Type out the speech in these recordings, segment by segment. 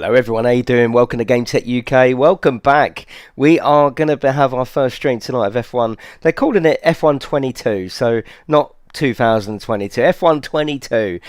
Hello everyone, how you doing? Welcome to GametechUK. Welcome back. We are going to have our first stream tonight of F1. They're calling it F1 22, so not 2022, F1 22.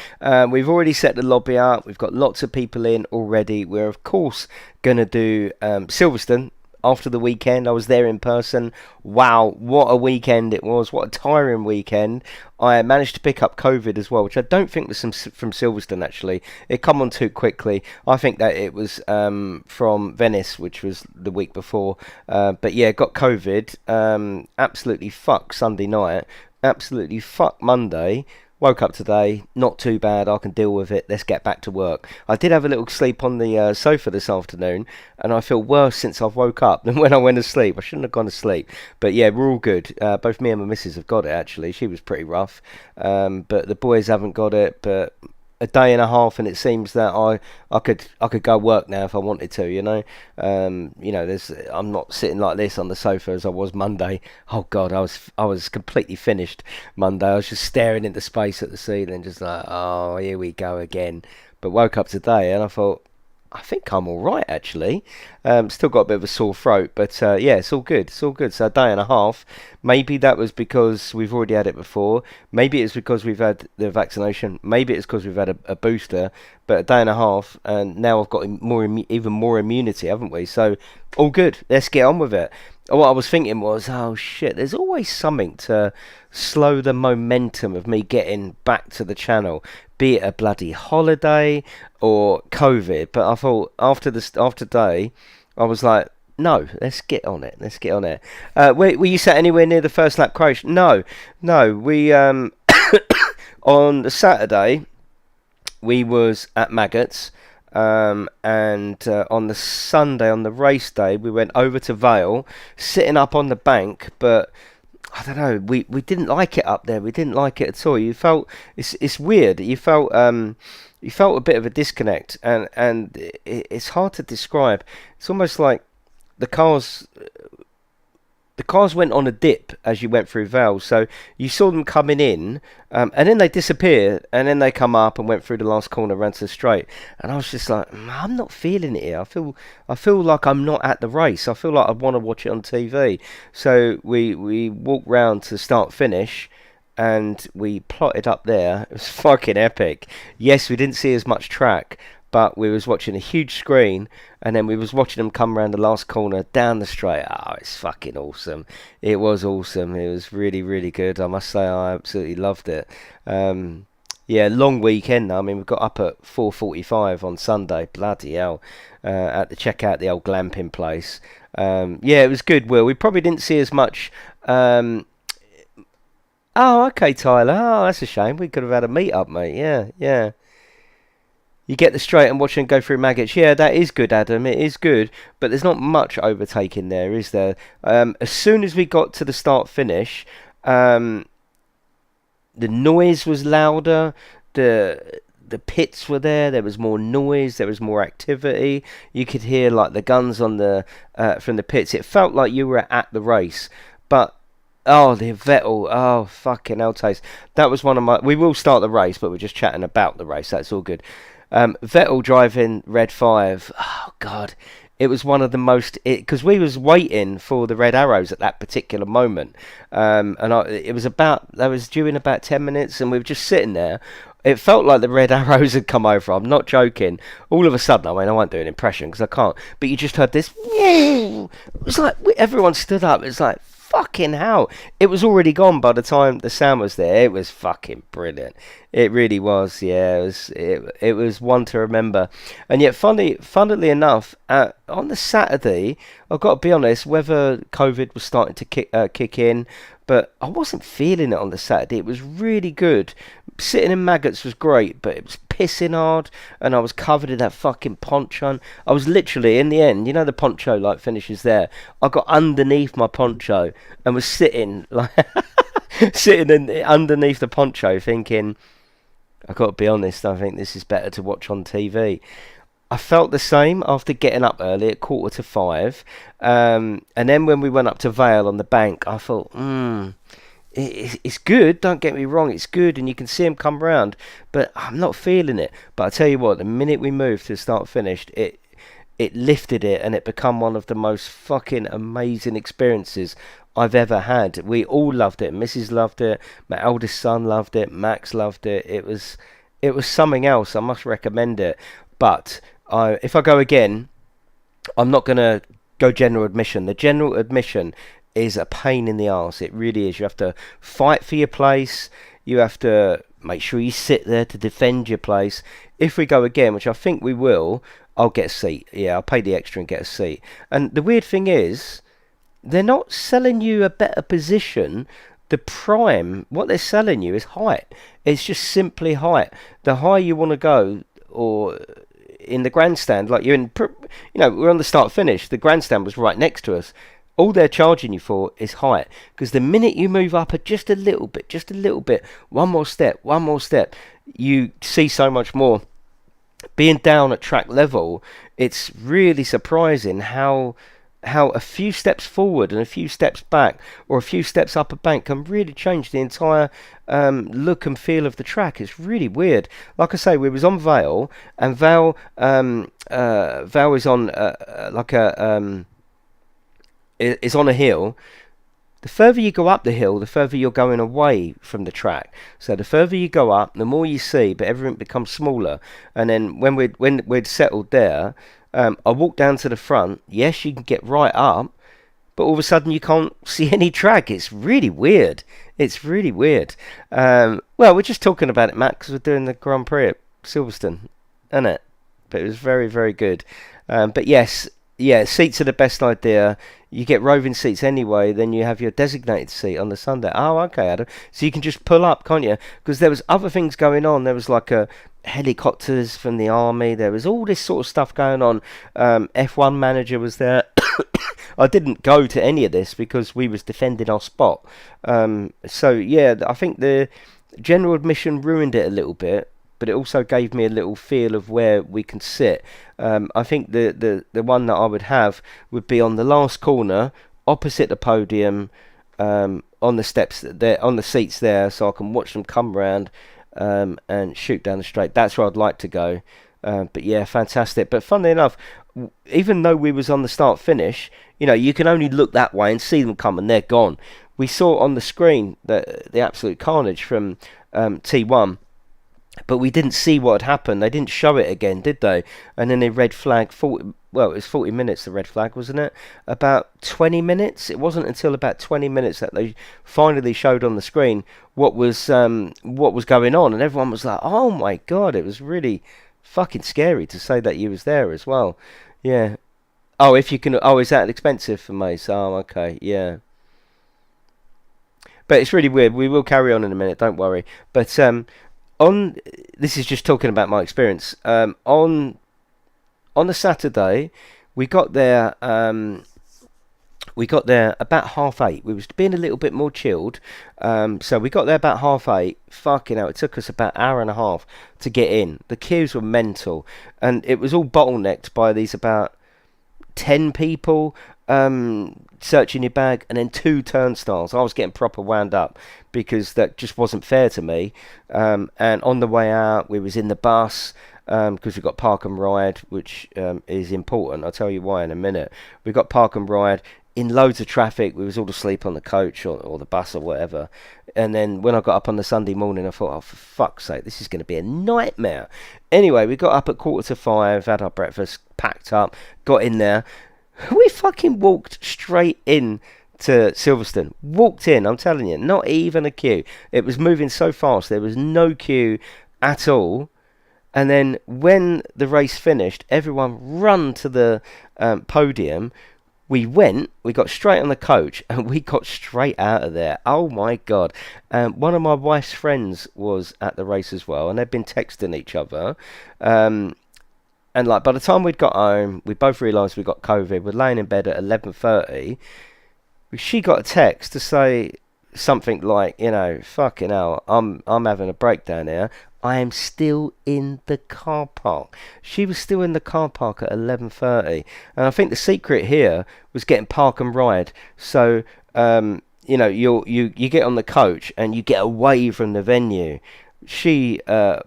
We've already set the lobby up. We've got lots of people in already. We're of course going to do Silverstone. After the weekend, I was there in person. Wow, what a weekend it was. What a tiring weekend. I managed to pick up COVID as well, which I don't think was from Silverstone, actually. It come on too quickly. I think that it was from Venice, which was the week before. But yeah, got COVID. Absolutely fucked Sunday night. Absolutely fucked Monday. Woke up today, not too bad, I can deal with it, let's get back to work. I did have a little sleep on the sofa this afternoon, and I feel worse since I've woke up than when I went to sleep. I shouldn't have gone to sleep, but yeah, we're all good. Both me and my missus have got it, actually. She was pretty rough, but the boys haven't got it. But a day and a half, and it seems that I could go work now if I wanted to. I'm not sitting like this on the sofa as I was Monday. Oh God, I was completely finished Monday. I was just staring into space at the ceiling, just like, oh, here we go again. But woke up today and I thought, I think I'm all right, actually. Still got a bit of a sore throat, but yeah, it's all good. It's all good. So a day and a half. Maybe that was because we've already had it before. Maybe it's because we've had the vaccination. Maybe it's because we've had a booster. But a day and a half, and now I've got even more immunity, haven't we? So all good. Let's get on with it. What I was thinking was, oh shit, there's always something to slow the momentum of me getting back to the channel, be it a bloody holiday or COVID. But I thought after today, I was like, no, let's get on it. Let's get on it. Were you sat anywhere near the first lap crash? No. We on the Saturday we was at Maggots. And on the Sunday, on the race day, we went over to Vale, sitting up on the bank, but I don't know, we didn't like it up there. We didn't like it at all. You felt it's weird. You felt a bit of a disconnect, and it's hard to describe. It's almost like the cars went on a dip as you went through Vale, so you saw them coming in, and then they disappeared, and then they come up and went through the last corner, ran to the straight, and I was just like, I'm not feeling it here. I feel like I'm not at the race. I feel like I want to watch it on TV. So we walked round to start finish, and we plotted up there. It was fucking epic. Yes, we didn't see as much track, but we was watching a huge screen, and then we was watching them come around the last corner, down the straight. Oh, it's fucking awesome. It was awesome. It was really, really good. I must say, I absolutely loved it. Yeah, long weekend. I mean, we got up at 4:45 on Sunday. Bloody hell. At the checkout, the old glamping place. Yeah, it was good, Will. We probably didn't see as much. Oh, okay, Tyler. Oh, that's a shame. We could have had a meet-up, mate. Yeah. You get the straight and watch them go through Maggots. Yeah, that is good, Adam. It is good, but there's not much overtaking there, is there? As soon as we got to the start-finish, the noise was louder. The pits were there. There was more noise. There was more activity. You could hear like the guns on the from the pits. It felt like you were at the race, but. Oh, the Vettel. Oh, fucking hell, Taste. That was one of my... We will start the race, but we're just chatting about the race. That's all good. Vettel driving Red 5. Oh, God. It was one of the most... Because we was waiting for the red arrows at that particular moment. It was about... That was due in about 10 minutes, and we were just sitting there. It felt like the red arrows had come over. I'm not joking. All of a sudden, I mean, I won't do an impression because I can't. But you just heard this... It was like... Everyone stood up. It was like... Fucking hell. It was already gone by the time the sound was there. It was fucking brilliant. It really was. Yeah, it was one to remember. And yet, funnily enough, on the Saturday, I've got to be honest, whether COVID was starting to kick in, but I wasn't feeling it on the Saturday. It was really good. Sitting in Maggots was great, but it was pissing hard, and I was covered in that fucking poncho. I was literally, in the end, you know the poncho like finishes there. I got underneath my poncho and was sitting like underneath the poncho, thinking, I've got to be honest, I think this is better to watch on TV. I felt the same after getting up early at 4:45, and then when we went up to Vale on the bank, I thought, it's good, don't get me wrong, it's good, and you can see him come round, but I'm not feeling it. But I tell you what, the minute we moved to start finished, it lifted it, and it become one of the most fucking amazing experiences I've ever had. We all loved it. Mrs. loved it. My eldest son loved it. Max loved it. It was something else. I must recommend it. But if I go again, I'm not gonna go general admission. The general admission is a pain in the arse. It really is. You have to fight for your place. You have to make sure you sit there to defend your place. If we go again, which I think we will, I'll get a seat. Yeah, I'll pay the extra and get a seat. And the weird thing is, they're not selling you a better position. The prime, what they're selling you is height. It's just simply height. The higher you want to go, or in the grandstand, like we're on the start finish. The grandstand was right next to us. All they're charging you for is height, because the minute you move up just a little bit, one more step, you see so much more. Being down at track level, it's really surprising how a few steps forward and a few steps back, or a feil steps up a bank, can really change the entire look and feel of the track. It's really weird. Like I say, we was on Vale, and Vale is on is on a hill. The further you go up the hill, the further you're going away from the track. So the further you go up, the more you see, but everything becomes smaller. And then when we'd settled there, I walked down to the front. Yes, you can get right up, but all of a sudden you can't see any track. It's really weird. Well, we're just talking about it, Matt, because we're doing the Grand Prix at Silverstone, isn't it? But it was very, very good. But yes, seats are the best idea. You get roving seats anyway, then you have your designated seat on the Sunday. Oh, okay, Adam. So you can just pull up, can't you? Because there was other things going on. There was like helicopters from the army. There was all this sort of stuff going on. F1 manager was there. I didn't go to any of this because we was defending our spot. So yeah, I think the general admission ruined it a little bit, but it also gave me a little feel of where we can sit. I think the one that I would have would be on the last corner, opposite the podium, on the steps there, on the seats there, so I can watch them come round and shoot down the straight. That's where I'd like to go. But yeah, fantastic. But funnily enough, even though we was on the start finish, you can only look that way and see them come, and they're gone. We saw on the screen the absolute carnage from T1. But we didn't see what had happened. They didn't show it again, did they? And then they red flag 40. Well, it was 40 minutes. The red flag, wasn't it? About 20 minutes. It wasn't until about 20 minutes that they finally showed on the screen what was going on, and everyone was like, "Oh my god!" It was really fucking scary to say that you was there as well. Yeah. Oh, if you can. Oh, is that expensive for Mace? Oh, okay. Yeah. But it's really weird. We will carry on in a minute. Don't worry. But this is just talking about my experience. On the Saturday, we got there. We got there about 8:30. We was being a little bit more chilled. So we got there about 8:30. Fucking hell, it took us about an hour and a half to get in. The queues were mental, and it was all bottlenecked by these about 10 people searching your bag, and then 2 turnstiles. I was getting proper wound up because that just wasn't fair to me. And on the way out, we was in the bus because we got park and ride, which is important. I'll tell you why in a minute. We got park and ride in loads of traffic. We was all asleep on the coach or the bus or whatever. And then when I got up on the Sunday morning, I thought, oh, for fuck's sake, this is going to be a nightmare. Anyway, we got up at 4:45, had our breakfast, packed up, got in there. We fucking walked straight in to Silverstone. Walked in, I'm telling you, not even a queue. It was moving so fast, there was no queue at all. And then when the race finished, everyone run to the podium. We got straight on the coach, and we got straight out of there. Oh my god. One of my wife's friends was at the race as well, and they'd been texting each other. And like by the time we'd got home, we both realised we got COVID. We're laying in bed at 11:30. She got a text to say something like, fucking hell, I'm having a breakdown here. I am still in the car park. She was still in the car park at 11:30, and I think the secret here was getting park and ride. So you get on the coach and you get away from the venue. She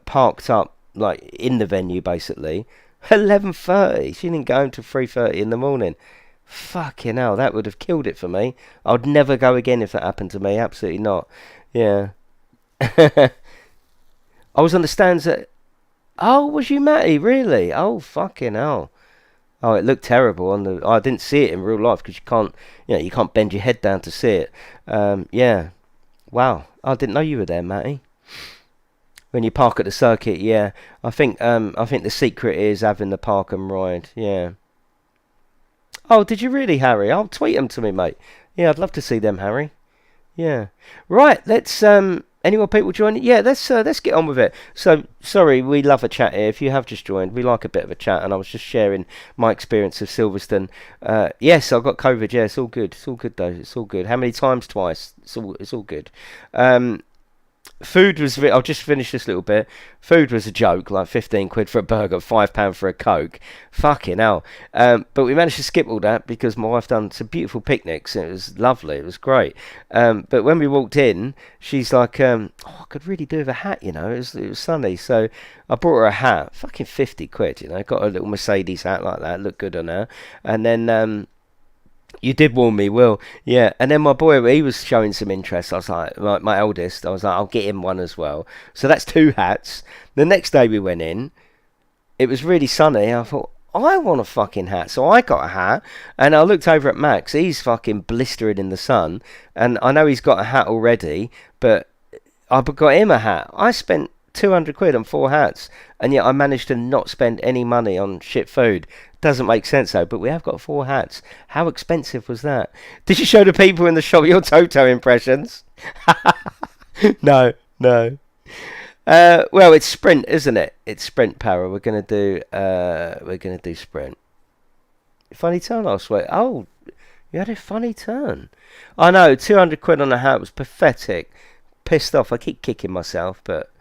parked up like in the venue basically. 11:30. She didn't go home till 3:30 in the morning. Fucking hell, that would have killed it for me. I'd never go again if that happened to me. Absolutely not. Yeah. I was on the stands at... Oh, was you Matty? Really? Oh, fucking hell. Oh, it looked terrible on the... I didn't see it in real life because you can't bend your head down to see it. Yeah. Wow. I didn't know you were there, Matty. When you park at the circuit, yeah. I think the secret is having the park and ride. Yeah. Oh, did you really, Harry? I'll tweet them to me, mate. Yeah, I'd love to see them, Harry. Yeah. Right, let's any more people joining? Yeah, let's get on with it. So sorry, we love a chat here. If you have just joined, we like a bit of a chat, and I was just sharing my experience of Silverstone. Yes, I got COVID. Yeah, it's all good. It's all good though. It's all good. How many times? Twice. It's all good. Food was... I'll just finish this little bit. Food was a joke, like 15 quid for a burger, £5 for a Coke. Fucking hell. But we managed to skip all that because my wife done some beautiful picnics. And it was lovely. It was great. But when we walked in, she's like, I could really do with a hat, you know. It was sunny. So I brought her a hat. Fucking 50 quid, you know. Got a little Mercedes hat like that. Looked good on her. And then... You did warn me, Will. Yeah, and then my boy, he was showing some interest. I was like, my eldest, I was like, I'll get him one as well. So that's 2 hats. The next day we went in, it was really sunny. I thought, I want a fucking hat. So I got a hat, and I looked over at Max. He's fucking blistering in the sun, and I know he's got a hat already, but I got him a hat. I spent 200 quid on 4 hats, and yet I managed to not spend any money on shit food. Doesn't make sense though, but we have got 4 hats. How expensive was that? Did you show the people in the shop your Toto impressions? No. Well, it's sprint, isn't it? It's sprint power. We're gonna do sprint. Funny turn last week. Oh, you had a funny turn. I know, 200 quid on a hat was pathetic. Pissed off. I keep kicking myself, but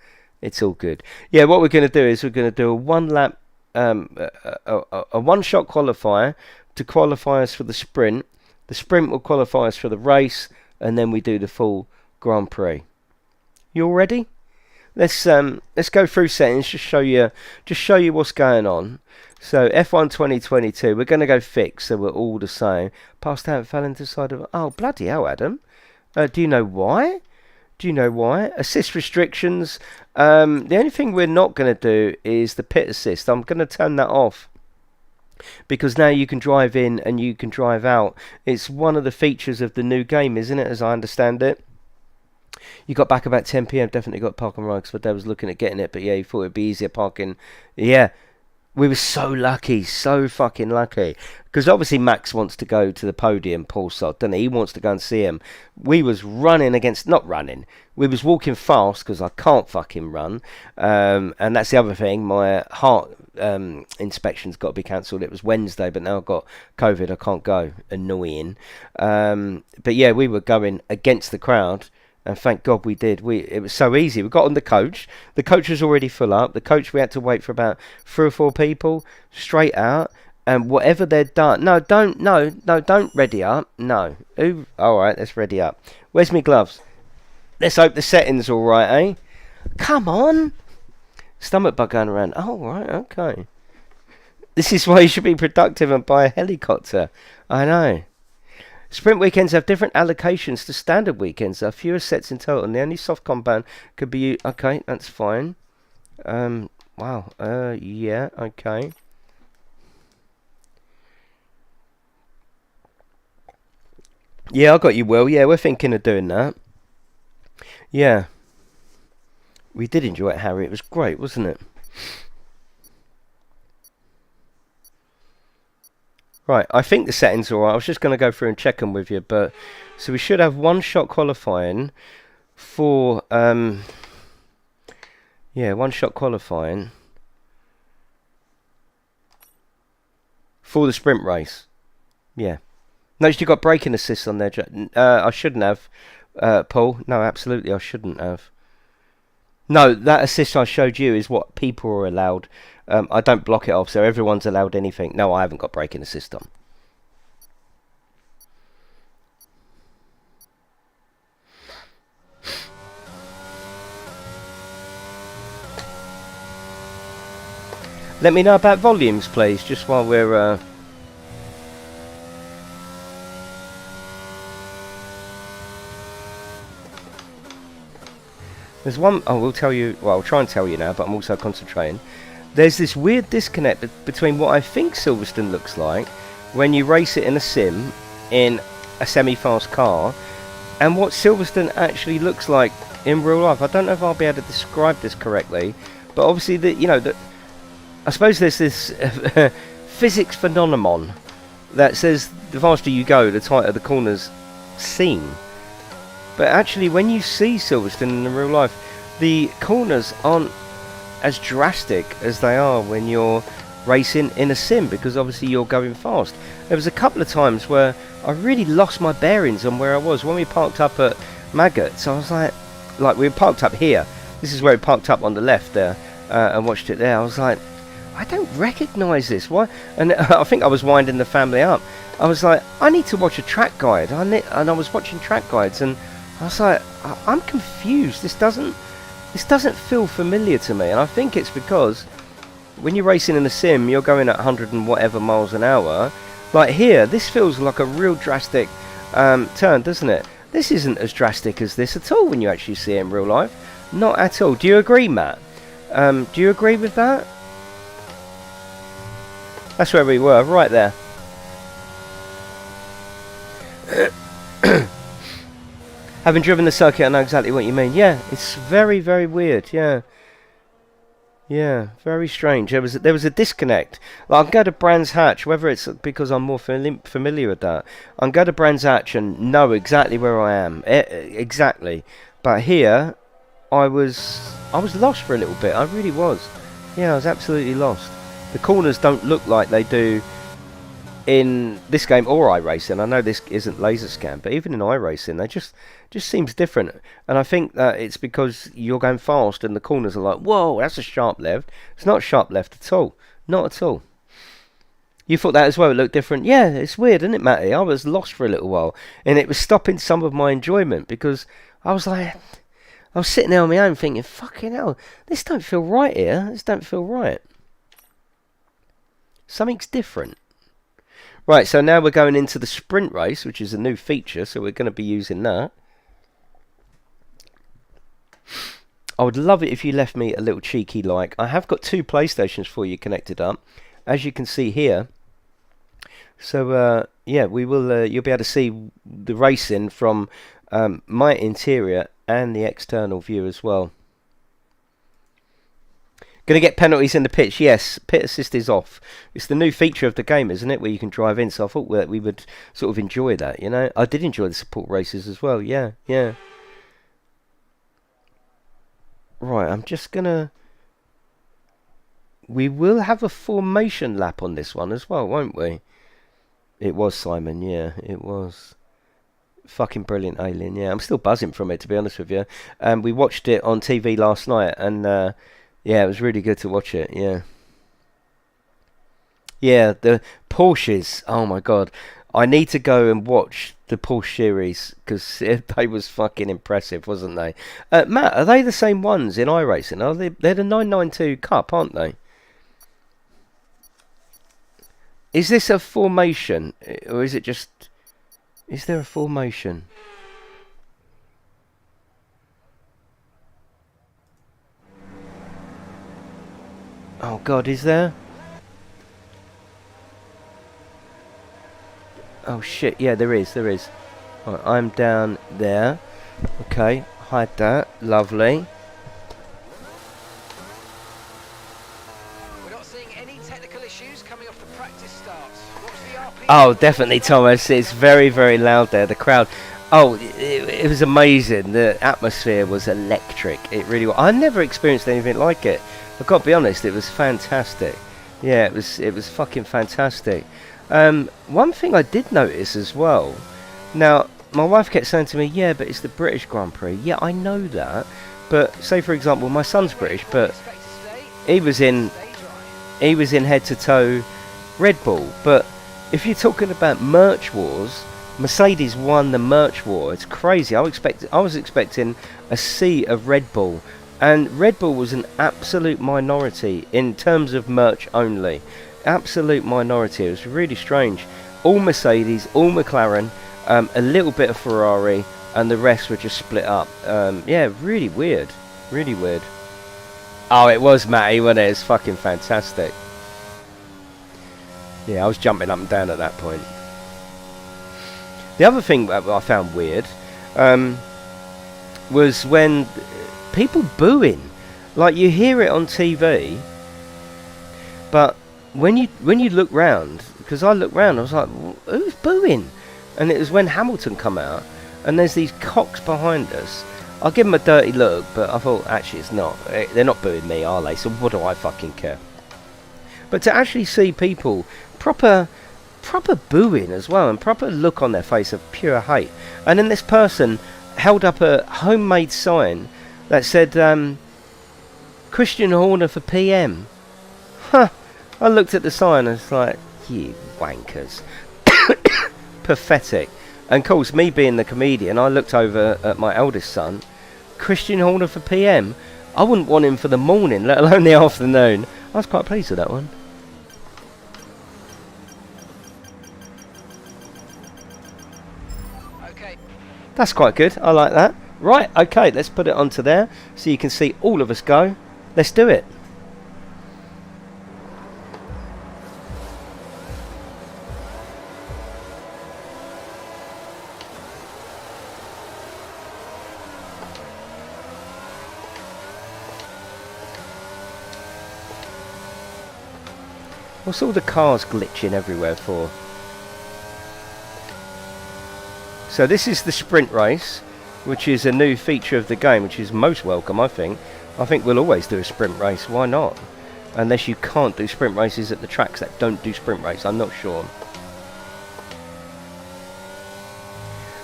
it's all good. Yeah, what we're gonna do is we're gonna do a 1 lap. A one-shot qualifier to qualify us for the sprint. The sprint will qualify us for the race, and then we do the full Grand Prix. You all ready? Let's go through settings. Just show you what's going on. So F1 2022. We're going to go fixed, so we're all the same. Passed out, fell into the side of... Oh, bloody hell, Adam. Do you know why? Assist restrictions. The only thing we're not going to do is the pit assist. I'm going to turn that off because now you can drive in and you can drive out. It's one of the features of the new game, isn't it, as I understand it? You got back about 10 p.m. Definitely got park and ride because my dad was looking at getting it, but yeah, he thought it'd be easier parking. Yeah. We were so lucky, so fucking lucky. Because obviously Max wants to go to the podium, Paul Sod, doesn't he? He wants to go and see him. We was running against... Not running. We was walking fast because I can't fucking run. And that's the other thing. My heart inspection's got to be cancelled. It was Wednesday, but now I've got COVID. I can't go. Annoying. But yeah, we were going against the crowd. And thank God we did. It was so easy. We got on the coach. The coach was already full up. The coach, we had to wait for about 3 or 4 people straight out. And whatever they'd done... don't ready up. No. Ooh, all right, let's ready up. Where's my gloves? Let's hope the setting's all right, eh? Come on. Stomach bug going around. Oh, right, okay. This is why you should be productive and buy a helicopter. I know. Sprint weekends have different allocations to standard weekends. There are fewer sets in total, and the only soft compound could be used. Okay, that's fine. Wow. Yeah, okay. Yeah, I got you, Will. Yeah, we're thinking of doing that. Yeah. We did enjoy it, Harry. It was great, wasn't it? Right, I think the settings are alright. I was just going to go through and check them with you, but... So we should have 1 shot qualifying for... yeah, 1 shot qualifying for the sprint race. Yeah. Notice you got braking assist on there. I shouldn't have, Paul. No, absolutely I shouldn't have. No, that assist I showed you is what people are allowed. I don't block it off, so everyone's allowed anything. No, I haven't got braking assist on. Let me know about volumes, please, just while we're... There's one... I will tell you... Well, I'll try and tell you now, but I'm also concentrating. There's this weird disconnect between what I think Silverstone looks like when you race it in a sim in a semi-fast car and what Silverstone actually looks like in real life. I don't know if I'll be able to describe this correctly, but obviously, I suppose there's this physics phenomenon that says the faster you go, the tighter the corners seem. But actually, when you see Silverstone in real life, the corners aren't as drastic as they are when you're racing in a sim, because obviously you're going fast. There was a couple of times where I really lost my bearings on where I was. When we parked up at Maggots, I was like we parked up here. This is where we parked up on the left there, and watched it there. I was like, I don't recognise this. Why? And I think I was winding the family up. I was like, I need to watch a track guide. And I was watching track guides, and I was like, I'm confused. This doesn't feel familiar to me. And I think it's because when you're racing in a sim, you're going at 100 and whatever miles an hour. Like here, this feels like a real drastic turn, doesn't it? This isn't as drastic as this at all when you actually see it in real life. Not at all. Do you agree, Matt? Do you agree with that? That's where we were, right there. Having driven the circuit, I know exactly what you mean. Yeah, it's very, very weird. Yeah. Yeah, very strange. There was a disconnect. Like, I can go to Brands Hatch, whether it's because I'm more familiar with that. I can go to Brands Hatch and know exactly where I am. Exactly. But here, I was lost for a little bit. I really was. Yeah, I was absolutely lost. The corners don't look like they do in this game or iRacing. I know this isn't laser scan, but even in iRacing, they just seems different. And I think that it's because you're going fast and the corners are like, whoa, that's a sharp left. It's not sharp left at all. Not at all. You thought that as well? It looked different? Yeah, it's weird, isn't it, Matty? I was lost for a little while, and it was stopping some of my enjoyment because I was like, I was sitting there on my own thinking, fucking hell, this don't feel right here. This don't feel right. Something's different. Right, so now we're going into the sprint race, which is a new feature, so we're going to be using that. I would love it if you left me a little cheeky like. I have got 2 PlayStations for you connected up, as you can see here. So, yeah, we will. You'll be able to see the racing from my interior and the external view as well. Going to get penalties in the pitch? Yes, pit assist is off. It's the new feature of the game, isn't it, where you can drive in, so I thought that we would sort of enjoy that, you know. I did enjoy the support races as well, yeah. Right, I'm just going to... We will have a formation lap on this one as well, won't we? It was, Simon, yeah, it was. Fucking brilliant, Alien, yeah. I'm still buzzing from it, to be honest with you. We watched it on TV last night, and... yeah, it was really good to watch it, yeah. Yeah, the Porsches, oh my god. I need to go and watch the Porsche series, because they was fucking impressive, wasn't they? Matt, are they the same ones in iRacing? They're the 992 Cup, aren't they? Is this a formation, or is it just... Is there a formation? Oh god, is there? Oh shit, yeah, there is. Right, I'm down there. Okay, hide that. Lovely. We're not seeing any technical issues coming off the practice starts. What was the RP? Oh, definitely, Thomas. It's very, very loud there. The crowd. Oh, it was amazing. The atmosphere was electric. It really was. I never experienced anything like it. I've got to be honest, it was fantastic. Yeah, it was fucking fantastic. One thing I did notice as well. Now, my wife kept saying to me, yeah, but it's the British Grand Prix. Yeah, I know that. But say, for example, my son's British, but he was in head-to-toe Red Bull. But if you're talking about merch wars, Mercedes won the merch war. It's crazy. I was expecting a sea of Red Bull And Red Bull was an absolute minority in terms of merch only. Absolute minority. It was really strange. All Mercedes, all McLaren, a little bit of Ferrari, and the rest were just split up. Yeah, really weird. Really weird. Oh, it was Matty, wasn't it? It's fucking fantastic. Yeah, I was jumping up and down at that point. The other thing that I found weird was when people booing. Like, you hear it on TV, but when you look round, because I looked round, I was like, who's booing? And it was when Hamilton come out, and there's these cocks behind us. I'll give them a dirty look, but I thought, actually, it's not. They're not booing me, are they? So what do I fucking care? But to actually see people proper booing as well, and proper look on their face of pure hate. And then this person held up a homemade sign that said, Christian Horner for PM. Huh. I looked at the sign and was like, you wankers. Pathetic. And of course, me being the comedian, I looked over at my eldest son. Christian Horner for PM? I wouldn't want him for the morning, let alone the afternoon. I was quite pleased with that one. Okay. That's quite good. I like that. Right, okay, let's put it onto there so you can see all of us go. Let's do it. What's all the cars glitching everywhere for? So this is the sprint race, which is a new feature of the game, which is most welcome, I think. I think we'll always do a sprint race. Why not? Unless you can't do sprint races at the tracks that don't do sprint race. I'm not sure.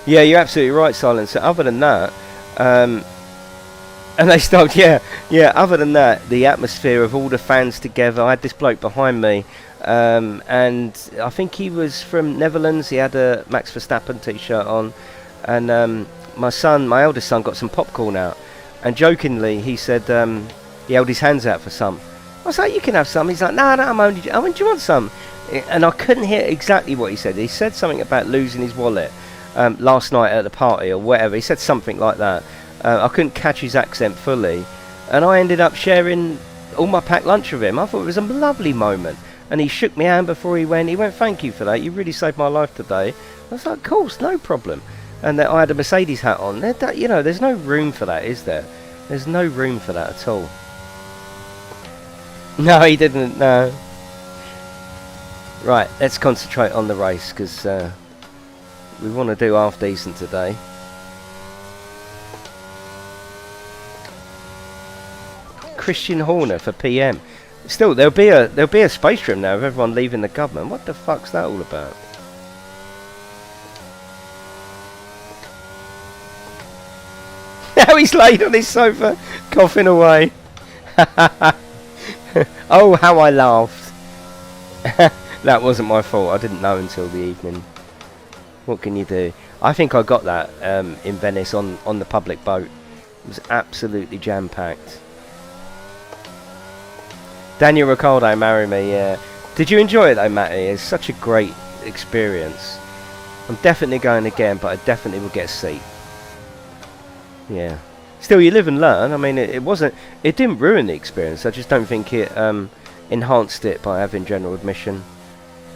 Yeah, you're absolutely right, Silence. So other than that, and they stopped, yeah, other than that, the atmosphere of all the fans together. I had this bloke behind me, and I think he was from Netherlands. He had a Max Verstappen t-shirt on, and my eldest son, got some popcorn out, and jokingly he said he held his hands out for some. I was like, you can have some. He's like, no, do you want some? And I couldn't hear exactly what he said. He said something about losing his wallet last night at the party or whatever. He said something like that. I couldn't catch his accent fully, and I ended up sharing all my packed lunch with him. I thought it was a lovely moment, and he shook my hand before he went. He went, thank you for that, you really saved my life today. I was like, of course, no problem. And I had a Mercedes hat on. You know, there's no room for that, is there? There's no room for that at all. No, he didn't, no. Right, let's concentrate on the race, because we want to do half decent today. Christian Horner for PM. Still, there'll be a space room now of everyone leaving the government. What the fuck's that all about? Now he's laid on his sofa, coughing away. Oh, how I laughed. That wasn't my fault. I didn't know until the evening. What can you do? I think I got that in Venice on the public boat. It was absolutely jam-packed. Daniel Ricciardo, marry me, yeah. Did you enjoy it though, Matty? It's such a great experience. I'm definitely going again, but I definitely will get a seat. Yeah. Still, you live and learn. I mean, it didn't ruin the experience. I just don't think it enhanced it by having general admission.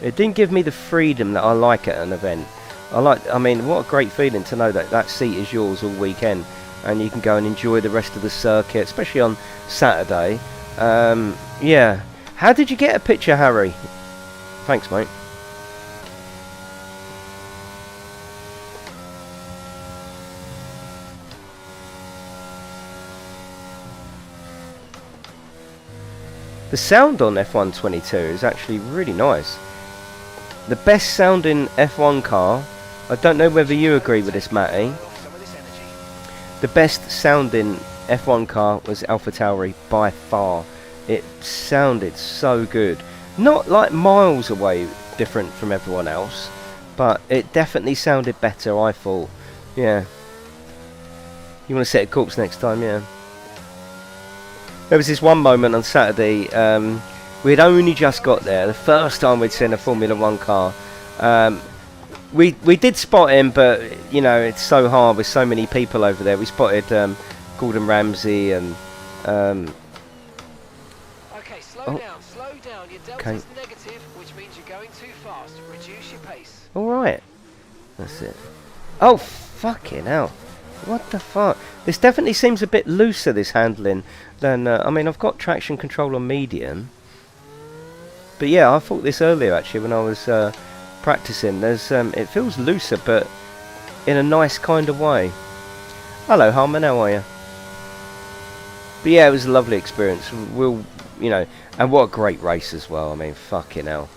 It didn't give me the freedom that I like at an event. I mean, what a great feeling to know that that seat is yours all weekend, and you can go and enjoy the rest of the circuit, especially on Saturday. Yeah. How did you get a picture, Harry? Thanks, mate. The sound on F122 is actually really nice. The best sounding F1 car, I don't know whether you agree with this, Matty. The best sounding F1 car was AlphaTauri by far. It sounded so good. Not like miles away different from everyone else, but it definitely sounded better, I thought. Yeah. You want to set a corpse next time, yeah. There was this one moment on Saturday. We had only just got there. The first time we'd seen a Formula One car. We did spot him, but you know it's so hard with so many people over there. We spotted Gordon Ramsay and. Okay, slow down. Your delta's negative, which means you're going too fast. Reduce your pace. All right, that's it. Oh fucking hell! What the fuck? This definitely seems a bit looser, this handling, than... I mean, I've got traction control on medium. But yeah, I thought this earlier, actually, when I was practicing. There's it feels looser, but in a nice kind of way. Hello, Harmon, how are you? But yeah, it was a lovely experience. We'll, you know... And what a great race as well. I mean, fucking hell.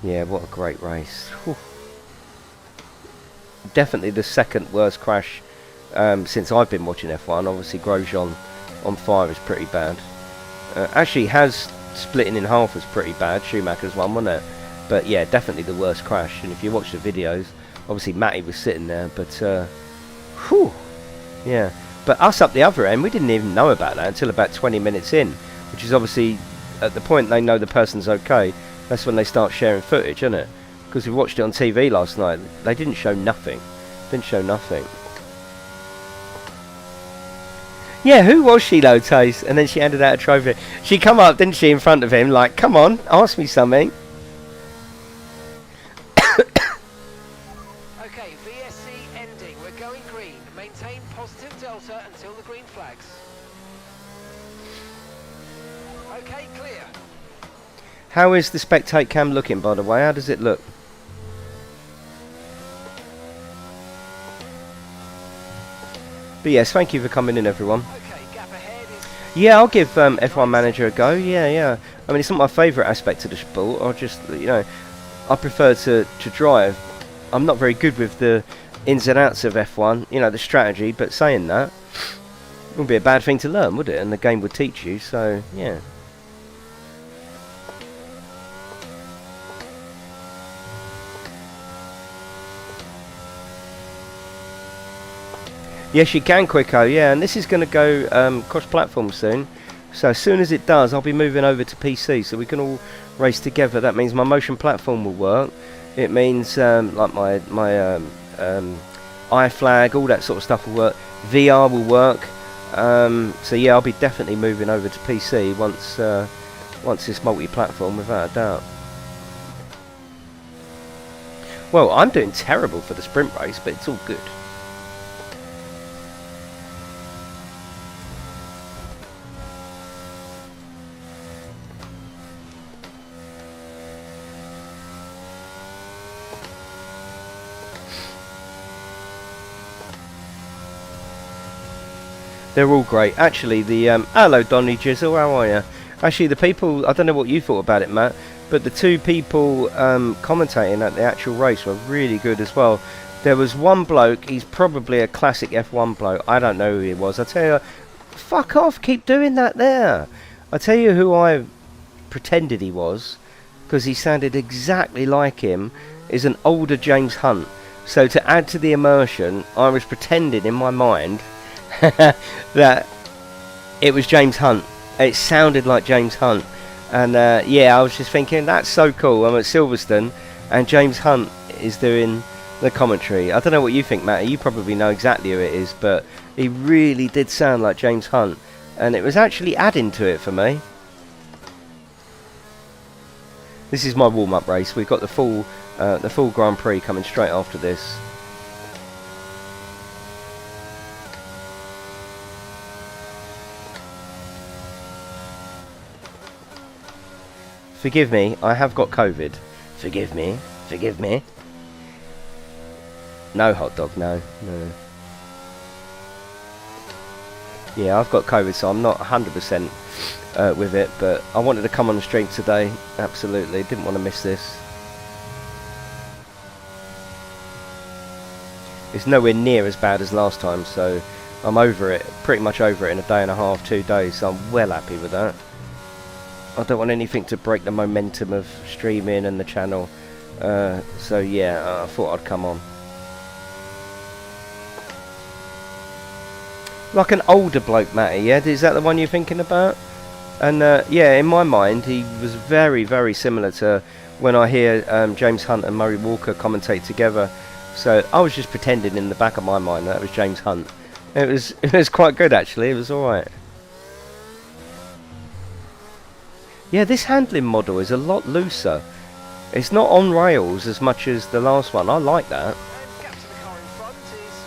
Yeah, what a great race. Whew. Definitely the second worst crash since I've been watching F1. Obviously Grosjean on fire is pretty bad. Actually Has splitting in half was pretty bad. Schumacher's one, wasn't it? But yeah, definitely the worst crash. And if you watch the videos, obviously Matty was sitting there, but whew, yeah. But us up the other end, we didn't even know about that until about 20 minutes in, which is obviously at the point they know the person's okay. That's when they start sharing footage, isn't it? Because we watched it on TV last night. They didn't show nothing. Didn't show nothing. Yeah, who was she, though, Taze? And then she handed out a trophy. She come up, didn't she, in front of him, like, come on, ask me something. Okay, VSC ending. We're going green. Maintain positive delta until the green flags. Okay, clear. How is the spectate cam looking, by the way? How does it look? But yes, thank you for coming in, everyone. Okay, gap ahead is... Yeah, I'll give F1 Manager a go. Yeah. I mean, it's not my favourite aspect of the sport. I just, you know, I prefer to drive. I'm not very good with the ins and outs of F1, you know, the strategy. But saying that, it wouldn't be a bad thing to learn, would it? And the game would teach you. So, yeah. Yes, you can, Quicko, yeah, and this is going to go cross-platform soon. So as soon as it does, I'll be moving over to PC, so we can all race together. That means my motion platform will work. It means like my iFlag, all that sort of stuff will work. VR will work. So yeah, I'll be definitely moving over to PC once it's multi-platform, without a doubt. Well, I'm doing terrible for the sprint race, but it's all good. They're all great. Actually, the hello Donny Jizzle, how are you? Actually, the people, I don't know what you thought about it, Matt, but the two people commentating at the actual race were really good as well. There was one bloke, he's probably a classic F1 bloke. I don't know who he was. I tell you, fuck off, keep doing that there. I tell you who I pretended he was, because he sounded exactly like him, is an older James Hunt. So to add to the immersion, I was pretending in my mind that it was James Hunt. It sounded like James Hunt, and yeah, I was just thinking that's so cool. I'm at Silverstone and James Hunt is doing the commentary. I don't know what you think, Matt. You probably know exactly who it is, but he really did sound like James Hunt, and it was actually adding to it for me. This is my warm-up race. We've got the full Grand Prix coming straight after this. Forgive me, I have got COVID. Forgive me, forgive me. No hot dog, no. Yeah, I've got COVID, so I'm not 100% with it, but I wanted to come on the stream today. Absolutely, didn't want to miss this. It's nowhere near as bad as last time, so I'm over it, pretty much over it in a day and a half, 2 days, so I'm well happy with that. I don't want anything to break the momentum of streaming and the channel, so yeah, I thought I'd come on. Like an older bloke, Matty, yeah? Is that the one you're thinking about? And yeah, in my mind, he was very, very similar to when I hear James Hunt and Murray Walker commentate together. So I was just pretending in the back of my mind that was James Hunt. It was quite good actually. It was all right. Yeah, this handling model is a lot looser. It's not on rails as much as the last one. I like that. And gap to the car in front is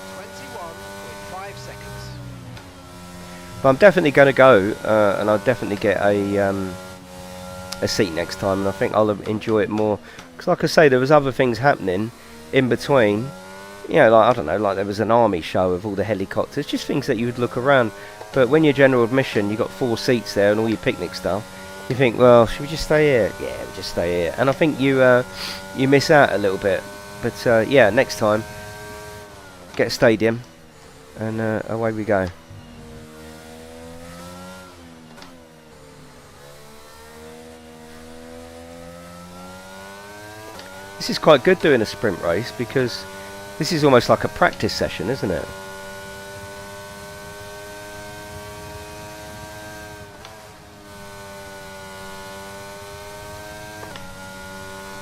21.5 seconds. But I'm definitely going to go, and I'll definitely get a seat next time, and I think I'll enjoy it more. Because like I say, there was other things happening in between. You know, like, I don't know, like there was an army show of all the helicopters, just things that you would look around. But when you're general admission, you've got 4 seats there and all your picnic stuff. You think, well, should we just stay here? Yeah, we'll just stay here. And I think you miss out a little bit. But yeah, next time, get a stadium, and away we go. This is quite good doing a sprint race because this is almost like a practice session, isn't it?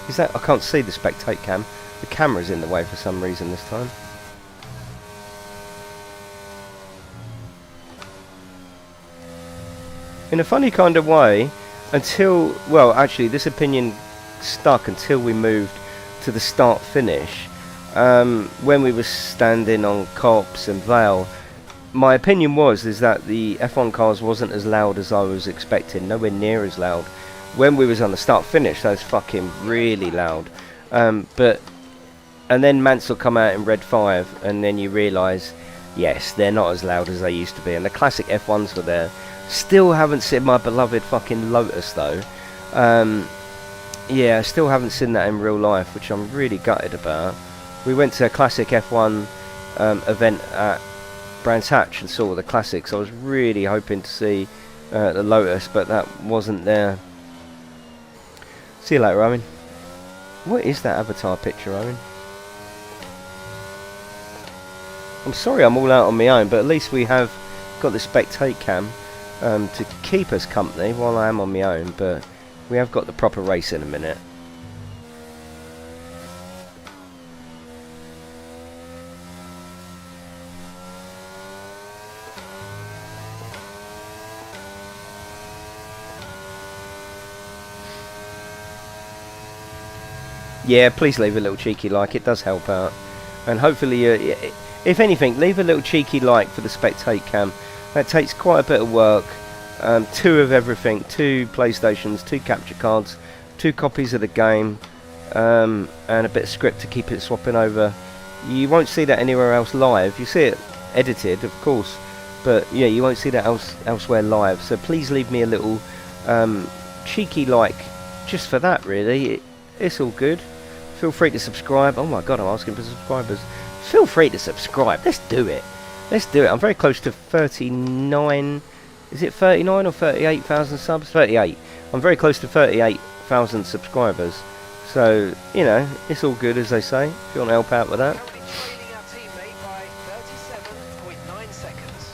Is that? I can't see the spectate cam. The camera's in the way for some reason this time. In a funny kind of way, until, well, actually this opinion stuck until we moved to the start finish. When we were standing on Cops and Vale, my opinion is that the F1 cars wasn't as loud as I was expecting, nowhere near as loud. When we was on the start finish, that was fucking really loud. And then Mansell come out in red 5, and then you realise, yes, they're not as loud as they used to be. And the classic F1s were there. Still haven't seen my beloved fucking Lotus though. Yeah, still haven't seen that in real life, which I'm really gutted about. We went to a classic F1 event at Brands Hatch and saw the classics. I was really hoping to see the Lotus, but that wasn't there. See you later, Owen. What is that avatar picture, Owen? I'm sorry I'm all out on my own, but at least we have got the spectate cam to keep us company while I am on my own, but we have got the proper race in a minute. Yeah, please leave a little cheeky like, it does help out. And hopefully, if anything, leave a little cheeky like for the spectate cam. That takes quite a bit of work. 2 of everything, 2 PlayStations, 2 capture cards, 2 copies of the game, and a bit of script to keep it swapping over. You won't see that anywhere else live. You see it edited, of course, but yeah, you won't see that elsewhere live. So please leave me a little cheeky like just for that, really. It's all good. Feel free to subscribe. Oh my god, I'm asking for subscribers. Feel free to subscribe. Let's do it. Let's do it. I'm very close to 39. Is it 39 or 38,000 subs? 38. I'm very close to 38,000 subscribers. So, you know, it's all good, as they say. If you want to help out with that. Currently leading our teammate by 37.9 seconds.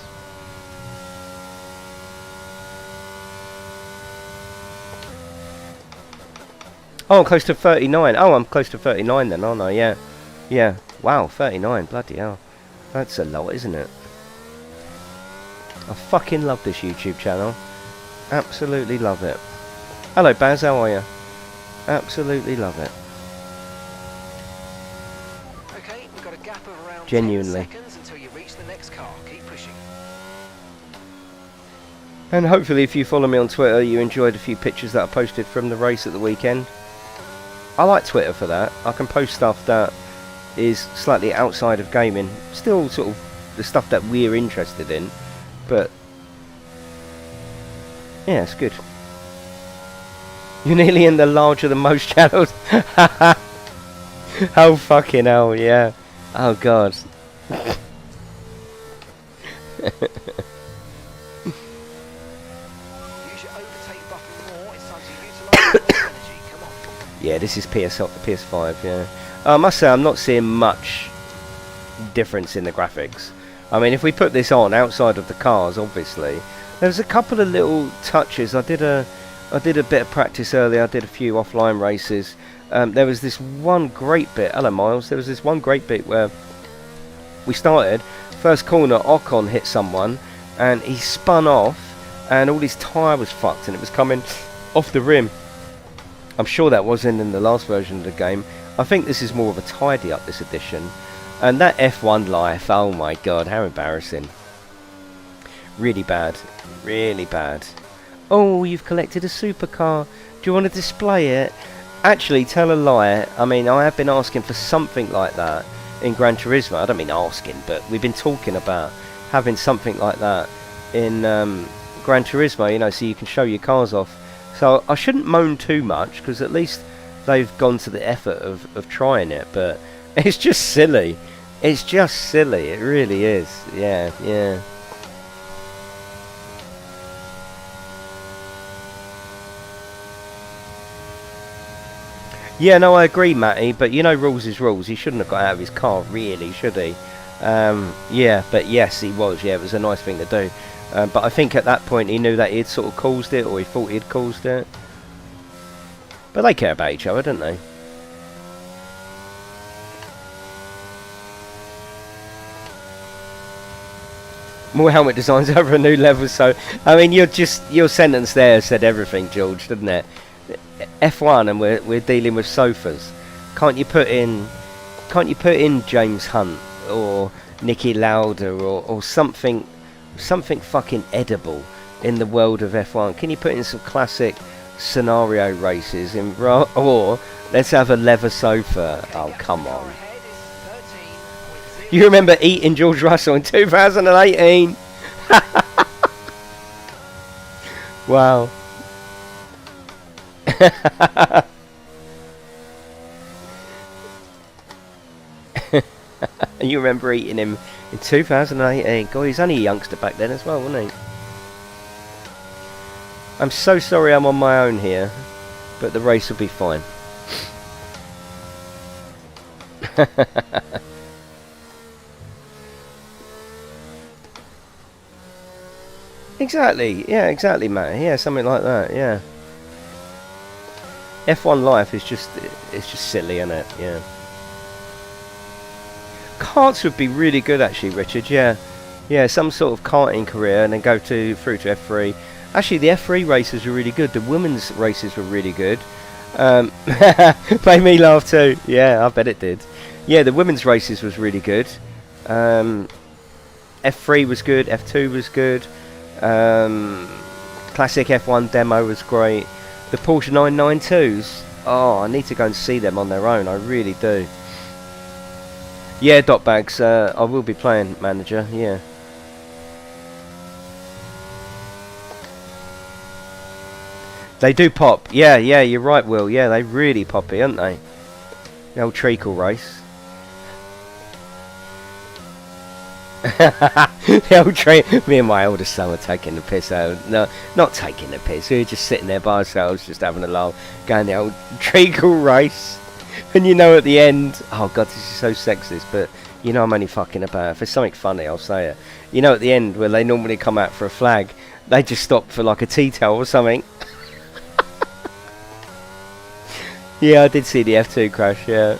Oh, I'm close to 39. Oh, I'm close to 39 then, aren't I? Yeah. Yeah. Wow, 39. Bloody hell. That's a lot, isn't it? I fucking love this YouTube channel. Absolutely love it. Hello, Baz. How are you? Absolutely love it. Okay, we've got a gap of around Genuinely. 10 seconds until you reach the next car. Keep pushing. And hopefully if you follow me on Twitter, you enjoyed a few pictures that I posted from the race at the weekend. I like Twitter for that. I can post stuff that is slightly outside of gaming. Still sort of the stuff that we're interested in. But yeah, it's good. You're nearly in the larger than most channels. Oh fucking hell, yeah. Oh god. Yeah, this is PS5, yeah. I must say I'm not seeing much difference in the graphics. I mean, if we put this on outside of the cars, obviously, There was a couple of little touches. I did a bit of practice earlier. I did a few offline races. There was this one great bit. Hello, Miles. There was this one great bit where we started. First corner, Ocon hit someone, and he spun off, and all his tyre was fucked, and it was coming off the rim. I'm sure that wasn't in the last version of the game. I think this is more of a tidy up, this edition. And that F1 life, oh my god, how embarrassing. Really bad. Really bad. Oh, you've collected a supercar. Do you want to display it? Actually, tell a lie. I mean, I have been asking for something like that in Gran Turismo. I don't mean asking, but we've been talking about having something like that in Gran Turismo, you know, so you can show your cars off. So I shouldn't moan too much, because at least they've gone to the effort of trying it, but it's just silly. It's just silly. It really is. Yeah, yeah. Yeah, no, I agree, Matty, but you know rules is rules. He shouldn't have got out of his car, really, should he? Yeah, but yes, he was. Yeah, it was a nice thing to do. But I think at that point he knew that he'd sort of caused it, or he thought he'd caused it. But they care about each other, don't they? More helmet designs over a new level, so I mean, your sentence there said everything, George, didn't it? F1, and we're dealing with sofas. Can't you put in James Hunt or Nicky Lauda or something fucking edible in the world of F1? Can you put in some classic scenario races or let's have a leather sofa? Oh, come on. You remember eating George Russell in 2018? Wow. You remember eating him in 2018? God, he's only a youngster back then as well, wasn't he? I'm so sorry I'm on my own here, but the race will be fine. Exactly, yeah, exactly, Matt. Yeah, something like that, yeah. F1 life is just, it's just silly, isn't it? Yeah. Karts would be really good, actually, Richard. Yeah, yeah, some sort of karting career, and then go through to F3. Actually, the F3 races were really good. The women's races were really good. Made me laugh too. Yeah, I bet it did. Yeah, the women's races was really good. F3 was good. F2 was good. Classic F1 demo was great. The Porsche 992s. Oh, I need to go and see them on their own. I really do. Yeah, dot bags. I will be playing manager. Yeah. They do pop. Yeah, yeah, you're right, Will. Yeah, they really poppy, aren't they? The old treacle race. The old me and my oldest son were taking the piss out. No, not taking the piss. We were just sitting there by ourselves, just having a laugh, going the old treacle race. And you know, at the end, oh god, this is so sexist, but you know I'm only fucking about. If it's something funny, I'll say it. You know, at the end, where they normally come out for a flag, they just stop for like a tea towel or something. Yeah, I did see the F2 crash, yeah.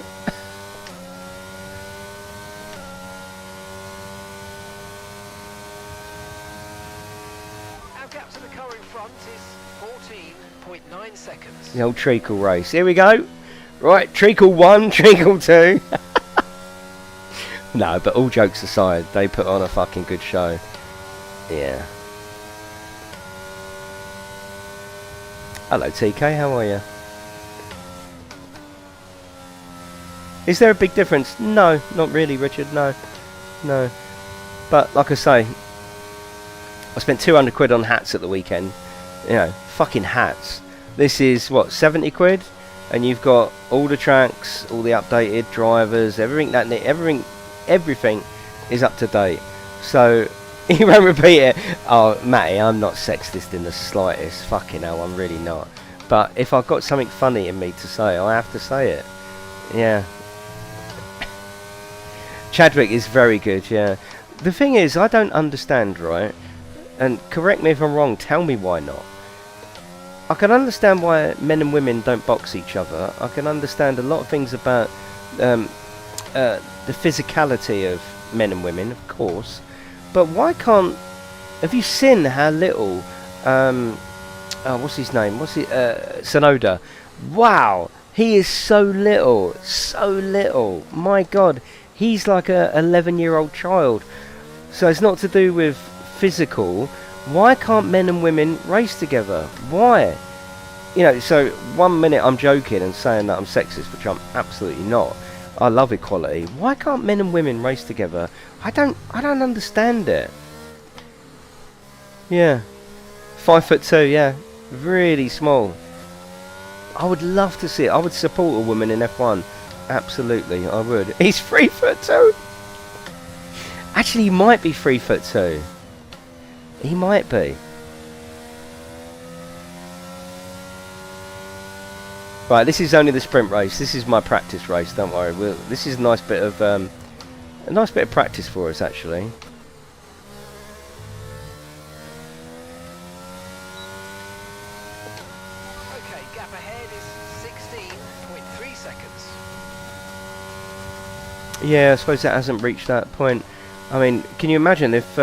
Our gap to the car in front is 14.9 seconds. The old treacle race. Here we go. Right, treacle 1, treacle 2. No, but all jokes aside, they put on a fucking good show. Yeah. Hello, TK, how are you? Is there a big difference? No, not really, Richard, no. No. But, like I say, I spent 200 quid on hats at the weekend. You know, fucking hats. This is, what, 70 quid? And you've got all the tracks, all the updated drivers, everything is up to date. So, you won't repeat it. Oh, Matty, I'm not sexist in the slightest. Fucking hell, I'm really not. But if I've got something funny in me to say, I have to say it. Yeah. Chadwick is very good, yeah. The thing is, I don't understand, right? and correct me if I'm wrong, tell me why not. I can understand why men and women don't box each other. I can understand a lot of things about the physicality of men and women, of course. But why can't... Have you seen how little... what's his name? Sonoda. Wow! He is so little. So little. My God. He's like a 11-year-old child. So it's not to do with physical. Why can't men and women race together? Why? You know, so 1 minute I'm joking and saying that I'm sexist, which I'm absolutely not. I love equality. Why can't men and women race together? I don't understand it. Yeah. 5'2", yeah. Really small. I would love to see it. I would support a woman in F1. Absolutely, I would. He's 3'2". Actually, he might be 3'2". He might be. Right, this is only the sprint race. This is my practice race. Don't worry. This is a nice bit of practice for us, actually. Okay, gap ahead is 16.3 seconds. Yeah, I suppose that hasn't reached that point. I mean, can you imagine if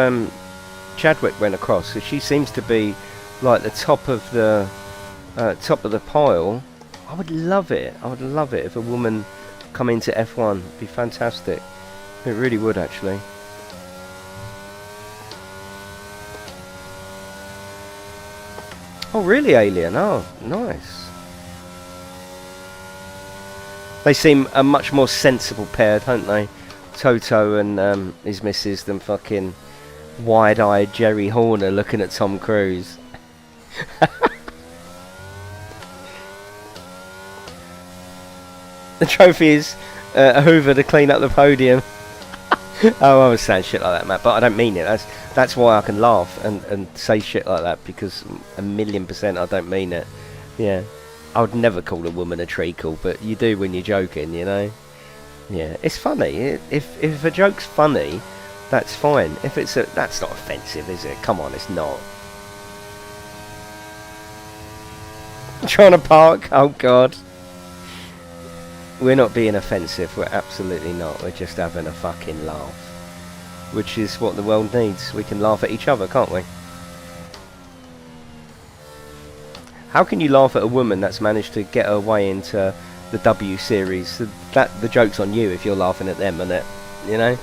Chadwick went across? So she seems to be like the top of the pile. I would love it. I would love it if a woman come into F1. It'd be fantastic. It really would, actually. Oh, really, Alien? Oh, nice. They seem a much more sensible pair, don't they? Toto and his missus than fucking wide-eyed Jerry Horner looking at Tom Cruise. The trophy is a Hoover to clean up the podium. Oh, I was saying shit like that, Matt, but I don't mean it. That's why I can laugh and say shit like that, because 1,000,000% I don't mean it. Yeah, I would never call a woman a treacle, but you do when you're joking, you know. Yeah, it's funny. If a joke's funny, that's fine. If it's that's not offensive, is it? Come on, it's not. Trying to park? Oh God. We're not being offensive, we're absolutely not. We're just having a fucking laugh. Which is what the world needs. We can laugh at each other, can't we? How can you laugh at a woman that's managed to get her way into the W series? The joke's on you if you're laughing at them, isn't it? You know?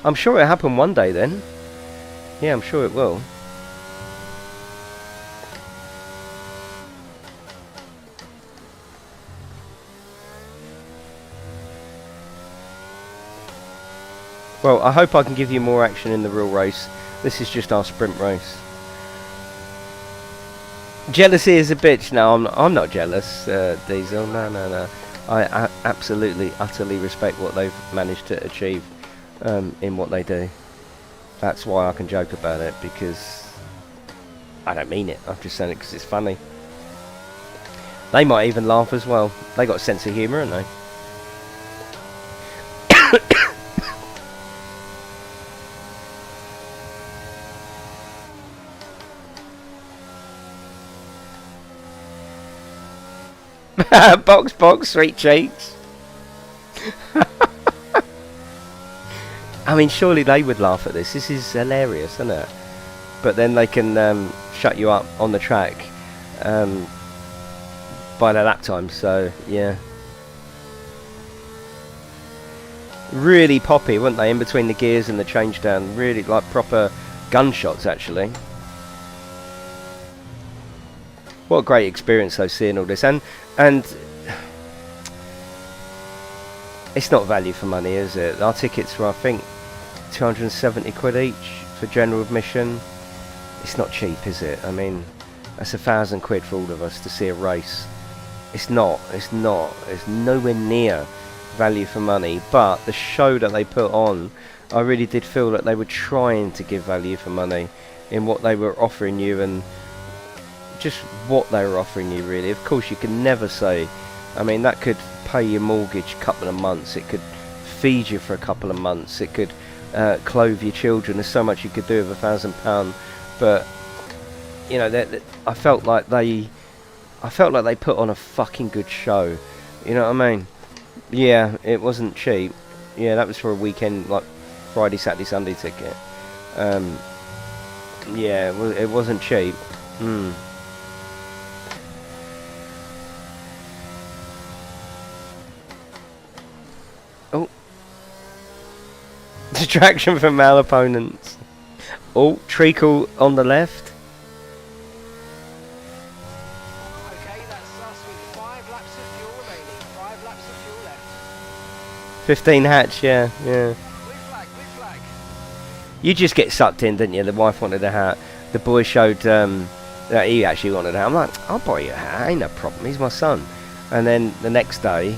I'm sure it'll happen one day then. Yeah, I'm sure it will. Well, I hope I can give you more action in the real race. This is just our sprint race. Jealousy is a bitch. No, I'm not jealous, Diesel. No. I absolutely, utterly respect what they've managed to achieve in what they do. That's why I can joke about it, because I don't mean it. I'm just saying it because it's funny. They might even laugh as well. They got a sense of humour, haven't they? box, sweet cheeks. I mean, surely they would laugh at this. This is hilarious, isn't it? But then they can shut you up on the track by their lap time. So yeah, really poppy, weren't they? In between the gears and the change down, really like proper gunshots, actually. What a great experience though, seeing all this, and it's not value for money, is it? Our tickets were, I think, 270 quid each for general admission. It's not cheap, is it? I mean, that's 1,000 quid for all of us to see a race. It's not. It's nowhere near value for money. But the show that they put on, I really did feel that they were trying to give value for money in what they were offering you, and just what they were offering you, really. Of course, you can never say, I mean, that could pay your mortgage a couple of months, it could feed you for a couple of months. It could clothe your children. There's so much you could do with £1,000. But you know, I felt like they put on a fucking good show. You know what I mean? Yeah, it wasn't cheap. Yeah, that was for a weekend, like Friday, Saturday, Sunday ticket. Yeah, it wasn't cheap. Oh. Distraction from male opponents. Oh, treacle on the left. Okay, that's us with 5 laps of fuel remaining. 5 laps of fuel left. 15 hatch, yeah. Blue flag, blue flag. You just get sucked in, didn't you? The wife wanted a hat. The boy showed that he actually wanted a hat. I'm like, I'll buy you a hat. Ain't no problem. He's my son. And then the next day,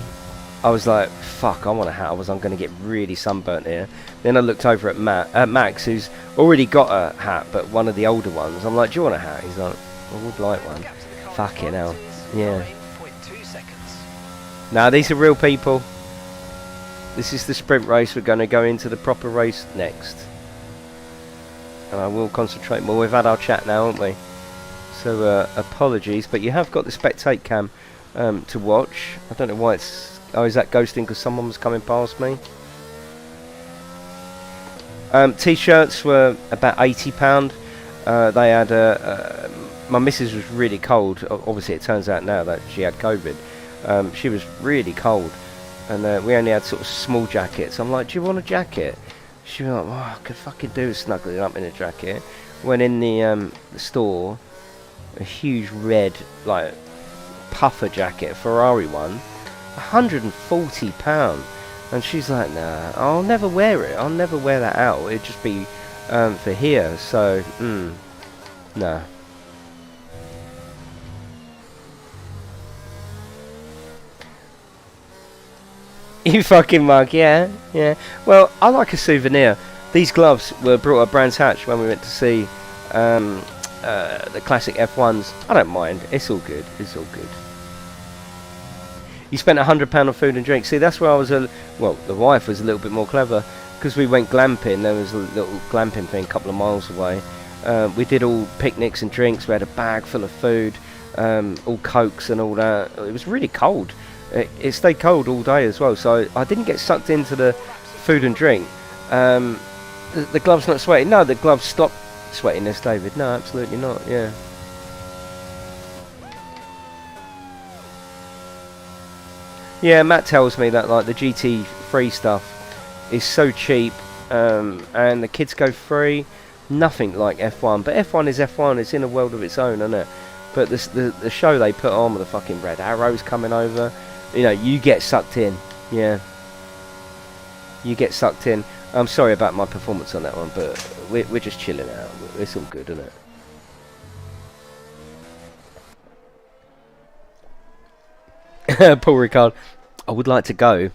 I was like, fuck, I want a hat. I'm going to get really sunburnt here. Then I looked over at Max, who's already got a hat, but one of the older ones. I'm like, do you want a hat? He's like, I would like one. Fucking hell. Yeah. 9.2 seconds. Now, these are real people. This is the sprint race. We're going to go into the proper race next. And I will concentrate more. We've had our chat now, haven't we? So, apologies. But you have got the spectate cam to watch. I don't know why it's... Oh, is that ghosting because someone was coming past me? T-shirts were about £80. They had... my missus was really cold. Obviously, it turns out now that she had COVID. She was really cold. And we only had sort of small jackets. I'm like, do you want a jacket? She was like, oh, I could fucking do with snuggling up in a jacket. Went in the store, a huge red, like, puffer jacket, Ferrari one, £140. And she's like, nah, I'll never wear it. I'll never wear that out. It'd just be for here. So, nah. You fucking mug, yeah, yeah. Well, I like a souvenir. These gloves were brought at Brands Hatch when we went to see the classic F1s. I don't mind. It's all good. It's all good. You spent £100 on food and drink. See, that's where I was well, the wife was a little bit more clever because we went glamping. There was a little glamping thing a couple of miles away. We did all picnics and drinks. We had a bag full of food, all cokes and all that. It was really cold. It stayed cold all day as well, so I didn't get sucked into the food and drink. The gloves not sweating. No, the gloves stopped sweatiness, David. No, absolutely not. Yeah. Yeah, Matt tells me that like the GT3 stuff is so cheap, and the kids go free. Nothing like F1, but F1 is F1. It's in a world of its own, isn't it? But the show they put on with the fucking red arrows coming over. You know, you get sucked in. Yeah. You get sucked in. I'm sorry about my performance on that one, but we're just chilling out. It's all good, isn't it? Paul Ricard, I would like to go.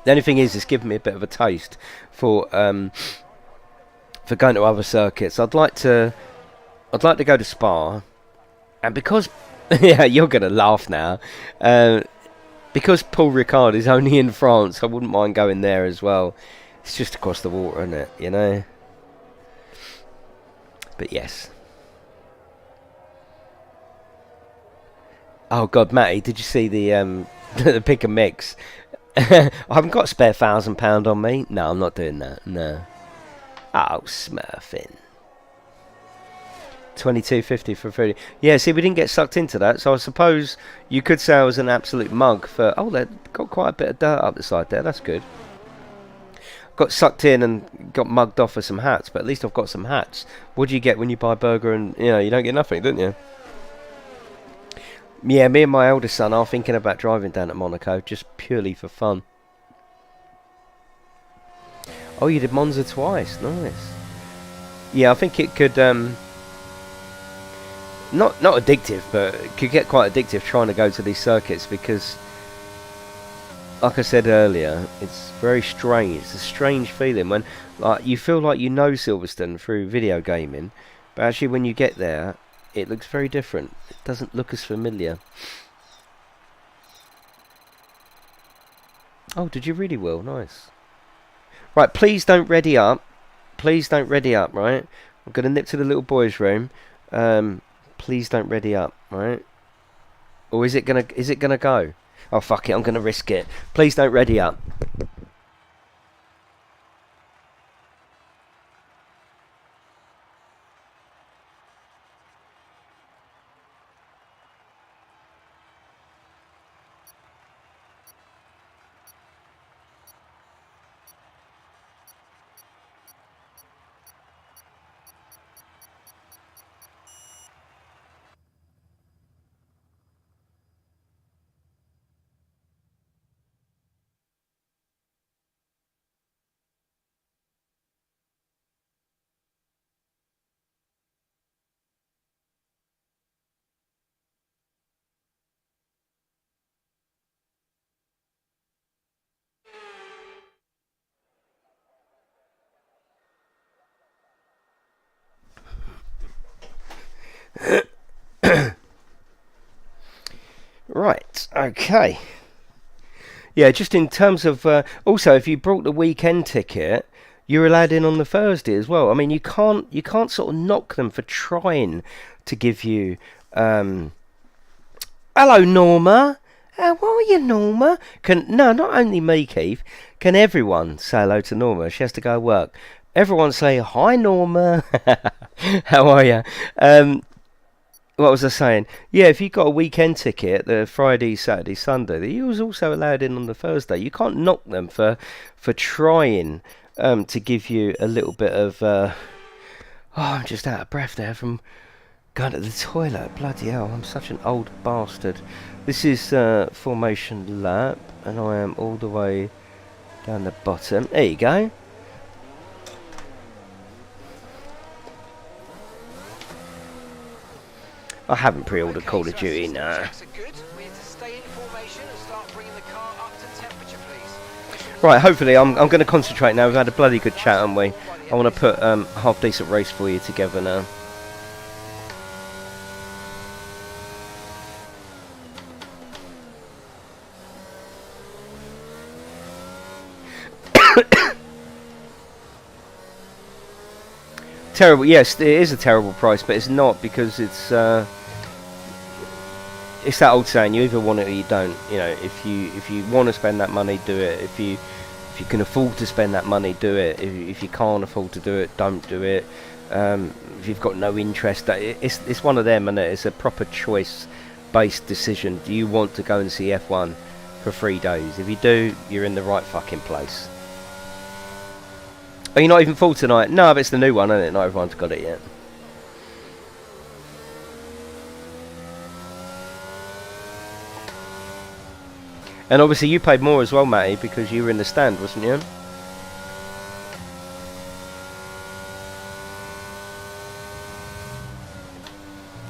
The only thing is, it's given me a bit of a taste for going to other circuits. I'd like to go to Spa, and because yeah, you're gonna laugh now. Because Paul Ricard is only in France, I wouldn't mind going there as well. It's just across the water, isn't it? You know? But yes. Oh God, Matty, did you see the the pick and mix? I haven't got a spare £1,000 on me. No, I'm not doing that. No. Oh, smurfing. 22.50 for food. Yeah, see, we didn't get sucked into that, so I suppose you could say I was an absolute mug for... Oh, they've got quite a bit of dirt up the side there. That's good. Got sucked in and got mugged off for some hats, but at least I've got some hats. What do you get when you buy a burger and, you know, you don't get nothing, don't you? Yeah, me and my eldest son are thinking about driving down to Monaco, just purely for fun. Oh, you did Monza twice. Nice. Yeah, I think it could... Not addictive, but it could get quite addictive trying to go to these circuits because, like I said earlier, it's very strange. It's a strange feeling when like you feel like you know Silverstone through video gaming, but actually when you get there, it looks very different. It doesn't look as familiar. Oh, did you really, Will? Nice. Right, please don't ready up. Please don't ready up, right? I'm going to nip to the little boys' room. Please don't ready up, right? Or is it gonna go? Oh, fuck it, I'm going to risk it. Please don't ready up. Right, okay. Yeah, just in terms of also, if you brought the weekend ticket, you're allowed in on the Thursday as well. I mean, you can't sort of knock them for trying to give you. Hello, Norma. How are you, Norma? Not only me, Keith. Can everyone say hello to Norma? She has to go work. Everyone say hi, Norma. How are you? What was I saying? Yeah, if you got a weekend ticket, the Friday, Saturday, Sunday, you was also allowed in on the Thursday. You can't knock them for trying to give you a little bit of. Oh, I'm just out of breath there from going to the toilet. Bloody hell, I'm such an old bastard. This is formation lap, and I am all the way down the bottom. There you go. I haven't pre-ordered Call of Duty, no. Right, hopefully I'm going to concentrate now. We've had a bloody good chat, haven't we? I want to put a half-decent race for you together now. Terrible, yes, it is a terrible price, but it's not, because it's that old saying: you either want it or you don't. You know, if you want to spend that money, do it. If you can afford to spend that money, do it. If you can't afford to do it, don't do it. If you've got no interest, it's one of them, and it's a proper choice-based decision. Do you want to go and see F1 for 3 days? If you do, you're in the right fucking place. Are you not even full tonight? No, but it's the new one, isn't it? Not everyone's got it yet. And obviously you paid more as well, Matty, because you were in the stand, wasn't you?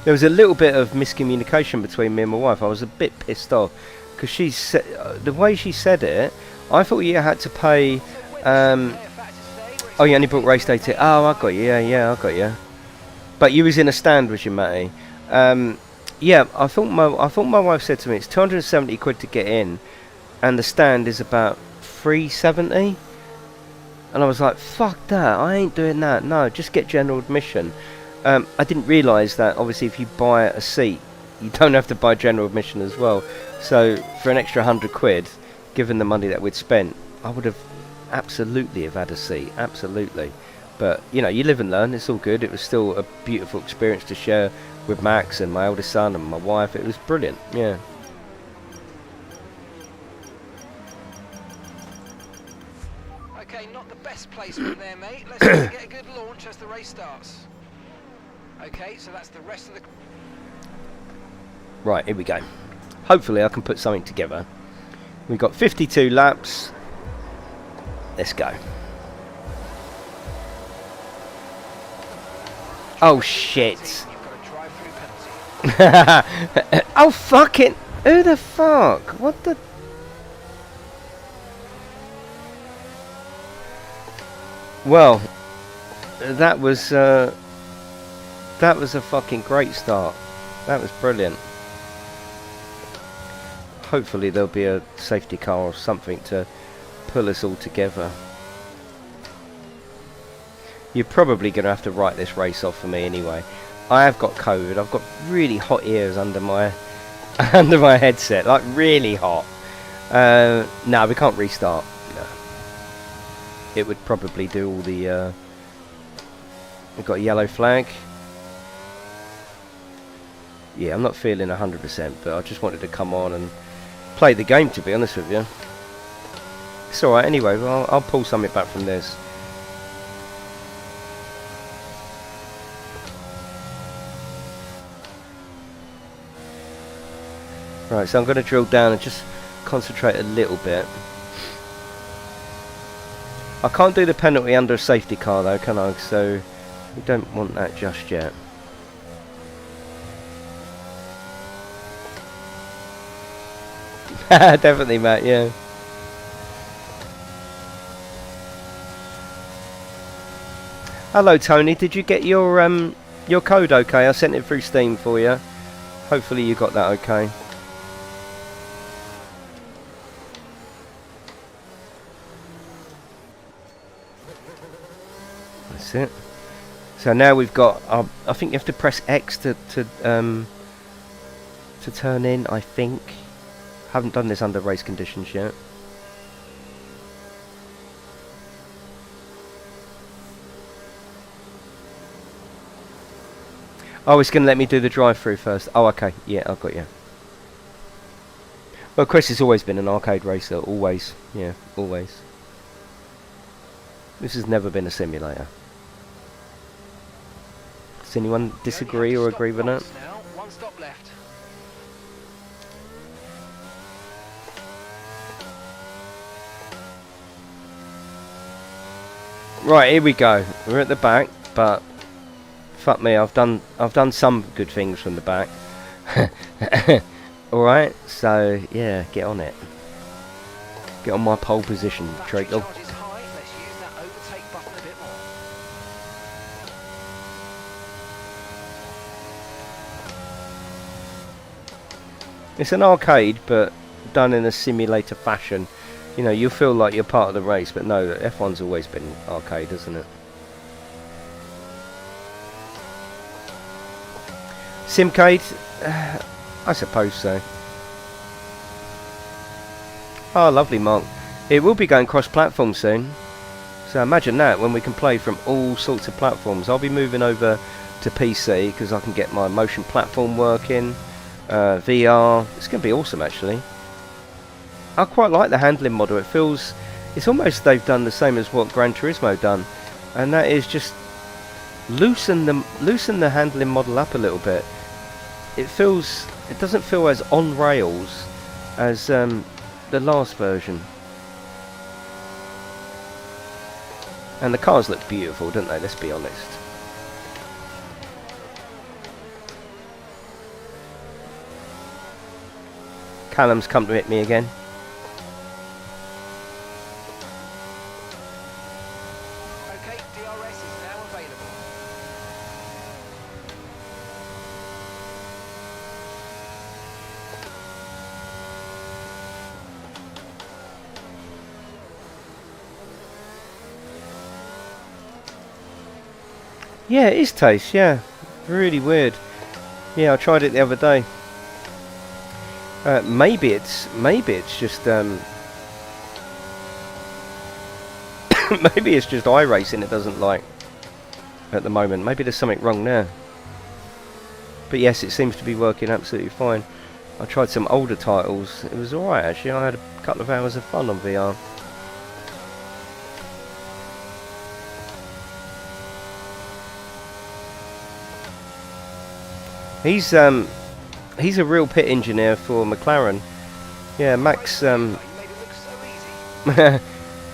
There was a little bit of miscommunication between me and my wife. I was a bit pissed off, because she said, the way she said it, I thought you had to pay... oh, you only bought race day ticket. Oh, I got you. Yeah, I got you. But you was in a stand, was you, Matty? Yeah, I thought my wife said to me it's 270 quid to get in, and the stand is about 370. And I was like, fuck that! I ain't doing that. No, just get general admission. I didn't realise that obviously if you buy a seat, you don't have to buy general admission as well. So for an extra 100 quid, given the money that we'd spent, I would have absolutely have had a seat, absolutely. But you know, you live and learn. It's all good. It was still a beautiful experience to share with Max and my eldest son and my wife. It was brilliant. Yeah. Okay, not the best placement there, mate. Let's try to get a good launch as the race starts. Okay, so that's the rest of the... Right, here we go. Hopefully I can put something together. We've got 52 laps. Let's go. Oh shit. Oh fucking... Who the fuck? What the... Well, that was a fucking great start. That was brilliant. hopefully there'll be a safety car or something to pull us all together. You're probably going to have to write this race off for me anyway. I have got COVID. I've got really hot ears under my under my headset, like really hot. No, we can't restart. No. It would probably do all the. We've got a yellow flag. Yeah, I'm not feeling 100%, but I just wanted to come on and play the game, to be honest with you. It's alright anyway, well, I'll pull something back from this. Right, so I'm going to drill down and just concentrate a little bit. I can't do the penalty under a safety car though, can I? So we don't want that just yet. Definitely, Matt, yeah. Hello, Tony. Did you get your code okay? I sent it through Steam for you. Hopefully you got that okay. That's it. So now we've got. I think you have to press X to turn in. I think. Haven't done this under race conditions yet. Oh, it's going to let me do the drive-through first. Oh, okay. Yeah, I've got you. Well, Chris has always been an arcade racer. Always. Yeah, always. This has never been a simulator. Does anyone disagree or agree with that? Now, one stop left. Right, here we go. We're at the back, but fuck me, I've done some good things from the back. Alright, so yeah, get on it. Get on my pole position, Treacle. It's an arcade, but done in a simulator fashion. You know, you feel like you're part of the race, but no, F1's always been arcade, isn't it? Simcade? I suppose so. Oh, lovely, Mark. It will be going cross-platform soon. So imagine that, when we can play from all sorts of platforms. I'll be moving over to PC, because I can get my motion platform working. VR. It's going to be awesome, actually. I quite like the handling model. It feels, it's almost they've done the same as what Gran Turismo done, and that is just loosen the handling model up a little bit. It doesn't feel as on rails as the last version. And the cars look beautiful, don't they? Let's be honest. Callum's come to hit me again. Yeah, it is taste, yeah. Really weird. Yeah, I tried it the other day. Maybe it's just maybe it's just iRacing it doesn't like at the moment. Maybe there's something wrong there. But yes, it seems to be working absolutely fine. I tried some older titles. It was alright actually. I had a couple of hours of fun on VR. He's a real pit engineer for McLaren. Yeah, Max.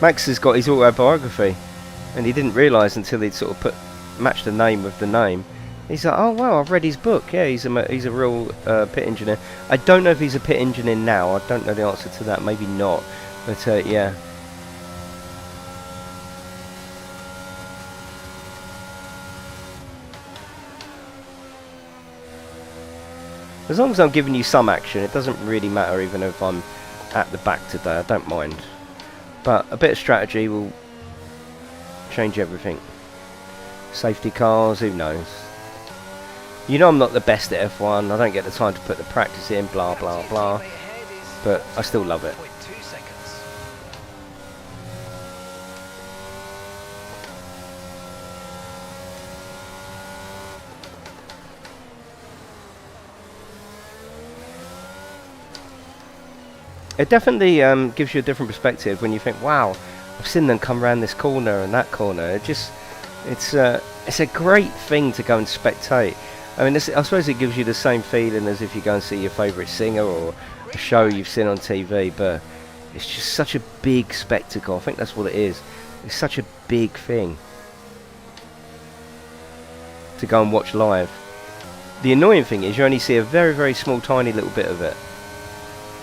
Max has got his autobiography, and he didn't realise until he'd sort of matched the name with the name. He's like, oh wow, I've read his book. Yeah, he's a real pit engineer. I don't know if he's a pit engineer now. I don't know the answer to that. Maybe not. But yeah. As long as I'm giving you some action, it doesn't really matter even if I'm at the back today, I don't mind. But a bit of strategy will change everything. Safety cars, who knows? You know I'm not the best at F1, I don't get the time to put the practice in, blah blah blah. But I still love it. It definitely gives you a different perspective when you think, wow, I've seen them come around this corner and that corner. It's a great thing to go and spectate. I mean, I suppose it gives you the same feeling as if you go and see your favourite singer or a show you've seen on TV, but it's just such a big spectacle. I think that's what it is. It's such a big thing to go and watch live. The annoying thing is you only see a very, very small, tiny little bit of it.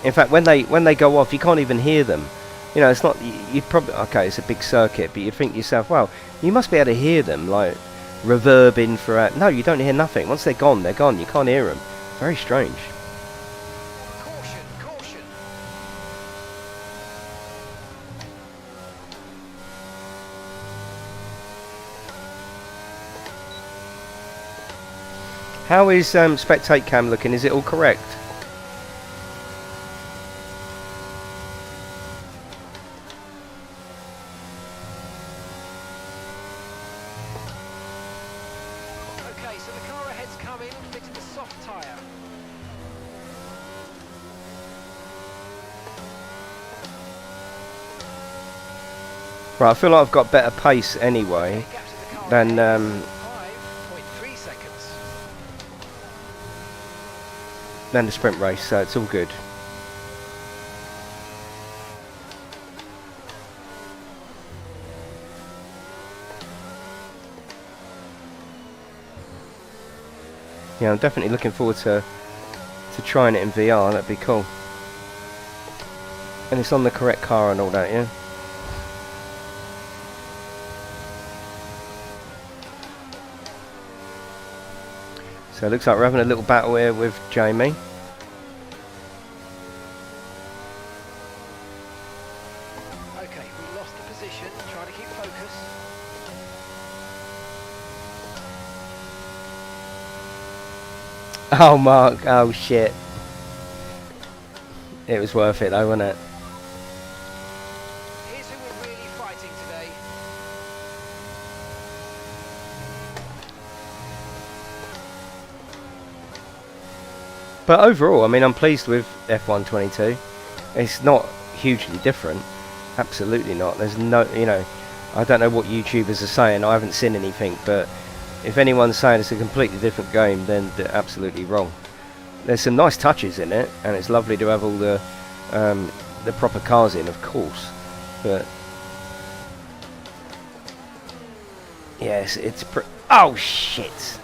In fact, when they go off, you can't even hear them. You know, it's not. You probably okay. It's a big circuit, but you think to yourself, well, you must be able to hear them, like reverbing throughout. No, you don't hear nothing. Once they're gone, they're gone. You can't hear them. Very strange. Caution, caution. How is spectate cam looking? Is it all correct? Okay, so the car ahead's come in, fitted the soft tyre. Right, I feel like I've got better pace anyway Gap to the car than ahead, 5.3 seconds. than the sprint race, so it's all good. Yeah, I'm definitely looking forward to trying it in VR. That'd be cool. And it's on the correct car and all that, yeah. So it looks like we're having a little battle here with Jamie. Okay, we lost the position, trying to keep focus. Oh, Mark. Oh, shit. It was worth it, though, wasn't it? Here's who we're really fighting today. But overall, I mean, I'm pleased with F1 22. It's not hugely different. Absolutely not. There's no, you know, I don't know what YouTubers are saying. I haven't seen anything, but if anyone's saying it's a completely different game, then they're absolutely wrong. There's some nice touches in it, and it's lovely to have all the proper cars in, of course. But yes, it's oh shit!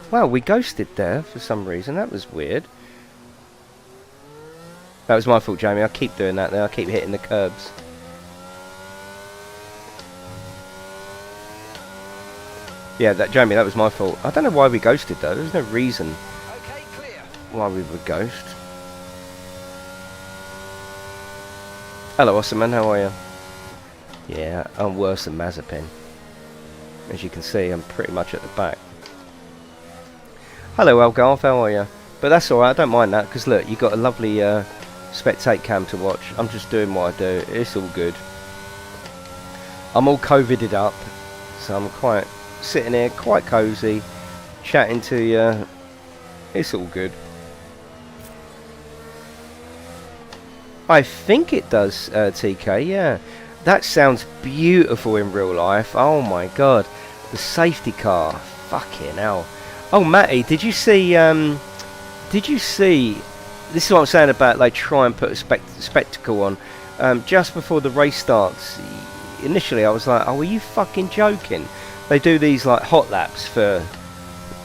Wow, we ghosted there for some reason. That was weird. That was my fault, Jamie. I keep doing that there. I keep hitting the curbs. Yeah, Jamie, that was my fault. I don't know why we ghosted though. There's no reason Okay, clear. why we would ghost. Hello, awesome man. How are you? Yeah, I'm worse than Mazepin. As you can see, I'm pretty much at the back. Hello, Elgarth. How are you? But that's alright. I don't mind that because look, you got a lovely spectate cam to watch. I'm just doing what I do. It's all good. I'm all COVIDed up, so I'm quite sitting here, quite cosy, chatting to you. It's all good. I think it does, TK. Yeah, that sounds beautiful in real life. Oh my god, the safety car. Fucking hell. Oh, Matty, did you see? Did you see? This is what I'm saying about like try and put a spectacle on. Just before the race starts, initially I was like, oh, are you fucking joking? They do these like hot laps for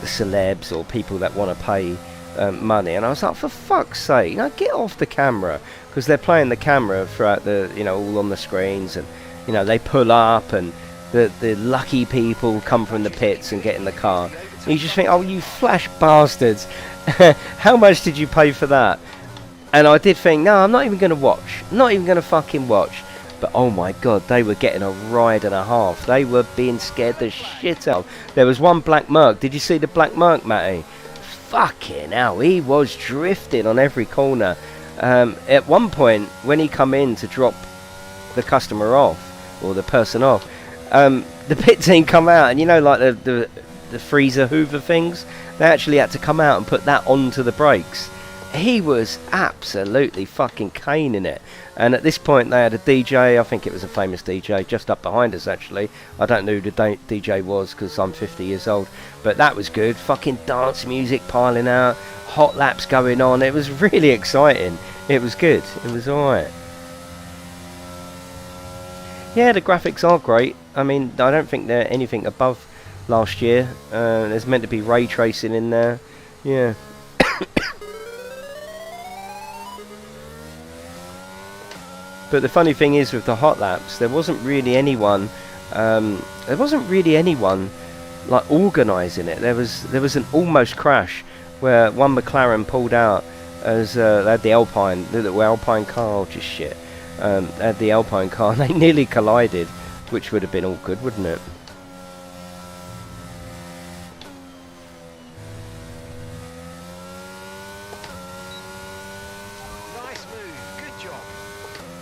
the celebs or people that want to pay money, and I was like, for fuck's sake, you know, get off the camera, because they're playing the camera throughout the, you know, all on the screens, and you know they pull up and the lucky people come from the pits and get in the car. And you just think, oh, you flash bastards. How much did you pay for that? And I did think, no, I'm not even going to watch. Not even going to fucking watch. But oh my god, they were getting a ride and a half. They were being scared the shit out. There was one black Merc. Did you see the black Merc, Matty? Fucking hell, he was drifting on every corner. At one point, when he come in to drop the customer off, or the person off, the pit team come out, and you know, like the freezer hoover things, they actually had to come out and put that onto the brakes. He was absolutely fucking caning it. And at this point they had a DJ, I think it was a famous DJ, just up behind us actually. I don't know who the DJ was because I'm 50 years old. But that was good. Fucking dance music piling out, hot laps going on. It was really exciting. It was good. It was alright. Yeah, the graphics are great. I mean, I don't think they're anything above last year. There's meant to be ray tracing in there. Yeah. But the funny thing is with the hot laps, there wasn't really anyone like organising it. There was an almost crash where one McLaren pulled out as they had the Alpine, the little Alpine car, just shit. They had the Alpine car and they nearly collided, which would have been awkward, wouldn't it?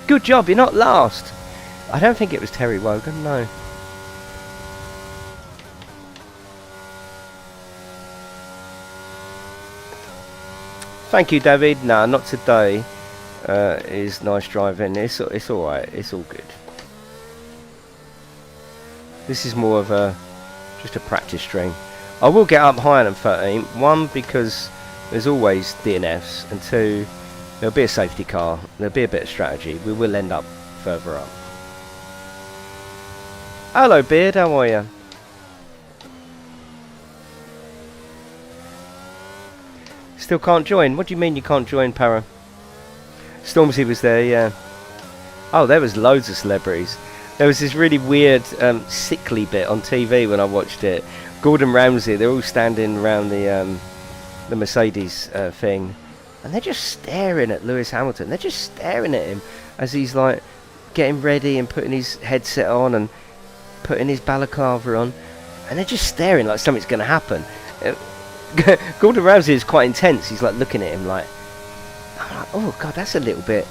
Good job, you're not last. I don't think it was Terry Wogan, no. Thank you, David. No, not today. Is nice driving. It's alright. It's all good. This is more of just a practice stream. I will get up higher than 13. One, because there's always DNFs, and two, there'll be a safety car, there'll be a bit of strategy, we will end up further up. Hello Beard, how are you? Still can't join? What do you mean you can't join, Para? Stormzy was there, yeah. Oh, there was loads of celebrities. There was this really weird sickly bit on TV when I watched it. Gordon Ramsay, they're all standing around the Mercedes thing. And they're just staring at Lewis Hamilton. They're just staring at him as he's like getting ready and putting his headset on and putting his balaclava on. And they're just staring like something's going to happen. Gordon Ramsay is quite intense. He's like looking at him like, oh god, that's a little bit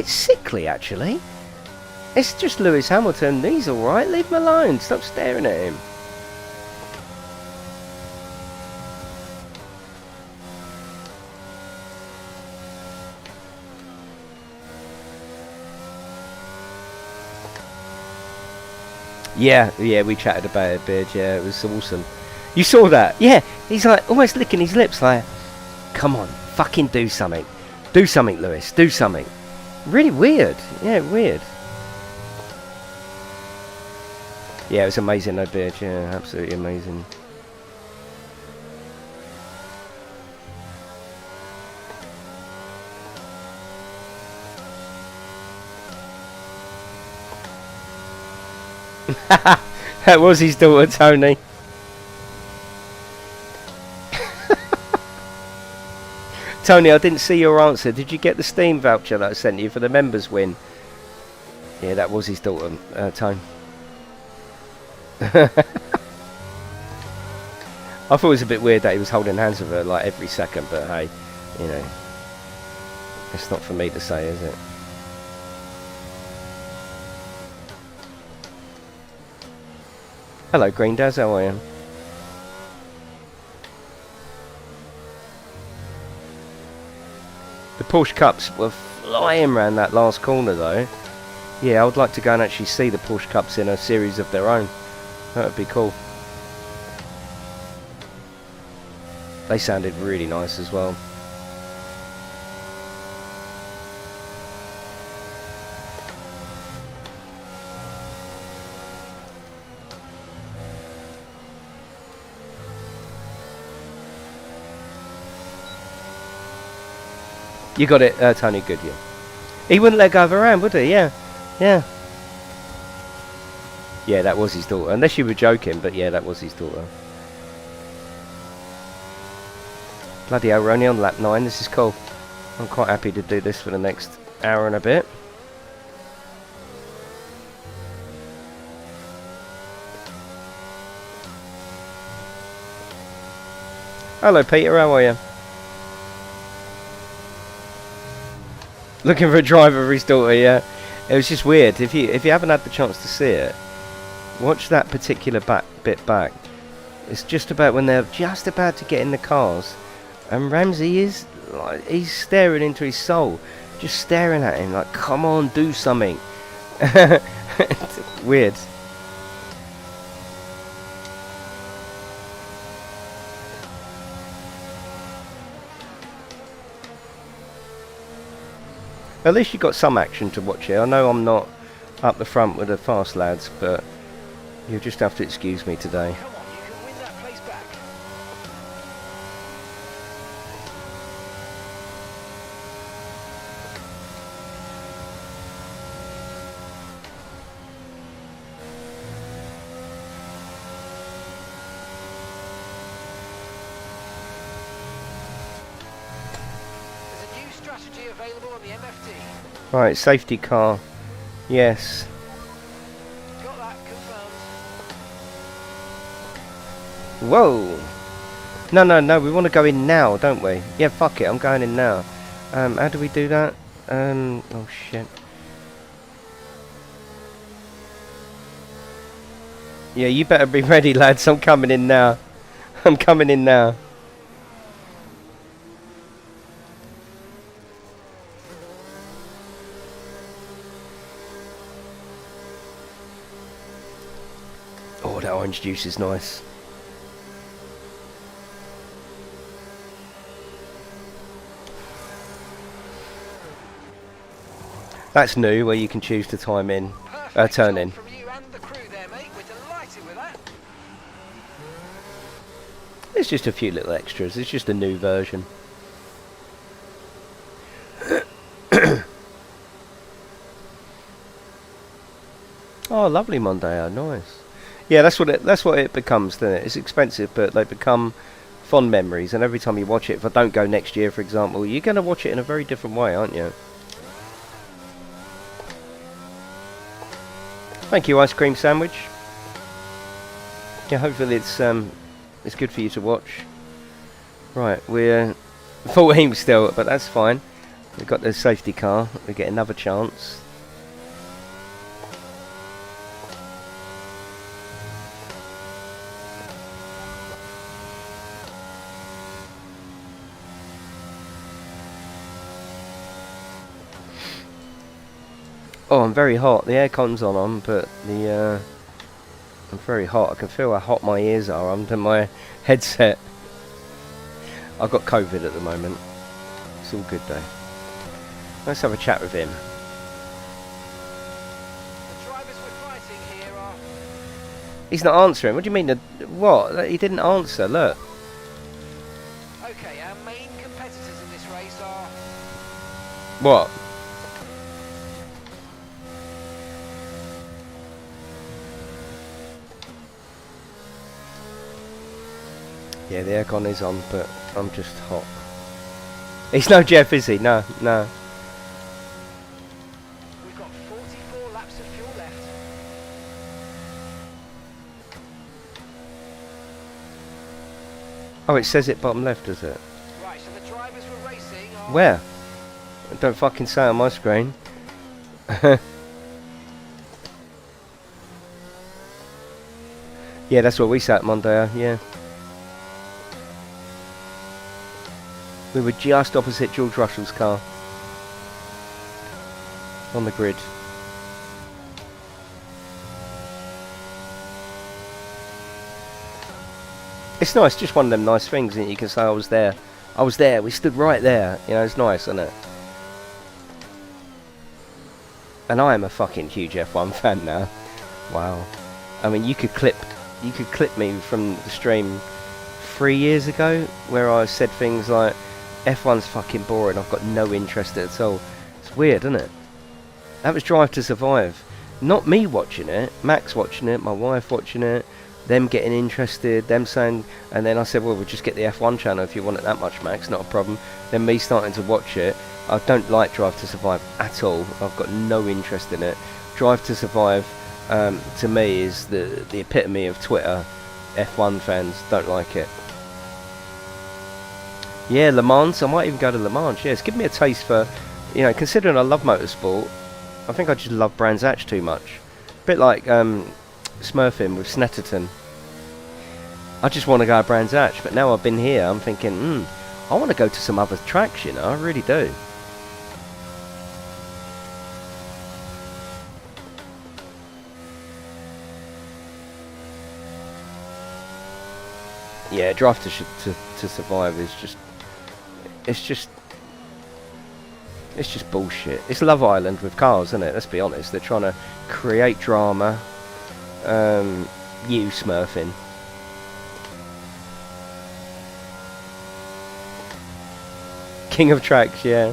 sickly actually. It's just Lewis Hamilton. He's alright. Leave him alone. Stop staring at him. Yeah, we chatted about it, Beard. Yeah, it was awesome. You saw that? Yeah, he's like almost licking his lips like, come on, fucking do something. Do something, Lewis, do something. Really weird. Yeah, weird. Yeah, it was amazing though, Beard. Yeah, absolutely amazing. That was his daughter, Tony. Tony, I didn't see your answer. Did you get the Steam voucher that I sent you for the members win? Yeah, that was his daughter, Tony. I thought it was a bit weird that he was holding hands with her like every second, but hey, you know, it's not for me to say, is it? Hello, Green Daz, how are you? The Porsche Cups were flying around that last corner though. Yeah, I would like to go and actually see the Porsche Cups in a series of their own. That would be cool. They sounded really nice as well. You got it, Tony Goodyear. He wouldn't let go of her hand, would he? Yeah. Yeah. Yeah, that was his daughter. Unless you were joking, but yeah, that was his daughter. Bloody hell, we're only on lap 9. This is cool. I'm quite happy to do this for the next hour and a bit. Hello Peter, how are you? Looking for a driver for his daughter, yeah. It was just weird. If you haven't had the chance to see it, watch that particular bit back. It's just about when they're just about to get in the cars, and Ramsey is like, he's staring into his soul, just staring at him like, come on, do something. Weird. At least you got some action to watch here. I know I'm not up the front with the fast lads, but you'll just have to excuse me today. Come on, you can win that place back. There's a new strategy available on the MFD. Right, safety car. Yes. Got that confirmed. Whoa. No, we want to go in now, don't we? Yeah, fuck it, I'm going in now. How do we do that? Oh shit. Yeah, you better be ready, lads. I'm coming in now. I'm coming in now. Oh, that orange juice is nice. That's new, where you can choose to time in, turn in. From you and the crew there, mate. We're delighted with that. It's just a few little extras. It's just a new version. Oh, lovely Mondeo, nice. Yeah, that's what it becomes, doesn't it? It's expensive, but they become fond memories. And every time you watch it, if I don't go next year, for example, you're going to watch it in a very different way, aren't you? Thank you, ice cream sandwich. Yeah, hopefully it's good for you to watch. Right, we're 14 still, but that's fine. We've got the safety car. We get another chance. Oh, I'm very hot. The aircon's on, but I'm very hot. I can feel how hot my ears are under my headset. I've got COVID at the moment. It's all good though. Let's have a chat with him. The drivers we're fighting here are... He's not answering. What do you mean? What? He didn't answer. Look. Okay, our main competitors in this race are... What? Yeah, the aircon is on, but I'm just hot. He's no Jeff, is he? No, no. We've got 44 laps of fuel left. Oh, it says it bottom left, does it? Right, so the drivers we're racing are... Where? Don't fucking say it on my screen. Yeah, that's what we sat Mondeo, yeah. We were just opposite George Russell's car. On the grid. It's nice, just one of them nice things, and you can say I was there. I was there, we stood right there. You know, it's nice, isn't it? And I am a fucking huge F1 fan now. Wow. I mean, you could clip me from the stream 3 years ago, where I said things like, F1's fucking boring, I've got no interest at all. It's weird, isn't it? That was Drive to Survive. Not me watching it, Max watching it, my wife watching it, them getting interested, them saying, and then I said, well, we'll just get the F1 channel if you want it that much, Max, not a problem. Then me starting to watch it. I don't like Drive to Survive at all. I've got no interest in it. Drive to Survive, to me, is the epitome of Twitter. F1 fans don't like it. Yeah, Le Mans. I might even go to Le Mans. Yes, give me a taste for, you know, considering I love motorsport, I think I just love Brands Hatch too much. A bit like Smurfing with Snetterton. I just want to go to Brands Hatch, but now I've been here, I'm thinking, I want to go to some other tracks, you know, I really do. Yeah, Drive to Survive is just, it's just bullshit. It's Love Island with cars, isn't it? Let's be honest. They're trying to create drama. You smurfing. King of Tracks, yeah.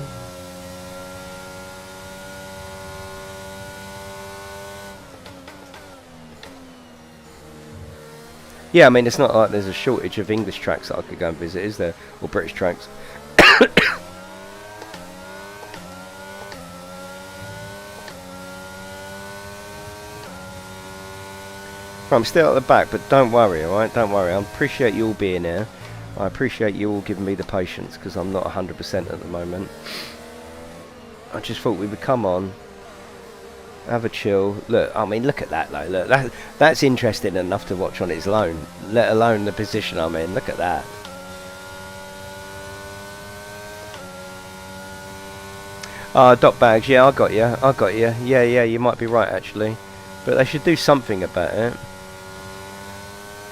Yeah, I mean, it's not like there's a shortage of English tracks that I could go and visit, is there? Or British tracks. I'm still at the back, but don't worry, alright? Don't worry. I appreciate you all being here. I appreciate you all giving me the patience, because I'm not 100% at the moment. I just thought we would come on, have a chill. Look, I mean, look at that, though. Look, that's interesting enough to watch on its own, let alone the position I'm in. Look at that. Dot bags. Yeah, I got you. Yeah, you might be right, actually. But they should do something about it.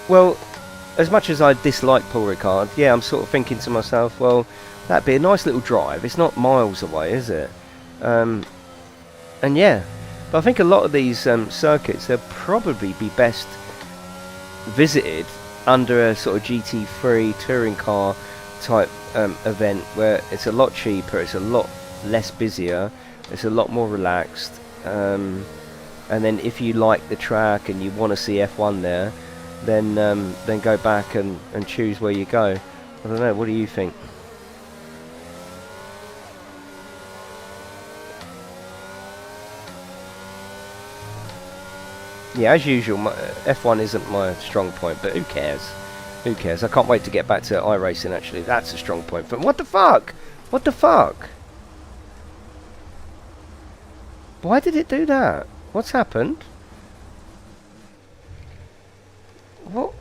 Well, as much as I dislike Paul Ricard, yeah, I'm sort of thinking to myself, well, that'd be a nice little drive. It's not miles away, is it? And yeah, but I think a lot of these circuits, they'll probably be best visited under a sort of GT3 touring car type event, where it's a lot cheaper, it's a lot less busier, it's a lot more relaxed. And then if you like the track and you want to see F1 there, then go back and choose where you go. I don't know, what do you think? Yeah, as usual, F1 isn't my strong point, but who cares? Who cares? I can't wait to get back to iRacing, actually. That's a strong point. But what the fuck? What the fuck? Why did it do that? What's happened? What?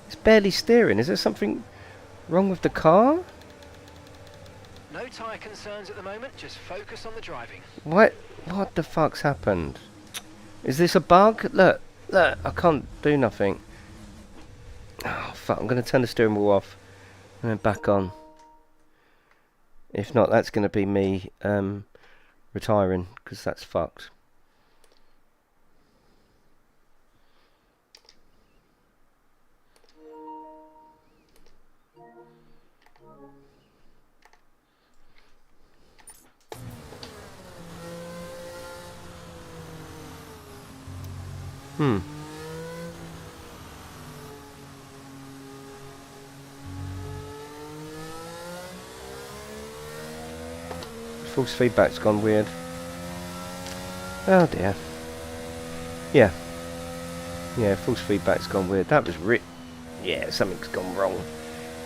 It's barely steering. Is there something wrong with the car? No tyre concerns at the moment, just focus on the driving. What the fuck's happened? Is this a bug? Look, I can't do nothing. Oh fuck, I'm going to turn the steering wheel off and then back on. If not, that's going to be me retiring, because that's fucked. False feedback's gone weird. Oh dear. Yeah, false feedback's gone weird. That was yeah, something's gone wrong.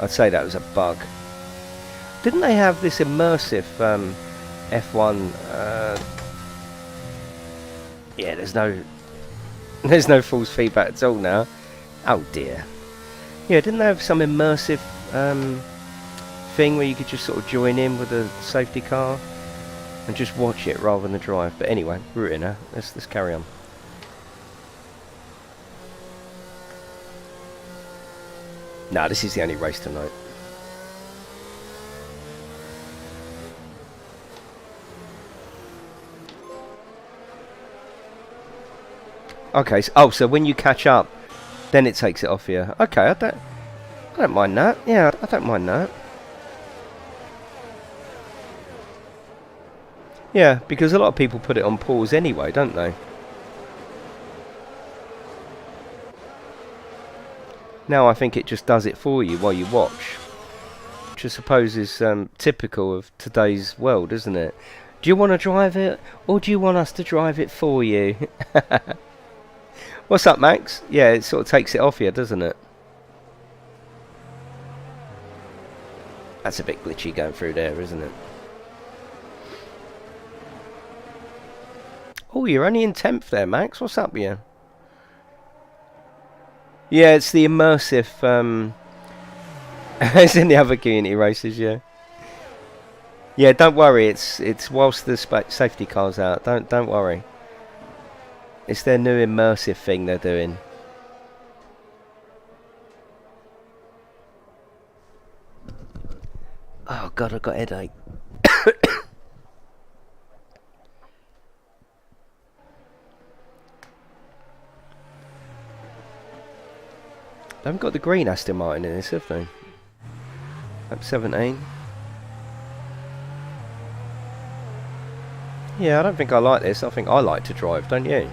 I'd say that was a bug. Didn't they have this immersive F1? Yeah, there's no false feedback at all now. Oh dear. Yeah, didn't they have some immersive thing where you could just sort of join in with a safety car and just watch it rather than drive? But anyway, we're in now. Let's carry on. Nah, this is the only race tonight. Okay, so when you catch up, then it takes it off you. Okay, I don't mind that. Yeah, I don't mind that. Yeah, because a lot of people put it on pause anyway, don't they? Now I think it just does it for you while you watch, which I suppose is typical of today's world, isn't it? Do you want to drive it, or do you want us to drive it for you? What's up, Max? Yeah, it sort of takes it off you, doesn't it? That's a bit glitchy going through there, isn't it? Oh, you're only in 10th there, Max. What's up with you? Yeah, it's the immersive. It's in the other community races, yeah. Yeah, don't worry. It's whilst the safety car's out. Don't worry. It's their new immersive thing they're doing. Oh God, I've got a headache. They haven't got the green Aston Martin in this, have they? Lap 17. Yeah, I don't think I like this. I think I like to drive, don't you?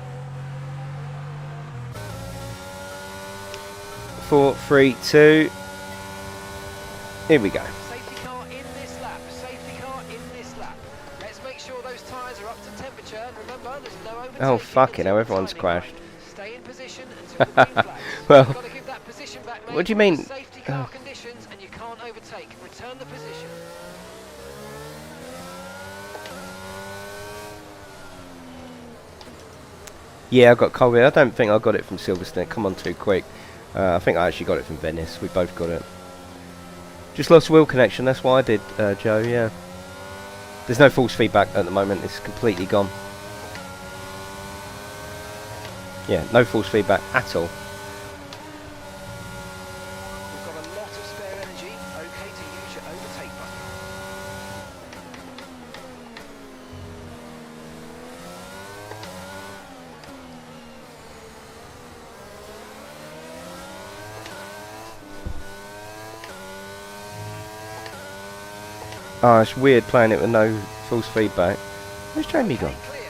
4, 3, 2. Here we go. Safety car in this lap. Safety car in this lap. Let's make sure those tyres are up to temperature. And remember, there's no overtaking. Oh fucking hell! Everyone's crashed. Stay in position until the green flags. Well, You've got to give that position back, mate. what do you mean? Safety car conditions, and you can't overtake. Return the position. Yeah, I got Colby. I don't think I got it from Silverstone. Come on, too quick. I think I actually got it from Venice. We both got it. Just lost wheel connection. That's why I did, Joe. Yeah. There's no force feedback at the moment. It's completely gone. Yeah, no force feedback at all. We've got a lot of spare energy. Okay to use your overtake button. Oh, it's weird playing it with no force feedback. Where's Jamie gone? Clear.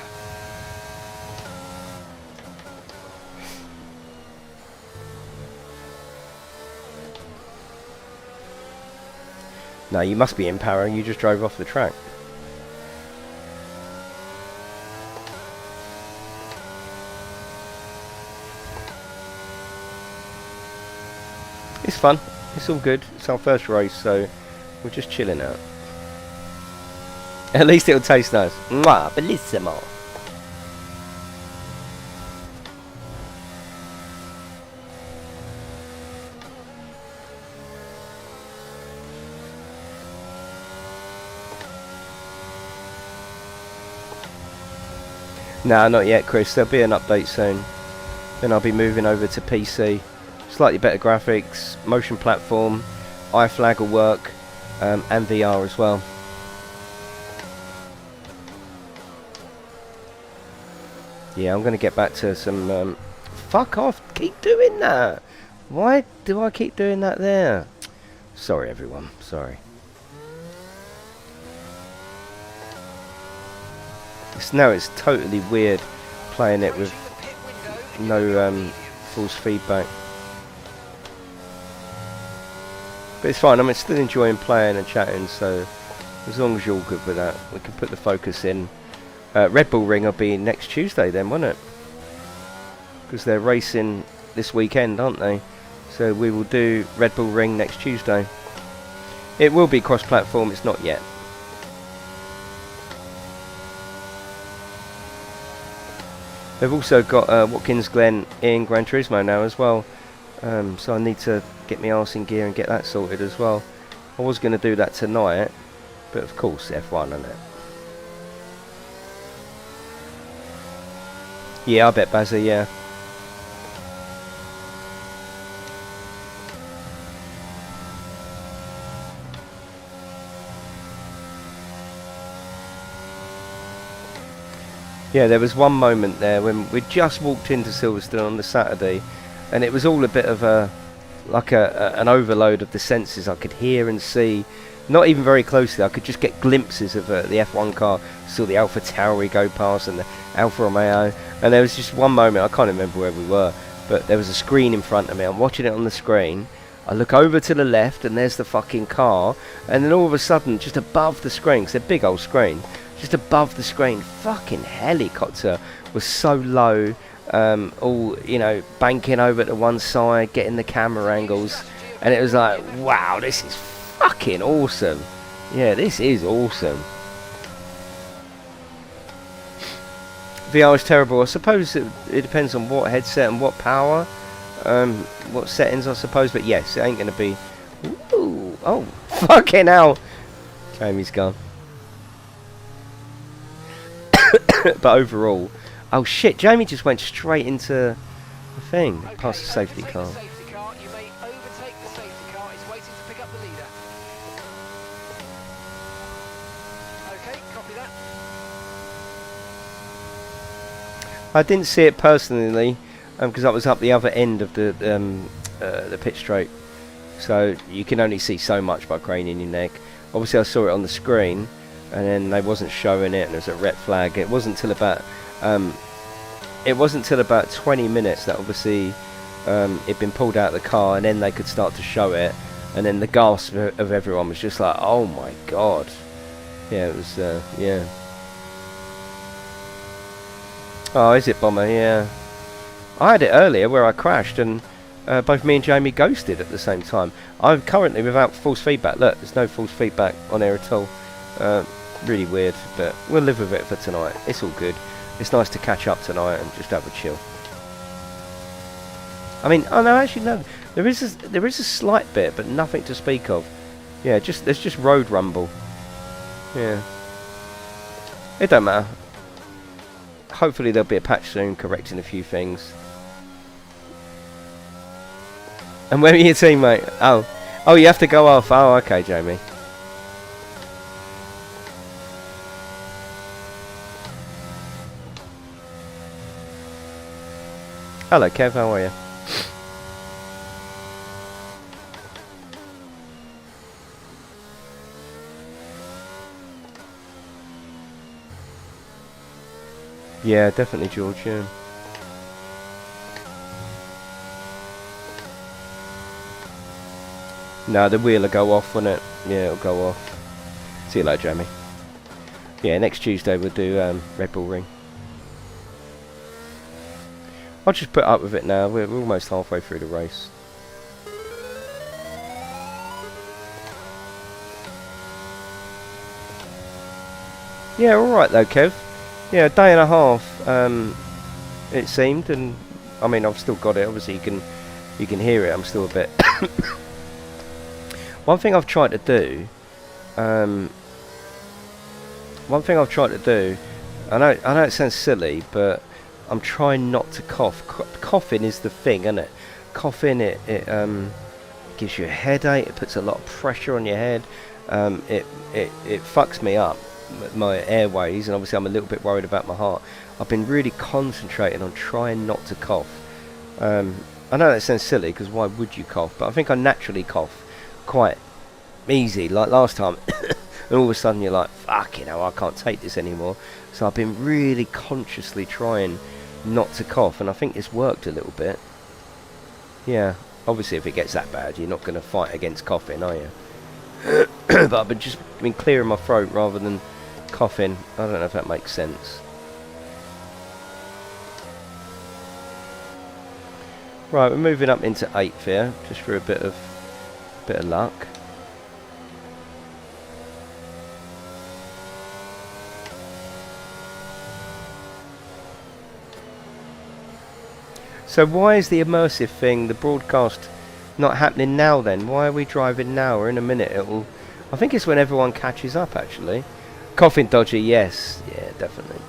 No, you must be in power. You just drove off the track. It's fun. It's all good. It's our first race, so we're just chilling out. At least it'll taste nice. Mwah, bellissimo. Nah, not yet, Chris. There'll be an update soon. Then I'll be moving over to PC. Slightly better graphics, motion platform, iFlag will work, and VR as well. Yeah, I'm going to get back to some... fuck off! Keep doing that! Why do I keep doing that there? Sorry, everyone. Sorry. It's totally weird playing it with no force feedback. But it's fine. I'm still enjoying playing and chatting, so as long as you're all good with that, we can put the focus in. Red Bull Ring will be next Tuesday then, won't it? Because they're racing this weekend, aren't they? So we will do Red Bull Ring next Tuesday. It will be cross-platform, it's not yet. They've also got Watkins Glen in Gran Turismo now as well. So I need to get my arse in gear and get that sorted as well. I was going to do that tonight, but of course F1, isn't it? Yeah, I bet Bazza, yeah. Yeah, there was one moment there when we just walked into Silverstone on the Saturday, and it was all a bit of a like an overload of the senses. I could hear and see, not even very closely. I could just get glimpses of the F1 car. Saw the Alpha Tauri go past and the Alfa Romeo. And there was just one moment, I can't remember where we were, but there was a screen in front of me. I'm watching it on the screen. I look over to the left and there's the fucking car. And then all of a sudden, just above the screen, because they're big old screen, just above the screen, fucking helicopter was so low. All, you know, banking over to one side, getting the camera angles, and it was like, wow, this is fucking awesome. Yeah, this is awesome. VR is terrible. I suppose it depends on what headset and what power, what settings, I suppose, but yes, it ain't gonna be. Ooh, oh, fucking hell. Jamie's gone. But overall, oh shit, Jamie just went straight into the thing, past the safety car. You may overtake the safety car. It's waiting to pick up the leader. Okay, copy that. I didn't see it personally, because I was up the other end of the pit straight. So you can only see so much by craning your neck. Obviously I saw it on the screen, and then they wasn't showing it, and there was a red flag. It wasn't till about 20 minutes that obviously it'd been pulled out of the car, and then they could start to show it, and then the gasp of everyone was just like, oh my god. Yeah, it was, yeah. Oh, is it, Bomber? Yeah. I had it earlier where I crashed, and both me and Jamie ghosted at the same time. I'm currently without false feedback. Look, there's no false feedback on there at all. Really weird, but we'll live with it for tonight. It's all good. It's nice to catch up tonight and just have a chill. I mean, oh no, actually no. There is a slight bit, but nothing to speak of. Yeah, there's just road rumble. Yeah. It don't matter. Hopefully there'll be a patch soon correcting a few things. And where are your teammate? Oh, you have to go off. Oh, okay, Jamie. Hello, Kev. How are you? Yeah, definitely, George. Yeah. No, the wheel will go off, won't it? Yeah, it'll go off. See you later, Jamie. Yeah, next Tuesday we'll do Red Bull Ring. I'll just put up with it now. We're almost halfway through the race. Yeah, alright though, Kev. Yeah, a day and a half, it seemed, and I mean I've still got it. Obviously you can hear it. I'm still a bit. One thing I've tried to do, I know it sounds silly, but I'm trying not to cough. Coughing is the thing, isn't it? Coughing, it gives you a headache. It puts a lot of pressure on your head. It fucks me up, my airways, and obviously I'm a little bit worried about my heart. I've been really concentrating on trying not to cough. I know that sounds silly, because why would you cough? But I think I naturally cough quite easy, like last time. And all of a sudden you're like, fuck, you know, I can't take this anymore. So I've been really consciously trying not to cough, and I think it's worked a little bit. Yeah, obviously if it gets that bad, you're not going to fight against coughing, are you? But I've been clearing my throat rather than coughing. I don't know if that makes sense. Right, we're moving up into 8th here, just for a bit of luck. So why is the immersive thing, the broadcast, not happening now then? Why are we driving now? Or in a minute it'll... I think it's when everyone catches up, actually. Coughing dodgy, yes. Yeah, definitely.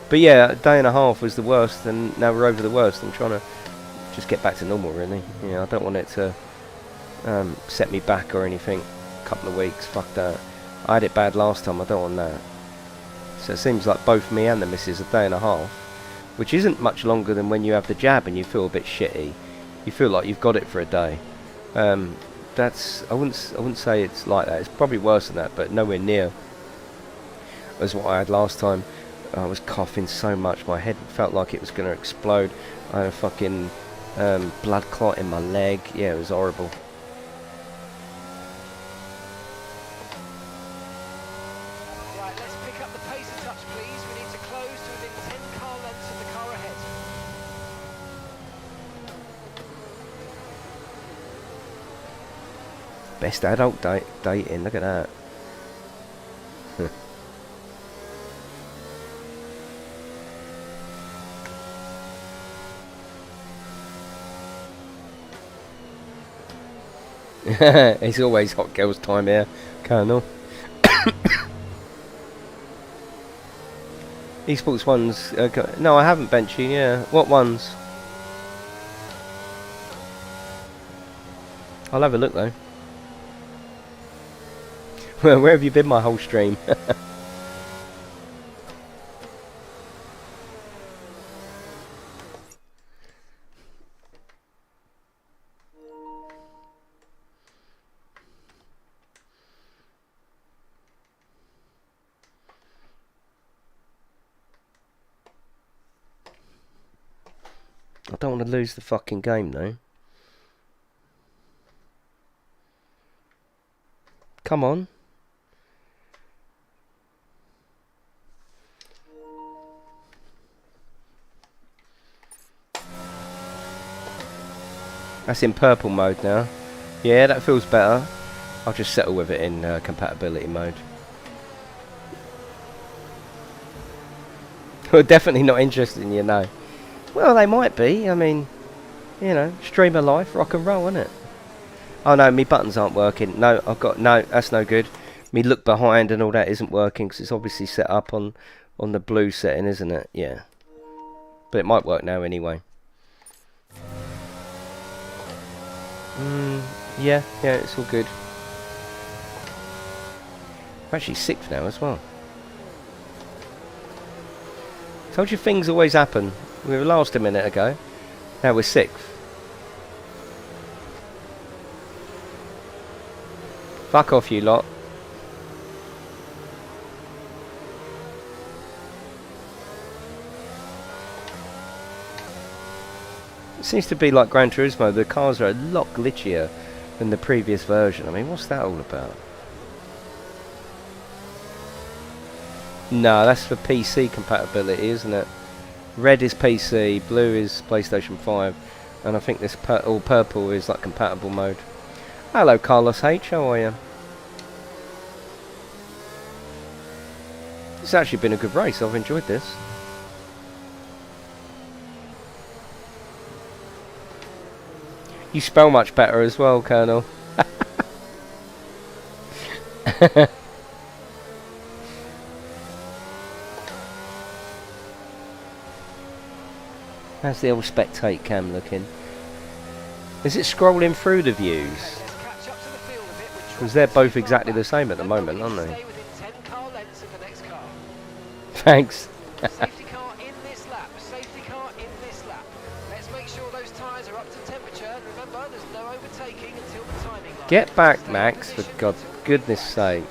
But yeah, a day and a half was the worst, and now we're over the worst. I'm trying to just get back to normal, really. Yeah, I don't want it to set me back or anything. A couple of weeks, fuck that. I had it bad last time, I don't want that. So it seems like both me and the missus a day and a half, which isn't much longer than when you have the jab and you feel a bit shitty. You feel like you've got it for a day. That's I wouldn't say it's like that. It's probably worse than that, but nowhere near as what I had last time. I was coughing so much, my head felt like it was going to explode. I had a fucking blood clot in my leg. Yeah, it was horrible. Right, let's pick up the pace a touch, please. We need to close to within 10 car lengths of the car ahead. Best adult dating, look at that. It's always hot girls time here, Colonel. Esports ones, no I haven't, Benchy, yeah. What ones? I'll have a look though. Where have you been my whole stream? I don't want to lose the fucking game though. Come on. That's in purple mode now. Yeah, that feels better. I'll just settle with it in compatibility mode. We're definitely not interested in you, no. Well, they might be. I mean, you know, stream of life, rock and roll, isn't it? Oh no, me buttons aren't working. No, no, that's no good. Me look behind and all that isn't working because it's obviously set up on the blue setting, isn't it? Yeah. But it might work now anyway. Yeah, it's all good. I'm actually 6th now as well. Told you things always happen. We were last a minute ago. Now we're 6th. Fuck off, you lot. It seems to be like Gran Turismo. The cars are a lot glitchier than the previous version. I mean, what's that all about? No, that's for PC compatibility, isn't it? Red is PC, blue is PlayStation 5, and I think this all purple is like compatible mode. Hello, Carlos H. How are you? It's actually been a good race. I've enjoyed this. You spell much better as well, Colonel. How's the old spectate cam looking? Is it scrolling through the views? Because they're both exactly the same at the moment, aren't they? Thanks. Safety car in this lap. Safety car in this lap. Let's make sure those tyres are up to temperature. And remember, there's no overtaking until the timing line. Get back, Max, for God's goodness sake.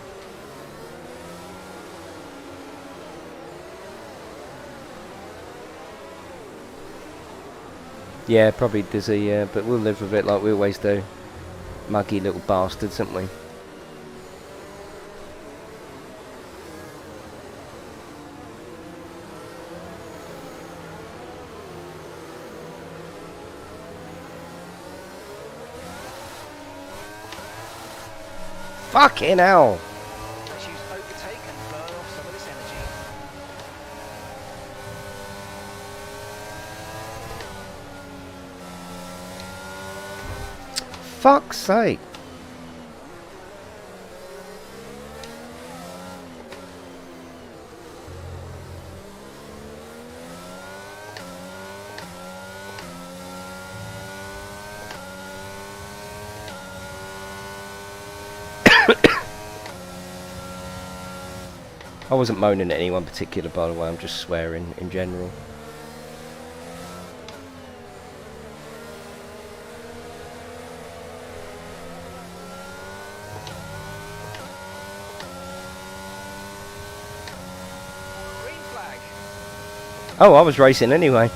Yeah, probably dizzy, yeah, but we'll live with it like we always do. Muggy little bastards, aren't we? Fucking hell! Let's use overtake and burn off some of this energy. Fuck's sake! I wasn't moaning at anyone particular, by the way. I'm just swearing in general. Green flag. Oh, I was racing anyway.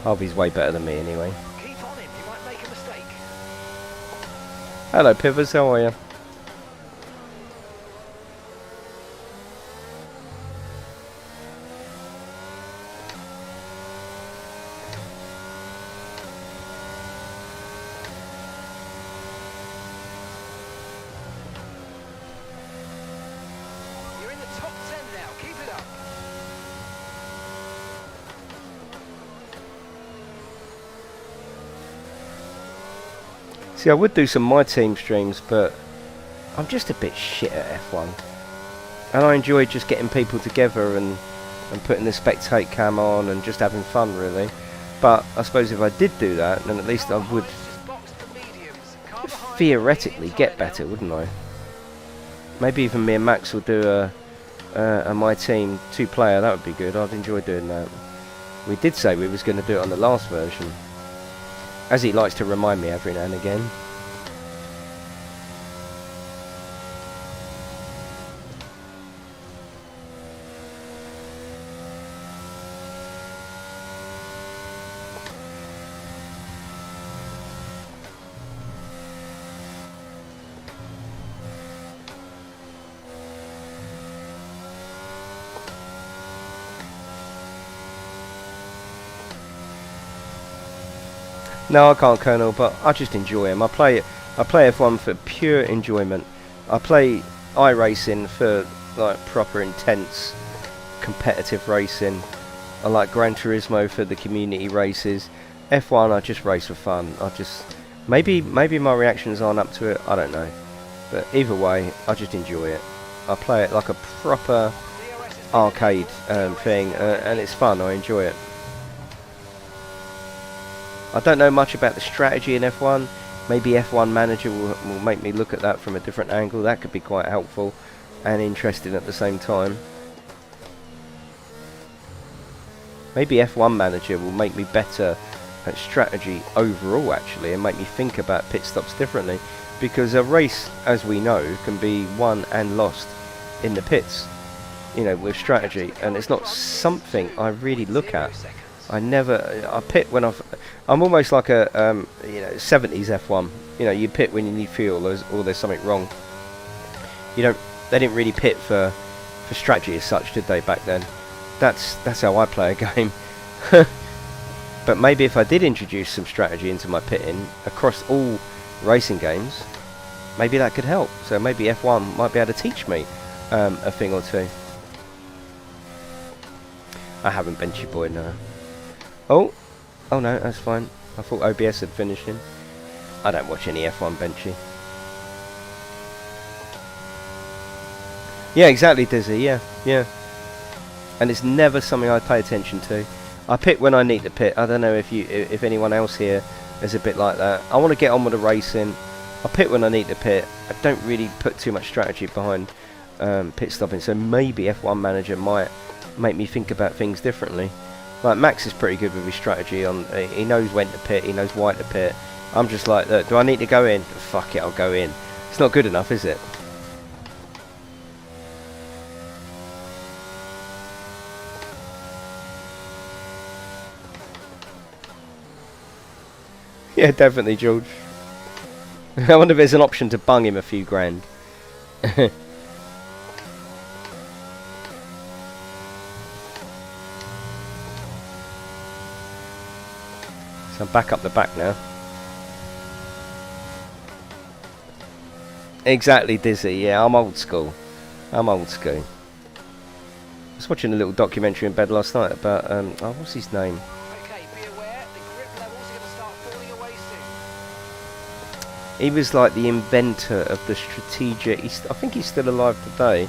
Harvey's way better than me anyway. Keep on him, you might make a mistake. Hello, Pivers, how are you? You're in the top 10 now, keep it up. See, I would do some My Team streams, but I'm just a bit shit at F1. And I enjoy just getting people together and putting the spectate cam on and just having fun, really. But I suppose if I did do that, then at least I would theoretically get better, wouldn't I? Maybe even me and Max will do a My Team 2-player. That would be good. I'd enjoy doing that. We did say we was going to do it on the last version, as he likes to remind me every now and again. No, I can't, Colonel, but I just enjoy them. I play F1 for pure enjoyment. I play iRacing for like proper intense competitive racing. I like Gran Turismo for the community races. F1 I just race for fun. I just maybe my reactions aren't up to it, I don't know. But either way, I just enjoy it. I play it like a proper arcade thing, and it's fun. I enjoy it. I don't know much about the strategy in F1. Maybe F1 Manager will make me look at that from a different angle. That could be quite helpful and interesting at the same time. Maybe F1 Manager will make me better at strategy overall, actually, and make me think about pit stops differently. Because a race, as we know, can be won and lost in the pits, you know, with strategy. And it's not something I really look at. I pit when I'm almost like a, 70s F1. You know, you pit when you need fuel or there's something wrong. They didn't really pit for strategy as such, did they, back then? That's how I play a game. But maybe if I did introduce some strategy into my pitting across all racing games, maybe that could help. So maybe F1 might be able to teach me a thing or two. I haven't benched your boy now. Oh no, that's fine. I thought OBS had finished him. I don't watch any F1 benchy. Yeah, exactly, Dizzy. Yeah. And it's never something I pay attention to. I pit when I need to pit. I don't know if anyone else here is a bit like that. I want to get on with the racing. I pit when I need to pit. I don't really put too much strategy behind pit stopping. So maybe F1 Manager might make me think about things differently. Like Max is pretty good with his strategy. He knows when to pit. He knows why to pit. I'm just like, do I need to go in? Fuck it, I'll go in. It's not good enough, is it? Yeah, definitely, George. I wonder if there's an option to bung him a few grand. So I'm back up the back now. Exactly, Dizzy. Yeah, I'm old school. was watching a little documentary in bed last night about oh, what's his name? Okay, be aware, the grip levels are going to start falling away soon. He was like the inventor of the strategic. I think he's still alive today.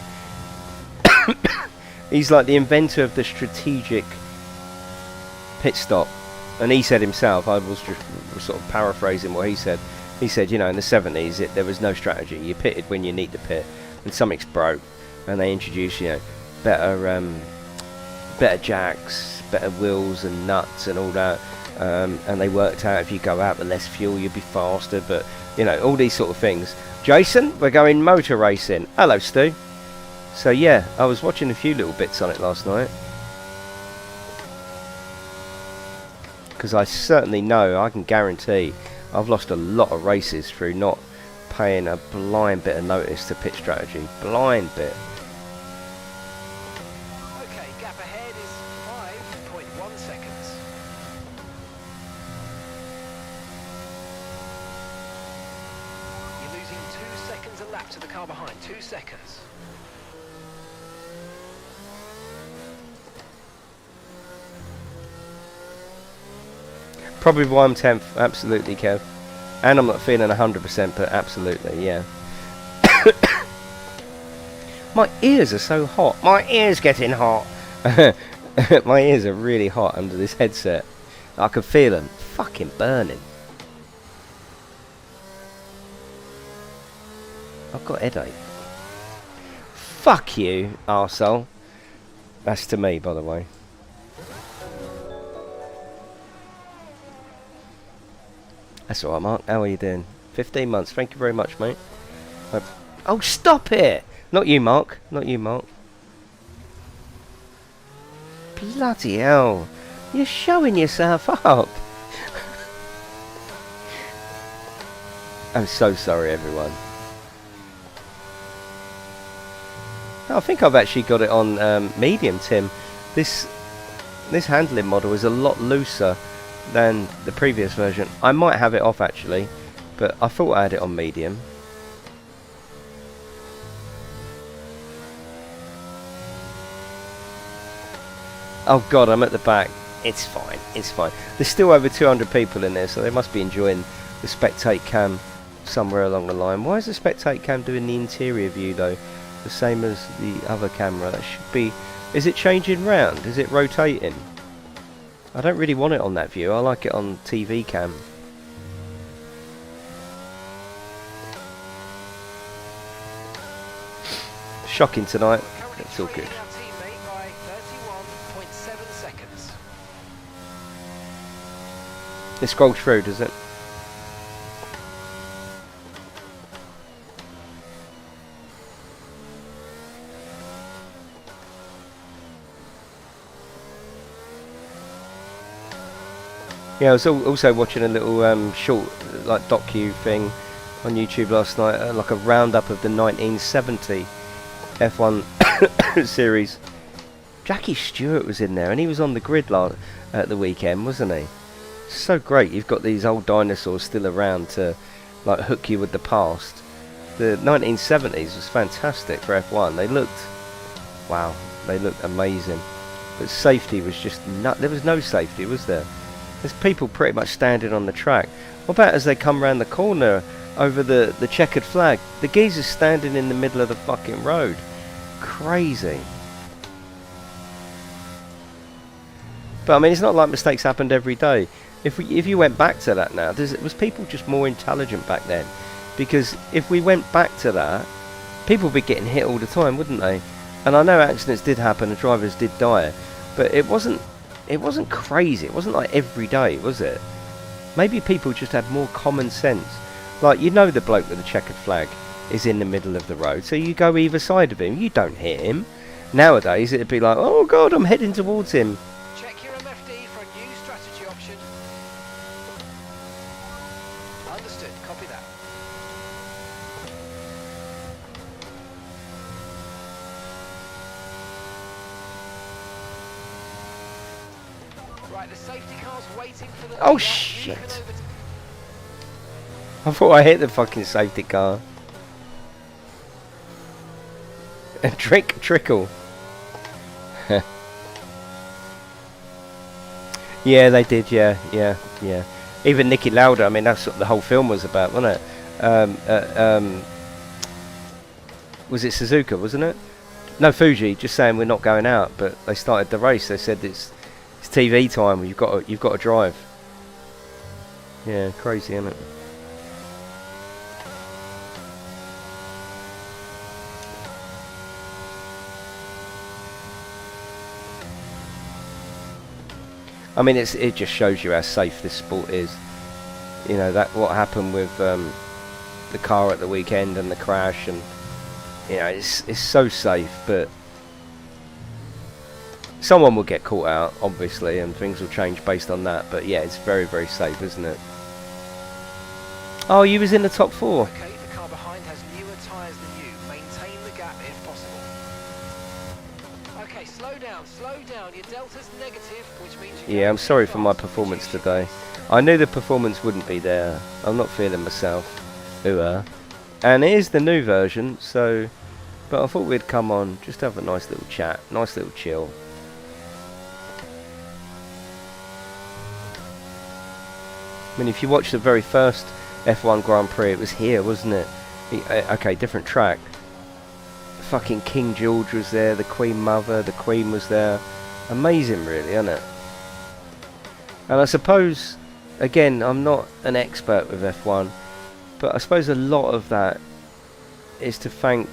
He's like the inventor of the strategic pit stop, and he said himself. I was just sort of paraphrasing what he said. He said, you know, in the 70s, there was no strategy. You pitted when you need to pit, and something's broke, and they introduced, you know, better jacks, better wheels and nuts and all that, and they worked out if you go out with less fuel, you'd be faster. But you know, all these sort of things. Jason, we're going motor racing. Hello, Stu. So yeah, I was watching a few little bits on it last night, because I certainly know, I can guarantee, I've lost a lot of races through not paying a blind bit of notice to pit strategy. Blind bit. Okay, gap ahead is 5.1 seconds. You're losing 2 seconds a lap to the car behind. 2 seconds. Probably why I'm 10th, absolutely, Kev. And I'm not feeling 100%, but absolutely, yeah. My ears are so hot. My ears getting hot. My ears are really hot under this headset. I can feel them fucking burning. I've got a headache. Fuck you, arsehole. That's to me, by the way. That's alright, Mark. How are you doing? 15 months. Thank you very much, mate. Oh, stop it! Not you, Mark. Not you, Mark. Bloody hell. You're showing yourself up. I'm so sorry, everyone. I think I've actually got it on medium, Tim. This handling model is a lot looser than the previous version. I might have it off actually, but I thought I had it on medium. Oh god, I'm at the back. It's fine, it's fine. There's still over 200 people in there, so they must be enjoying the spectate cam somewhere along the line. Why is the spectate cam doing the interior view though? The same as the other camera. That should be... Is it changing round? Is it rotating? I don't really want it on that view. I like it on TV cam. Shocking tonight. It's all good. It scrolls through, does it? Yeah, I was also watching a little short, like docu thing on YouTube last night, like a roundup of the 1970 F1 series. Jackie Stewart was in there, and he was on the grid at the weekend, wasn't he? So great, you've got these old dinosaurs still around to like hook you with the past. The 1970s was fantastic for F1. They looked, wow, they looked amazing. But safety was just there was no safety, was there? There's people pretty much standing on the track. What about as they come round the corner over the checkered flag? The geezer's standing in the middle of the fucking road. Crazy. But I mean, it's not like mistakes happened every day. If you went back to that now, was people just more intelligent back then? Because if we went back to that, people would be getting hit all the time, wouldn't they? And I know accidents did happen and drivers did die, but it wasn't crazy. It wasn't like every day, was it? Maybe people just had more common sense. Like, you know, the bloke with the checkered flag is in the middle of the road, so you go either side of him. You don't hit him. Nowadays, it'd be like, oh god, I'm heading towards him. Check your MFD for a new strategy option. Understood. Copy that. Right, the safety car's waiting for the... Oh shit! I thought I hit the fucking safety car. A trickle. Yeah, they did. Yeah, yeah, yeah. Even Niki Lauda. I mean, that's what the whole film was about, wasn't it? Was it Suzuka? Wasn't it? No, Fuji. Just saying we're not going out, but they started the race. They said it's TV time. You've got to drive. Yeah, crazy, isn't it? I mean, it just shows you how safe this sport is. You know, that what happened with the car at the weekend and the crash, and you know, it's so safe, but someone will get caught out, obviously, and things will change based on that. But yeah, it's very, very safe, isn't it? Oh, you was in the top 4. Okay, the car behind has newer tyres than you. Maintain the gap if possible. Okay, slow down. Your delta's negative, which means you Yeah, I'm sorry for my performance today. I knew the performance wouldn't be there. I'm not feeling myself. And it is the new version, so... But I thought we'd come on, just have a nice little chat, nice little chill. I mean, if you watch the very first F1 Grand Prix, it was here, wasn't it? Okay, different track. Fucking King George was there, the Queen Mother, the Queen was there. Amazing, really, isn't it? And I suppose, again, I'm not an expert with F1, but I suppose a lot of that is to thank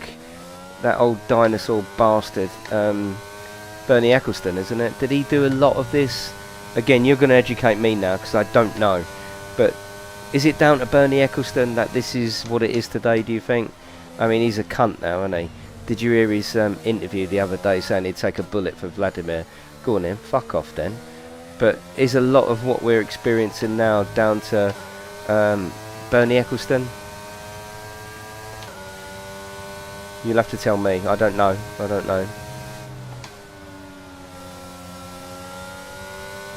that old dinosaur bastard, Bernie Ecclestone, isn't it? Did he do a lot of this? Again, you're going to educate me now, because I don't know. But is it down to Bernie Ecclestone that this is what it is today, do you think? I mean, he's a cunt now, isn't he? Did you hear his interview the other day saying he'd take a bullet for Vladimir? Go on then, fuck off then. But is a lot of what we're experiencing now down to Bernie Ecclestone? You'll have to tell me. I don't know.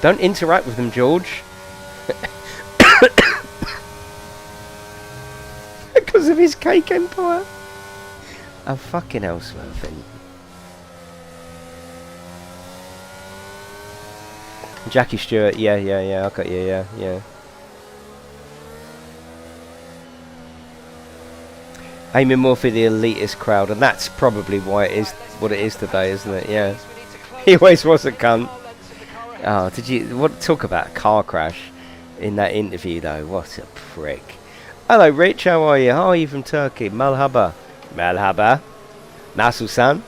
Don't interact with them, George. Because of his cake empire. Oh, fucking Ellsworth. Jackie Stewart, yeah, okay, yeah. Aiming more for the elitist crowd, and that's probably why it is what it is today, isn't it? Yeah. He always was a cunt. Oh, talk about a car crash in that interview, though? What a prick. Hello, Rich, how are you? How are you from Turkey? Malhaba. Nasu-san.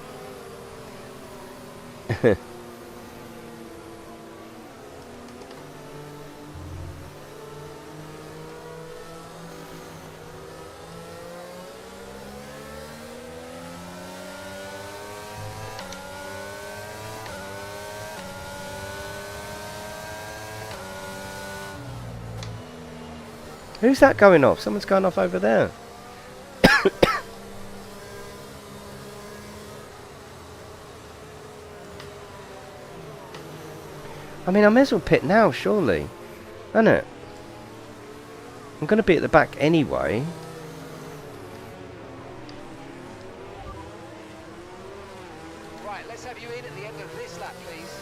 Who's that going off? Someone's going off over there. I mean, I may as well pit now, surely. Isn't it? I'm going to be at the back anyway. Right, let's have you in at the end of this lap, please.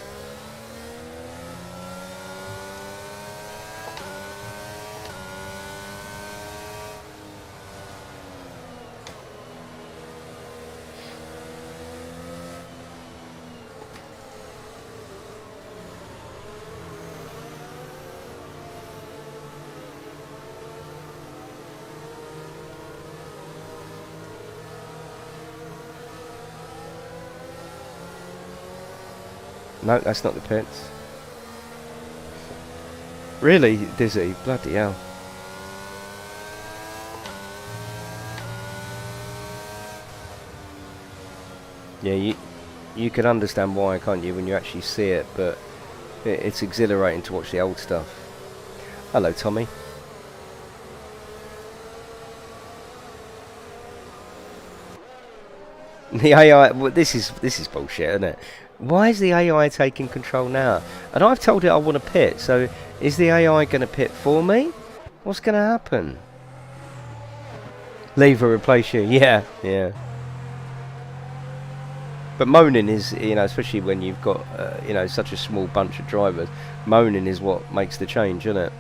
No, that's not the pits. Really, Dizzy? Bloody hell. Yeah, you can understand why, can't you, when you actually see it, but it's exhilarating to watch the old stuff. Hello, Tommy. The AI, well, this is bullshit, isn't it? Why is the AI taking control now? And I've told it I want to pit, so is the AI going to pit for me? What's going to happen? Leave or replace you? Yeah. But moaning is, you know, especially when you've got, you know, such a small bunch of drivers, moaning is what makes the change, isn't it?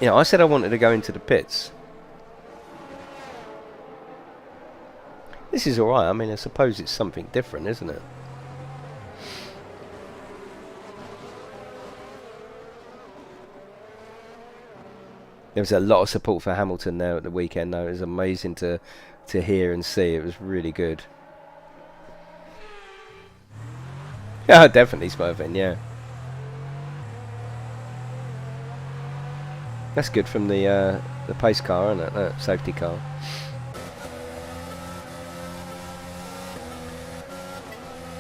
You know, I said I wanted to go into the pits. This is alright. I mean, I suppose it's something different, isn't it? There was a lot of support for Hamilton there at the weekend, though. It was amazing to hear and see. It was really good. Yeah, definitely Smurfing, yeah. That's good from the pace car, isn't it? That safety car.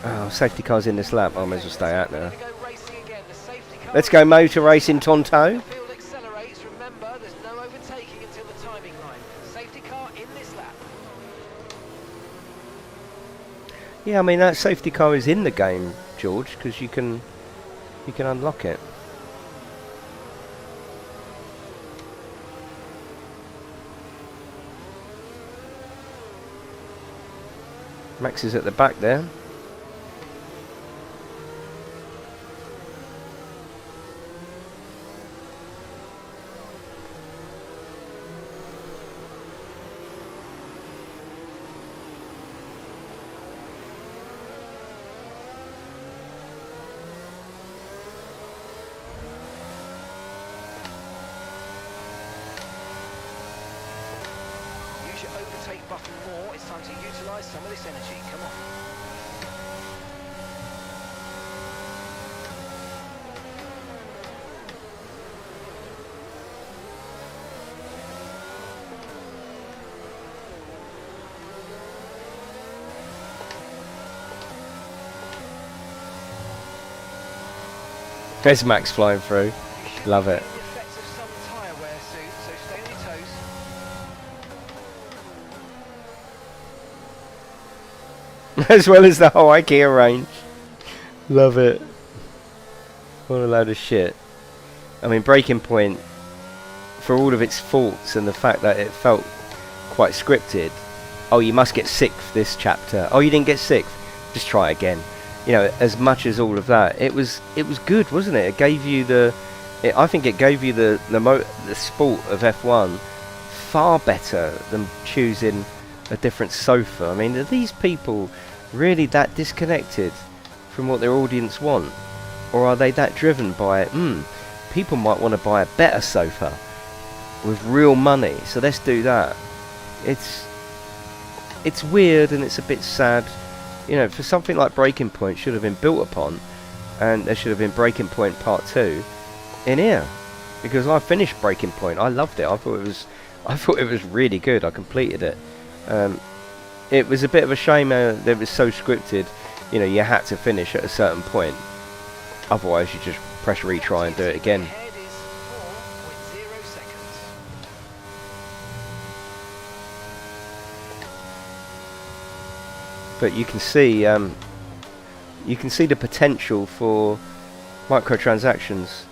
Oh, safety car's in this lap. I may as well stay out now. Let's go motor racing, Tonto. Yeah, I mean that safety car is in the game, George, because you can unlock it. Max is at the back there. Overtake button more. It's time to utilize some of this energy. Come on. There's Max flying through. Love it. The effects of some tyre wear soon, so stay on your toes. As well as the whole IKEA range. Love it. What a load of shit. I mean, Breaking Point, for all of its faults and the fact that it felt quite scripted. Oh, you must get sixth this chapter. Oh, you didn't get sixth. Just try again. You know, as much as all of that, it was good, wasn't it? It gave you I think it gave you the sport of F1 far better than choosing a different sofa. I mean, are these people really that disconnected from what their audience want, or are they that driven by people might want to buy a better sofa with real money, so let's do that. It's weird and it's a bit sad. You know, for something like Breaking Point should have been built upon, and there should have been Breaking Point Part 2 in here, because I finished Breaking Point. I loved it. I thought it was really good. I completed it. It was a bit of a shame that it was so scripted. You know, you had to finish at a certain point, otherwise you just press retry and do it again. But you can see the potential for microtransactions,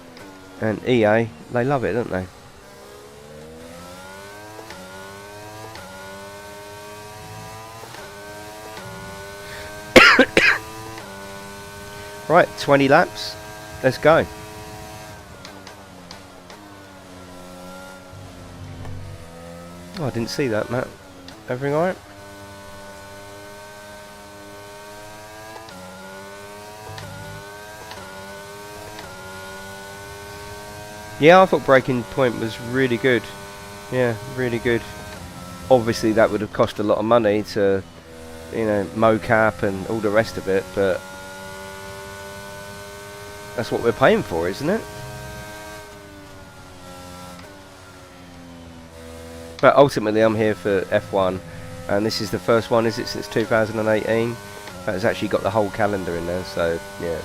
and EA, they love it, don't they? Right, 20 laps. Let's go. Oh, I didn't see that, Matt. Everything alright? Yeah, I thought Breaking Point was really good. Yeah, really good. Obviously, that would have cost a lot of money to, you know, mocap and all the rest of it, but that's what we're paying for, isn't it? But ultimately, I'm here for F1, and this is the first one, is it, since 2018? It's actually got the whole calendar in there, so yeah.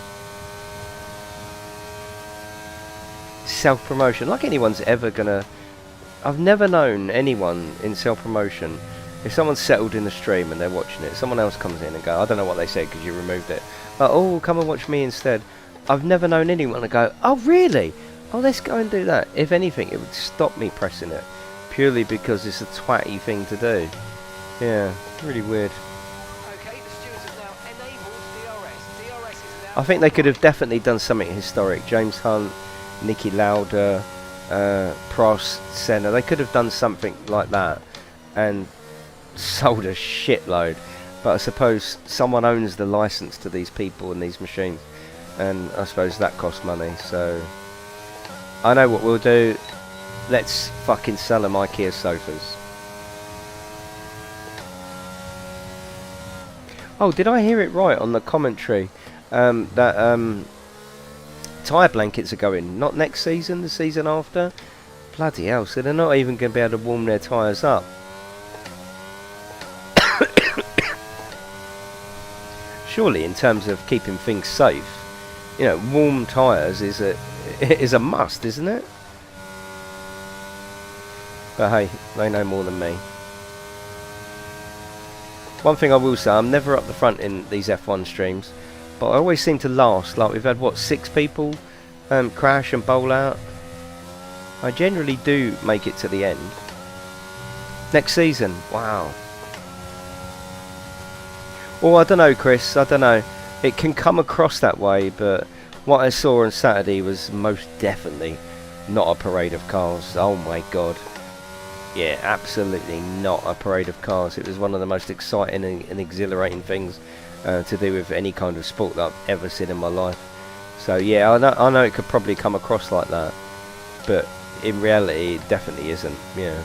Self-promotion, like anyone's ever gonna. I've never known anyone in self-promotion, if someone's settled in the stream and they're watching it, someone else comes in and go, I don't know what they said because you removed it, oh, come and watch me instead. I've never known anyone to go, oh really, oh let's go and do that. If anything, it would stop me pressing it, purely because it's a twatty thing to do. Yeah, really weird. Okay, the stewards have now enabled DRS. DRS is now. I think they could have definitely done something historic. James Hunt, Niki Lauda, Prost, Senna. They could have done something like that and sold a shitload. But I suppose someone owns the license to these people and these machines, and I suppose that costs money. So I know what we'll do. Let's fucking sell them IKEA sofas. Oh, did I hear it right on the commentary? That tyre blankets are going, not next season, the season after? Bloody hell, so they're not even going to be able to warm their tyres up. Surely, in terms of keeping things safe, you know, warm tyres is a must, isn't it? But hey, they know more than me. One thing I will say, I'm never up the front in these F1 streams, but I always seem to last. Like, we've had, what, 6 people crash and bowl out? I generally do make it to the end. Next season, wow. Well, I don't know, Chris, I don't know. It can come across that way, but what I saw on Saturday was most definitely not a parade of cars. Oh my god. Yeah, absolutely not a parade of cars. It was one of the most exciting and exhilarating things to do with any kind of sport that I've ever seen in my life. So yeah, I know it could probably come across like that, but in reality it definitely isn't. Yeah.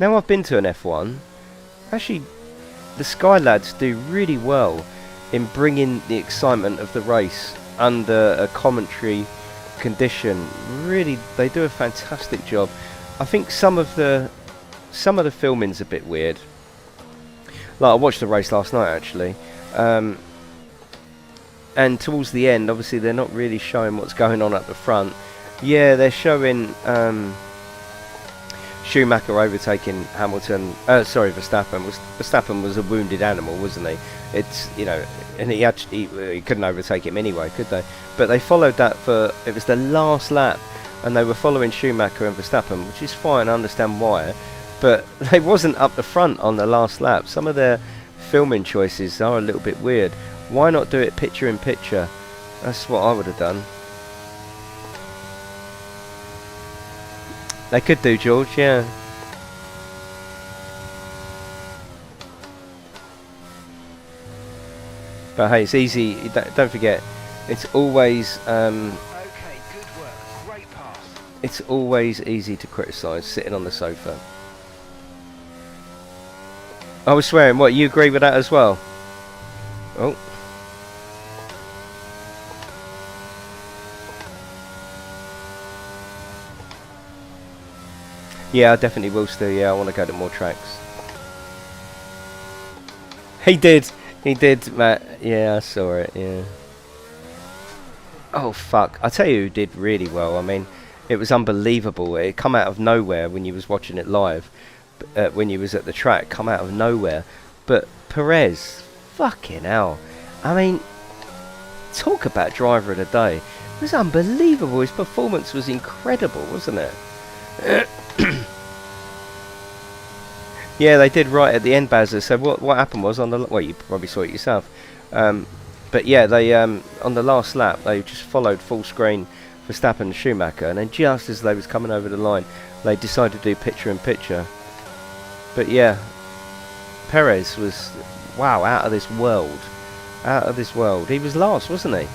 Now I've been to an F1, actually the Sky lads do really well in bringing the excitement of the race under a commentary condition. Really, they do a fantastic job. I think some of the filming's a bit weird. Like, I watched the race last night actually, and towards the end, obviously they're not really showing what's going on at the front. Yeah, they're showing Schumacher overtaking Hamilton. Sorry, Verstappen. Verstappen was a wounded animal, wasn't he? It's, you know, and he couldn't overtake him anyway, could they? But they followed that for, it was the last lap, and they were following Schumacher and Verstappen, which is fine. I understand why, but they wasn't up the front on the last lap. Some of their filming choices are a little bit weird. Why not do it picture in picture? That's what I would have done. They could do, George, yeah. But hey, it's easy. Don't forget, it's always Okay, good work. Great pass. it's always easy to criticise sitting on the sofa. I was swearing. What, you agree with that as well? Oh. Yeah, I definitely will still. Yeah, I want to go to more tracks. He did, Matt. Yeah, I saw it. Yeah. Oh fuck! I tell you, who did really well. I mean, it was unbelievable. It come out of nowhere when you was watching it live, when you was at the track. Come out of nowhere. But Perez, fucking hell! I mean, talk about driver of the day. It was unbelievable. His performance was incredible, wasn't it? Yeah, they did right at the end, Bazza. So what happened was, on the, well, you probably saw it yourself, but yeah, they on the last lap they just followed full screen Verstappen and Schumacher, and then just as they was coming over the line, they decided to do picture in picture. But yeah, Perez was, wow, out of this world, He was last, wasn't he?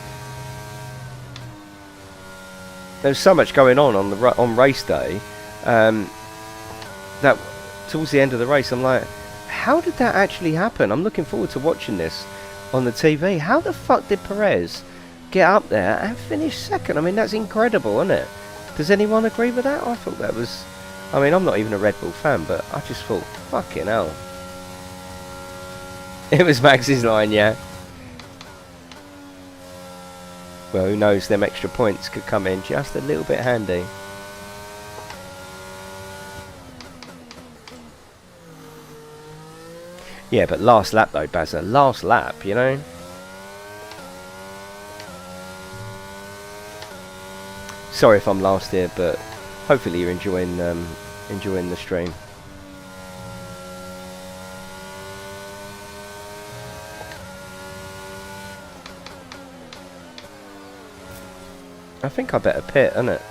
There was so much going on race day, that towards the end of the race, I'm like, how did that actually happen? I'm looking forward to watching this on the TV. How the fuck did Perez get up there and finish second? I mean, that's incredible, isn't it? Does anyone agree with that? I thought that was, I mean, I'm not even a Red Bull fan, but I just thought, fucking hell. It was Max's line, yeah. Well, who knows, them extra points could come in just a little bit handy. Yeah, but last lap though, Bazza. Last lap, you know. Sorry if I'm last here, but hopefully you're enjoying the stream. I think I better pit, innit?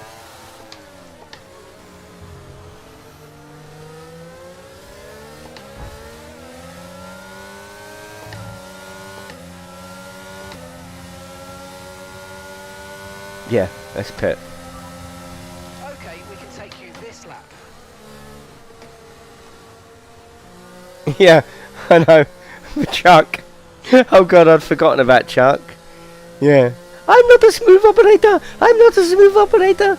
Yeah, let's pit. Okay, we can take you this lap. Yeah, I know. Chuck. Oh god, I'd forgotten about Chuck. Yeah. I'm not a smooth operator! I'm not a smooth operator!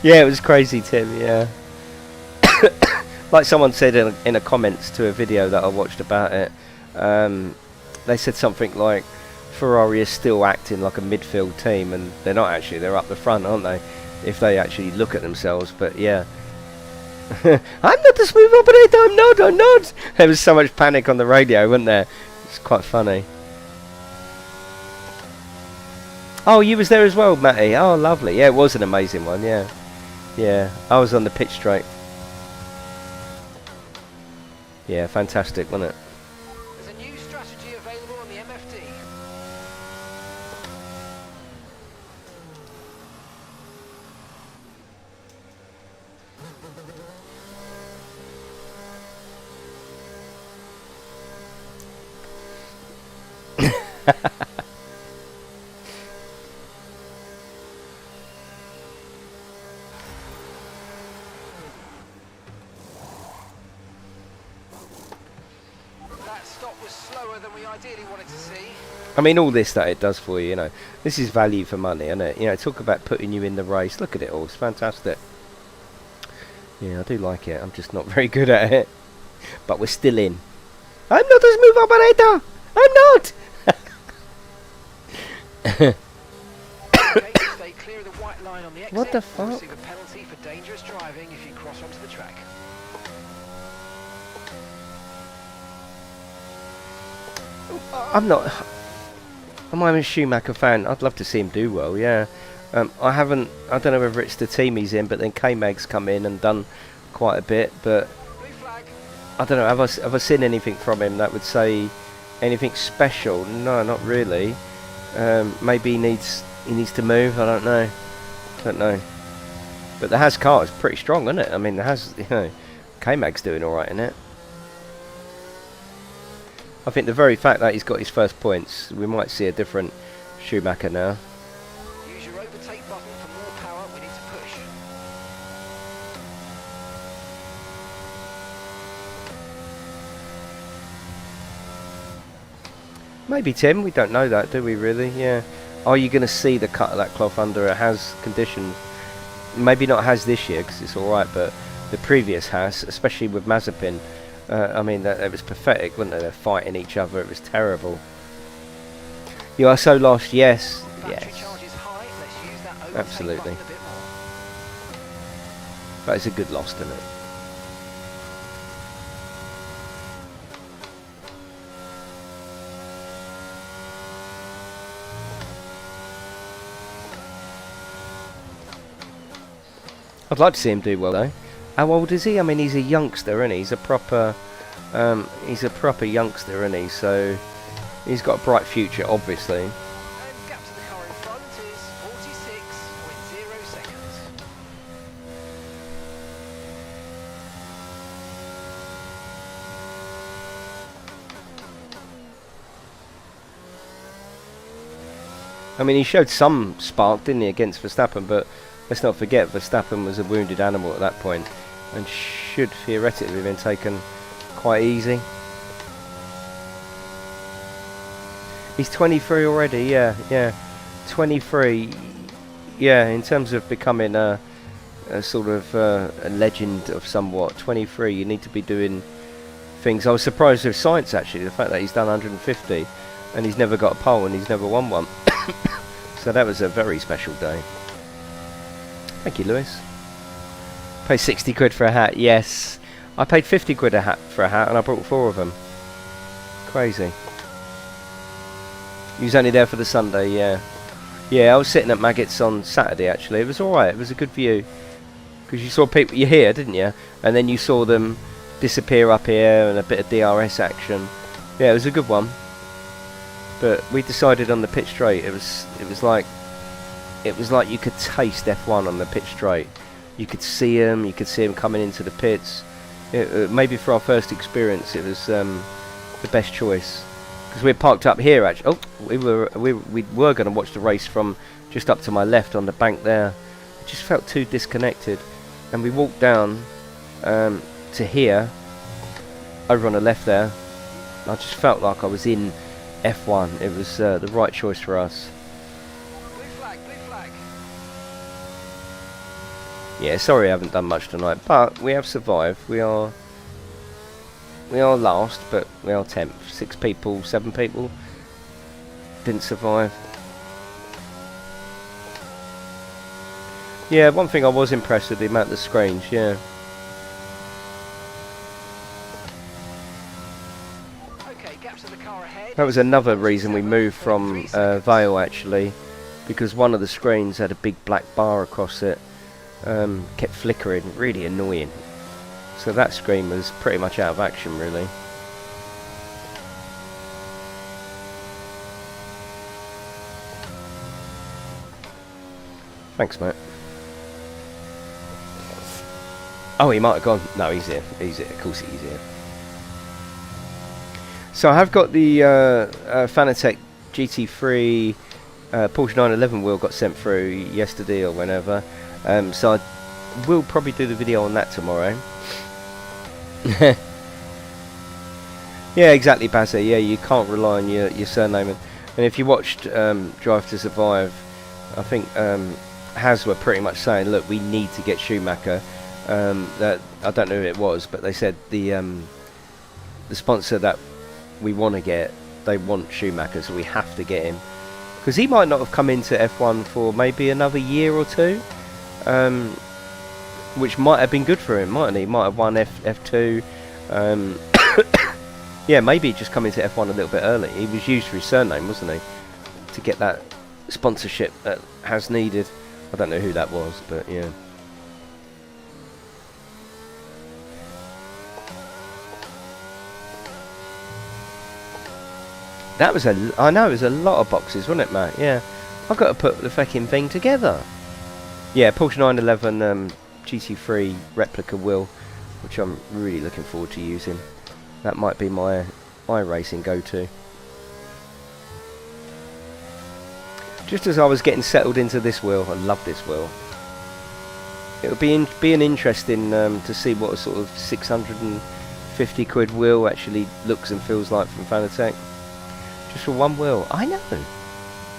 Yeah, it was crazy, Tim, yeah. Like someone said in a comments to a video that I watched about it, they said something like, Ferrari is still acting like a midfield team, and they're not actually, they're up the front, aren't they? If they actually look at themselves, but yeah. I'm not a smooth operator, I'm not! There was so much panic on the radio, wasn't there? It's quite funny. Oh, you was there as well, Matty. Oh, lovely. Yeah, it was an amazing one, yeah. Yeah, I was on the pitch straight. Yeah, fantastic, wasn't it? There's a new strategy available on the MFD. That stop was slower than we ideally wanted to see. I mean, all this that it does for you, you know. This is value for money, isn't it? You know, talk about putting you in the race. Look at it all. It's fantastic. Yeah, I do like it. I'm just not very good at it. But we're still in. I'm not a smooth operator! I'm not! Okay, stay clear of the white line on the exit. What the You'll fuck? receive a penalty for dangerous driving if you cross onto the track. I'm not... I'm a Schumacher fan. I'd love to see him do well, yeah. I don't know whether it's the team he's in, but then K-Mag's come in and done quite a bit, but Blue flag. I don't know, have I seen anything from him that would say anything special? No, not really. Maybe he needs to move, I don't know. But the Haas car is pretty strong, isn't it? I mean, the Haas, you know, K-Mag's doing alright in it. I think the very fact that he's got his first points, we might see a different Schumacher now. Use your overtake button for more power. We need to push. Maybe, Tim, we don't know that, do we really? Yeah. Are you going to see the cut of that cloth under a Haas condition? Maybe not Haas this year, because it's alright, but the previous Haas, especially with Mazepin, I mean, it was pathetic, wasn't it? They're fighting each other, it was terrible. You are so lost, yes. Battery Yes. charge is high. Let's use that overtake Absolutely. button a bit more. But it's a good loss, isn't it? I'd like to see him do well though. How old is he? I mean, he's a youngster, isn't he? He's a proper youngster, isn't he? So he's got a bright future, obviously. And gap to the car in front is 46.0 seconds. I mean, he showed some spark, didn't he, against Verstappen? But let's not forget, Verstappen was a wounded animal at that point, and should theoretically have been taken quite easy. He's 23 already, yeah. 23, yeah, in terms of becoming a sort of a legend of somewhat. 23, you need to be doing things. I was surprised with Sainz, actually, the fact that he's done 150, and he's never got a pole, and he's never won one. So that was a very special day. Thank you, Lewis. Pay 60 quid for a hat, yes. I paid 50 quid for a hat and I brought 4 of them. Crazy. You was only there for the Sunday, yeah. Yeah, I was sitting at Maggots on Saturday actually. It was alright, it was a good view. Because you saw people, you here, didn't you? And then you saw them disappear up here and a bit of DRS action. Yeah, it was a good one. But we decided on the pit straight. It was like you could taste F1 on the pit straight. You could see them coming into the pits. Maybe for our first experience, it was the best choice. Because we parked up here actually. Oh, we were going to watch the race from just up to my left on the bank there. It just felt too disconnected, and we walked down to here, over on the left there. I just felt like I was in F1. It was the right choice for us. Blue flag, blue flag. Yeah, sorry I haven't done much tonight, but we have survived. We are last, but we are 10th. 6 people, 7 people didn't survive. Yeah, one thing I was impressed with the amount of screens, yeah. Okay, gaps of the car ahead. That was another reason we moved from Vale actually, because one of the screens had a big black bar across it, kept flickering, really annoying. So that screen was pretty much out of action really. Thanks, mate. Oh, he might have gone. No, he's here. He's here. Of course he's here. So I have got the Fanatec GT3 Porsche 911 wheel got sent through yesterday or whenever. So I will probably do the video on that tomorrow. Yeah, exactly, Bazza. Yeah, you can't rely on your surname. And if you watched Drive to Survive, I think Has were pretty much saying, look, we need to get Schumacher. That I don't know who it was, but they said the sponsor that we want to get, they want Schumacher, so we have to get him, because he might not have come into F1 for maybe another year or two, which might have been good for him, mightn't he? Might have won F2. Yeah, maybe just come into F1 a little bit early. He was used for his surname, wasn't he, to get that sponsorship that Has needed. I don't know who that was, but yeah. That was I know it was a lot of boxes, wasn't it, Matt? Yeah. I've got to put the fucking thing together. Yeah, Porsche 911 GT3 replica wheel, which I'm really looking forward to using. That might be my iRacing go-to. Just as I was getting settled into this wheel, I love this wheel. It'll be an interesting to see what a sort of 650 quid wheel actually looks and feels like from Fanatec. Just for one wheel. I know.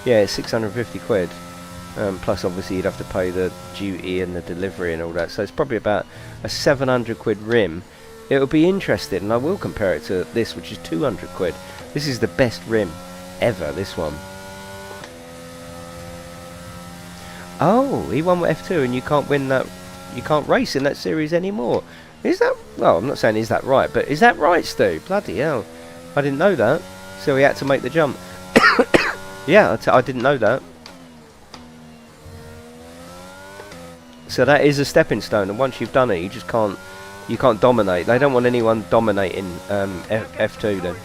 Yeah, it's 650 quid. Plus obviously you'd have to pay the duty and the delivery and all that. So it's probably about a 700 quid rim. It'll be interesting, and I will compare it to this, which is 200 quid. This is the best rim ever, this one. Oh, he won with F2 and you can't win that, you can't race in that series anymore. Is that, well, I'm not saying is that right, but is that right, Stu? Bloody hell. I didn't know that. So he had to make the jump. Yeah, I didn't know that. So that is a stepping stone, and once you've done it, you just can't, you can't dominate. They don't want anyone dominating F2 then.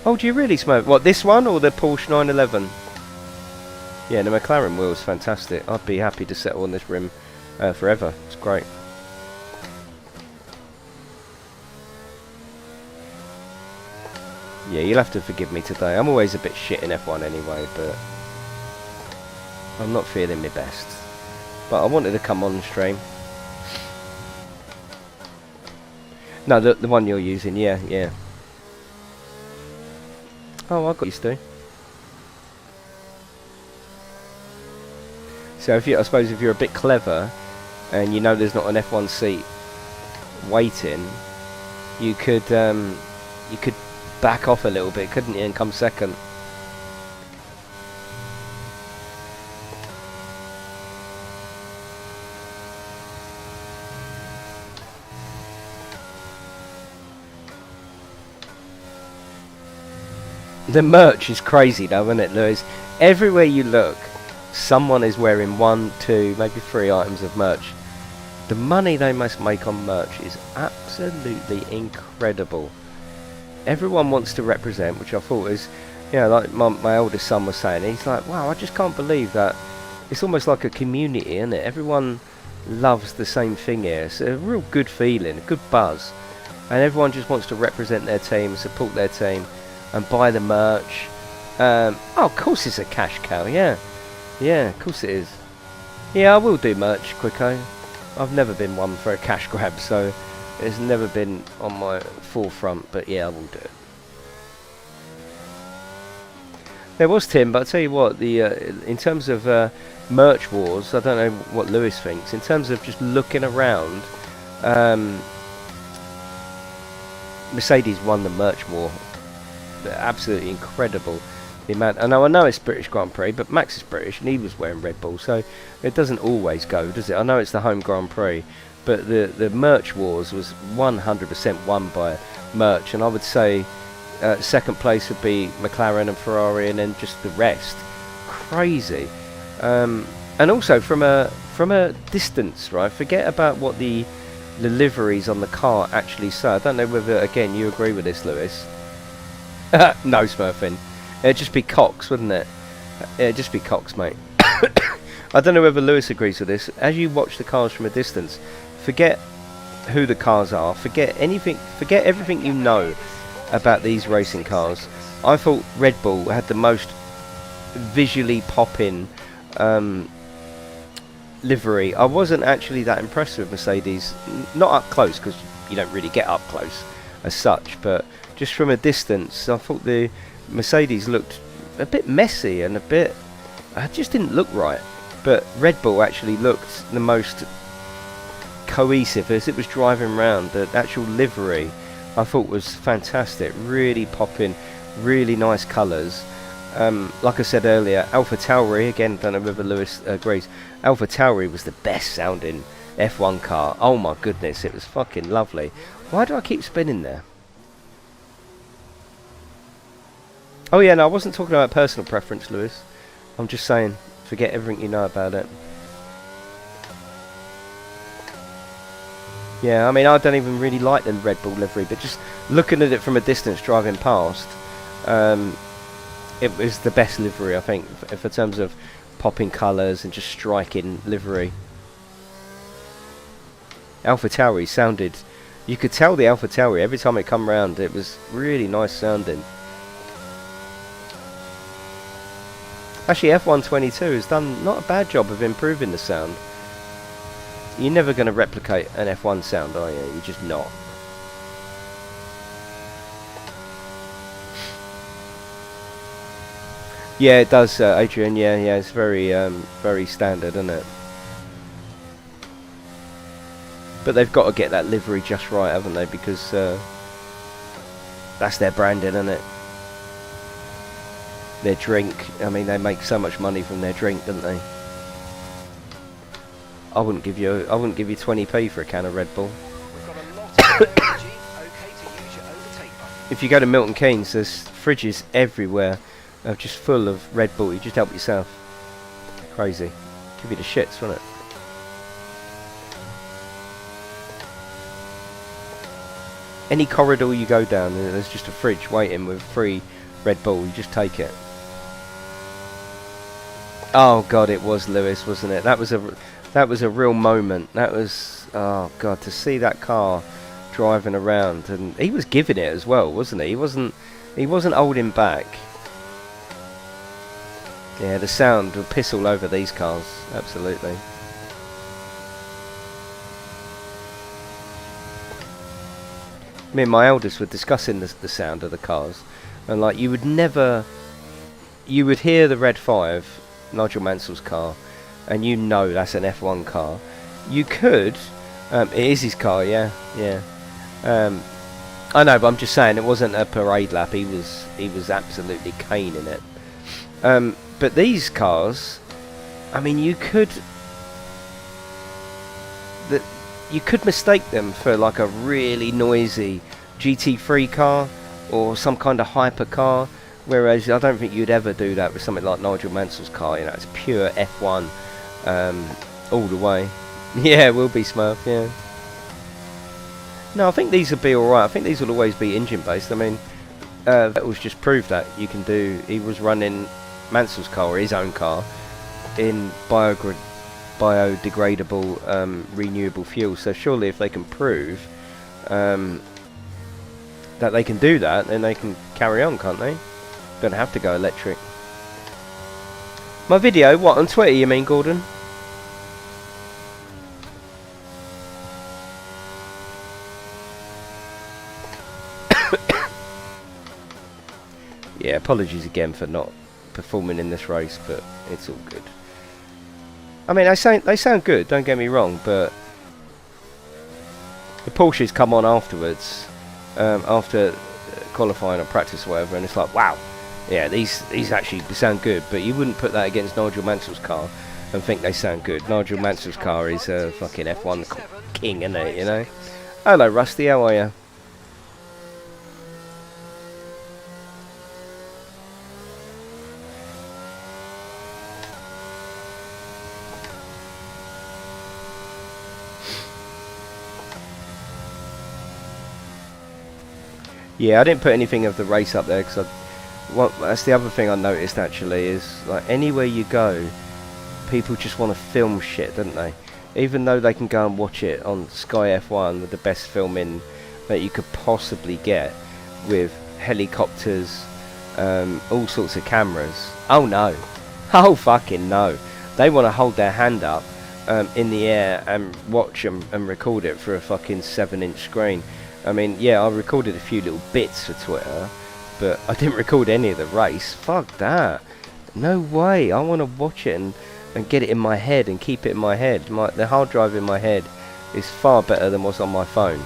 Oh, do you really smoke? What, this one or the Porsche 911? Yeah, the McLaren wheel's fantastic. I'd be happy to settle on this rim forever. It's great. Yeah, you'll have to forgive me today. I'm always a bit shit in F1 anyway, but I'm not feeling my best. But I wanted to come on stream. No, the one you're using, yeah, yeah. Oh, I got used to. So if you, I suppose if you're a bit clever and you know there's not an F1 seat waiting, you could back off a little bit, couldn't you, and come second. The merch is crazy though, isn't it, Lewis? Everywhere you look, someone is wearing 1, 2, maybe 3 items of merch. The money they must make on merch is absolutely incredible. Everyone wants to represent, which I thought is, you know, like my oldest son was saying, he's like, wow, I just can't believe that. It's almost like a community, isn't it? Everyone loves the same thing here. It's a real good feeling, a good buzz. And everyone just wants to represent their team, support their team, and buy the merch. Oh, of course it's a cash cow, yeah. Yeah, of course it is. Yeah, I will do merch, Quicko. I've never been one for a cash grab, so it's never been on my forefront, but yeah, I will do it. There was Tim, but I'll tell you what, the in terms of merch wars, I don't know what Lewis thinks. In terms of just looking around, Mercedes won the merch war. They're absolutely incredible. The amount. I know it's British Grand Prix, but Max is British and he was wearing Red Bull, so it doesn't always go, does it? I know it's the home Grand Prix, but the merch wars was 100% won by merch, and I would say second place would be McLaren and Ferrari, and then just the rest. Crazy. And also from a distance, right? Forget about what the liveries on the car actually say. I don't know whether, again, you agree with this, Lewis. No smurfing. It'd just be Cox, wouldn't it? It'd just be Cox, mate. I don't know whether Lewis agrees with this. As you watch the cars from a distance, forget who the cars are. Forget anything. Forget everything you know about these racing cars. I thought Red Bull had the most visually popping livery. I wasn't actually that impressed with Mercedes. Not up close, because you don't really get up close as such, but just from a distance, I thought the Mercedes looked a bit messy and a bit, it just didn't look right. But Red Bull actually looked the most cohesive as it was driving around. The actual livery I thought was fantastic, really popping, really nice colours. Like I said earlier, AlphaTauri, again, don't know whether Lewis agrees, AlphaTauri was the best sounding F1 car. Oh my goodness, it was fucking lovely. Why do I keep spinning there? Oh yeah, no, I wasn't talking about personal preference, Lewis. I'm just saying, forget everything you know about it. Yeah, I mean, I don't even really like the Red Bull livery, but just looking at it from a distance, driving past, it was the best livery, I think, for terms of popping colours and just striking livery. AlphaTauri sounded, you could tell the AlphaTauri every time it come round. It was really nice sounding. Actually, F122 has done not a bad job of improving the sound. You're never going to replicate an F1 sound, are you? You're just not. Yeah, it does, Adrian. Yeah, it's very, very standard, isn't it? But they've got to get that livery just right, haven't they? Because that's their branding, isn't it? Their drink. I mean, they make so much money from their drink, don't they? I wouldn't give you 20p for a can of Red Bull. We've got a lot of energy. Okay to use your overtake button. If you go to Milton Keynes, there's fridges everywhere, just full of Red Bull. You just help yourself. Crazy. Give you the shits, wouldn't it? Any corridor you go down, there's just a fridge waiting with free Red Bull. You just take it. Oh God, it was Lewis, wasn't it? That was a real moment. That was, oh God, to see that car driving around, and he was giving it as well, wasn't he? He wasn't holding back. Yeah, the sound will piss all over these cars, absolutely. Me and my eldest were discussing the sound of the cars, and like you would hear the Red 5, Nigel Mansell's car, and you know that's an F1 car. You could, it is his car, yeah. I know, but I'm just saying it wasn't a parade lap. He was absolutely caning it. But these cars, I mean, you could mistake them for like a really noisy GT3 car or some kind of hyper car. Whereas I don't think you'd ever do that with something like Nigel Mansell's car. You know, it's pure F1 all the way. Yeah, it will be Smurf. Yeah. No, I think these would be alright. I think these will always be engine based. I mean, Vettel's just proved that you can do. He was running Mansell's car, or his own car, in biodegradable, renewable fuel. So surely, if they can prove that they can do that, then they can carry on, can't they? Don't have to go electric. My video, what, on Twitter you mean, Gordon? Yeah, apologies again for not performing in this race, but it's all good. I mean, they sound good, don't get me wrong, but the Porsches come on afterwards, after qualifying or practice or whatever, and it's like, wow, yeah, these actually sound good, but you wouldn't put that against Nigel Mansell's car and think they sound good. Nigel Mansell's car is a fucking F1 king, isn't it, you know? Hello, Rusty, how are you? Yeah, I didn't put anything of the race up there because that's the other thing I noticed actually is like anywhere you go, people just want to film shit, don't they? Even though they can go and watch it on Sky F1 with the best filming that you could possibly get with helicopters, all sorts of cameras. Oh no, oh fucking no! They want to hold their hand up in the air and watch and record it for a fucking 7-inch screen. I mean, yeah, I recorded a few little bits for Twitter, but I didn't record any of the race. Fuck that. No way. I want to watch it and get it in my head and keep it in my head. The hard drive in my head is far better than what's on my phone.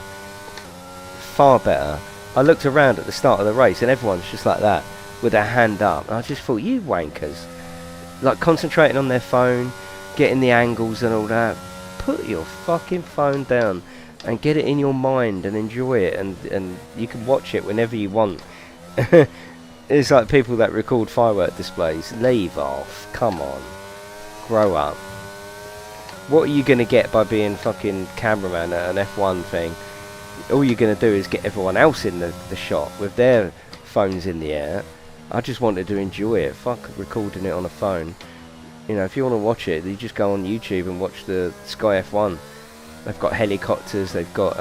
Far better. I looked around at the start of the race and everyone's just like that, with their hand up. And I just thought, you wankers. Like, concentrating on their phone, getting the angles and all that. Put your fucking phone down and get it in your mind and enjoy it, and you can watch it whenever you want. It's like people that record firework displays. Leave off. Come on. Grow up. What are you going to get by being fucking cameraman at an F1 thing? All you're going to do is get everyone else in the shot with their phones in the air. I just wanted to enjoy it. Fuck recording it on a phone. You know, if you want to watch it, you just go on YouTube and watch the Sky F1. They've got helicopters, they've got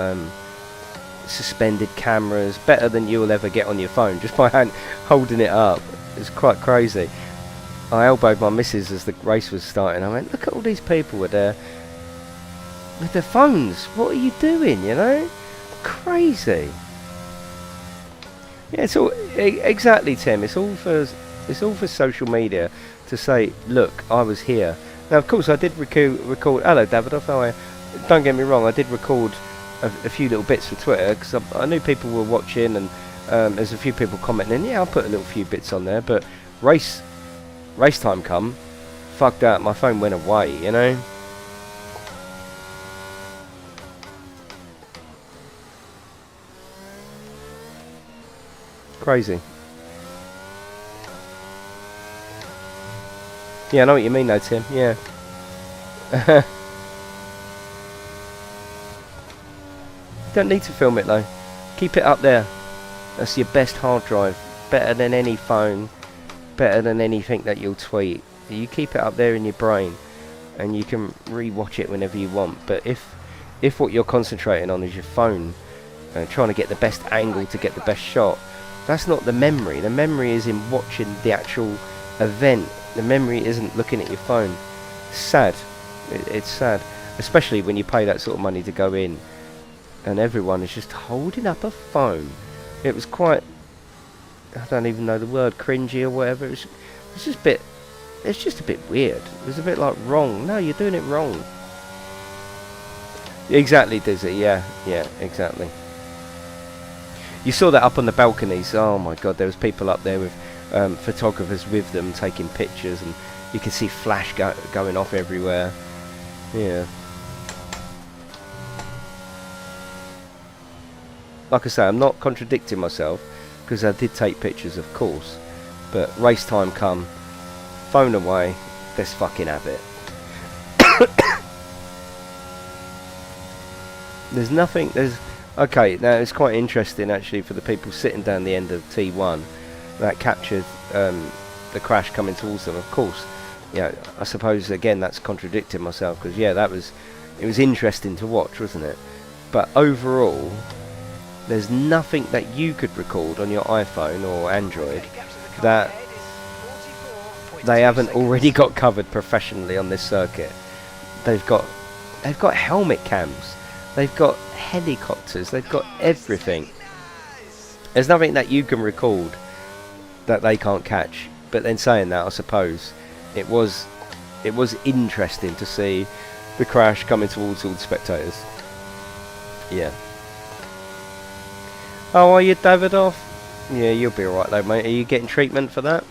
suspended cameras, better than you'll ever get on your phone, just by holding it up. It's quite crazy. I elbowed my missus as the race was starting. I went, look at all these people with their phones. What are you doing, you know? Crazy. Yeah, it's all exactly, Tim. It's all for social media to say, look, I was here. Now, of course, I did record. Hello, Davidoff. How are you? Don't get me wrong, I did record a few little bits for Twitter because I knew people were watching, and there's a few people commenting, and yeah, I'll put a little few bits on there, but race time come, fuck that, my phone went away, you know? Crazy. Yeah, I know what you mean though, Tim, yeah. Don't need to film it though. Keep it up there. That's your best hard drive. Better than any phone. Better than anything that you'll tweet. You keep it up there in your brain, and you can re-watch it whenever you want. But if what you're concentrating on is your phone, trying to get the best angle to get the best shot, that's not the memory. The memory is in watching the actual event. The memory isn't looking at your phone. It's sad. It's sad, especially when you pay that sort of money to go in and everyone is just holding up a phone. It was quite, I don't even know the word, cringy or whatever. It's just a bit, it's just a bit weird. It was a bit like wrong. No, you're doing it wrong. Exactly, Dizzy. Yeah, exactly. You saw that up on the balconies. Oh my God, there was people up there with photographers with them taking pictures, and you can see flash going off everywhere. Yeah. Like I say, I'm not contradicting myself, because I did take pictures, of course, But race time come, phone away, let's fucking have it. There's nothing, okay, now it's quite interesting actually for the people sitting down the end of T1 that captured the crash coming towards them. Of course, I suppose again that's contradicting myself, because it was interesting to watch, wasn't it? But overall, there's nothing that you could record on your iPhone or Android that they haven't already got covered professionally on this circuit. They've got helmet cams, they've got helicopters, they've got everything. There's nothing that you can record that they can't catch. But then saying that, I suppose it was interesting to see the crash coming towards all the spectators. Yeah. Oh, are you Davidoff? Yeah, you'll be alright though, mate. Are you getting treatment for that?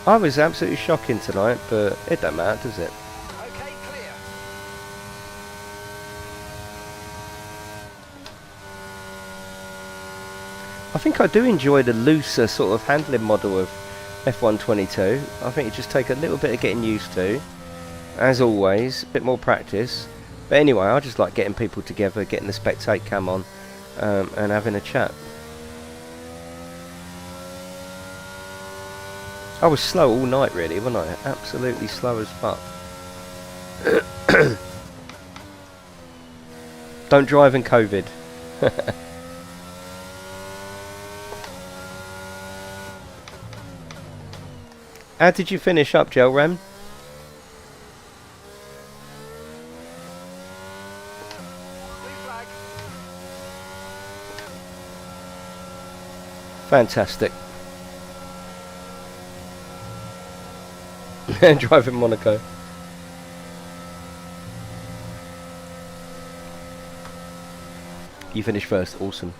I was absolutely shocking tonight, but it don't matter, does it? Okay, clear. I think I do enjoy the looser sort of handling model of F122. I think it just take a little bit of getting used to. As always, a bit more practice. But anyway, I just like getting people together, getting the spectate cam on, and having a chat. I was slow all night really, wasn't I? Absolutely slow as fuck. Don't drive in COVID. How did you finish up, Joe Ram? Fantastic. Driving Monaco. You finished first, awesome.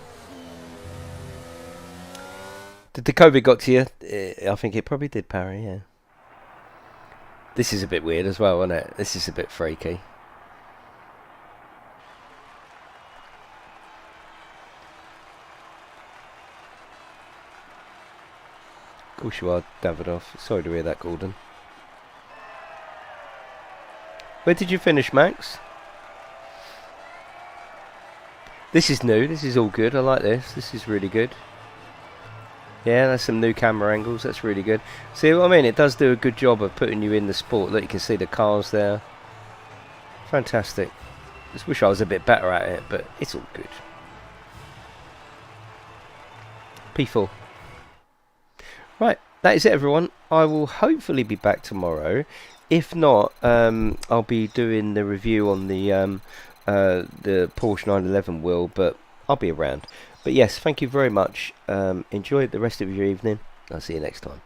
Did the COVID got to you? I think it probably did, Parry, yeah. This is a bit weird as well, isn't it? This is a bit freaky. Of course you are, Davidoff. Sorry to hear that, Gordon. Where did you finish, Max? This is new. This is all good. I like this. This is really good. Yeah, that's some new camera angles. That's really good. See what I mean? It does do a good job of putting you in the sport. Look, you can see the cars there. Fantastic. Just wish I was a bit better at it, but it's all good. P4. Right, that is it, everyone. I will hopefully be back tomorrow. If not, I'll be doing the review on the Porsche 911 wheel, but I'll be around. But yes, thank you very much. Enjoy the rest of your evening. I'll see you next time.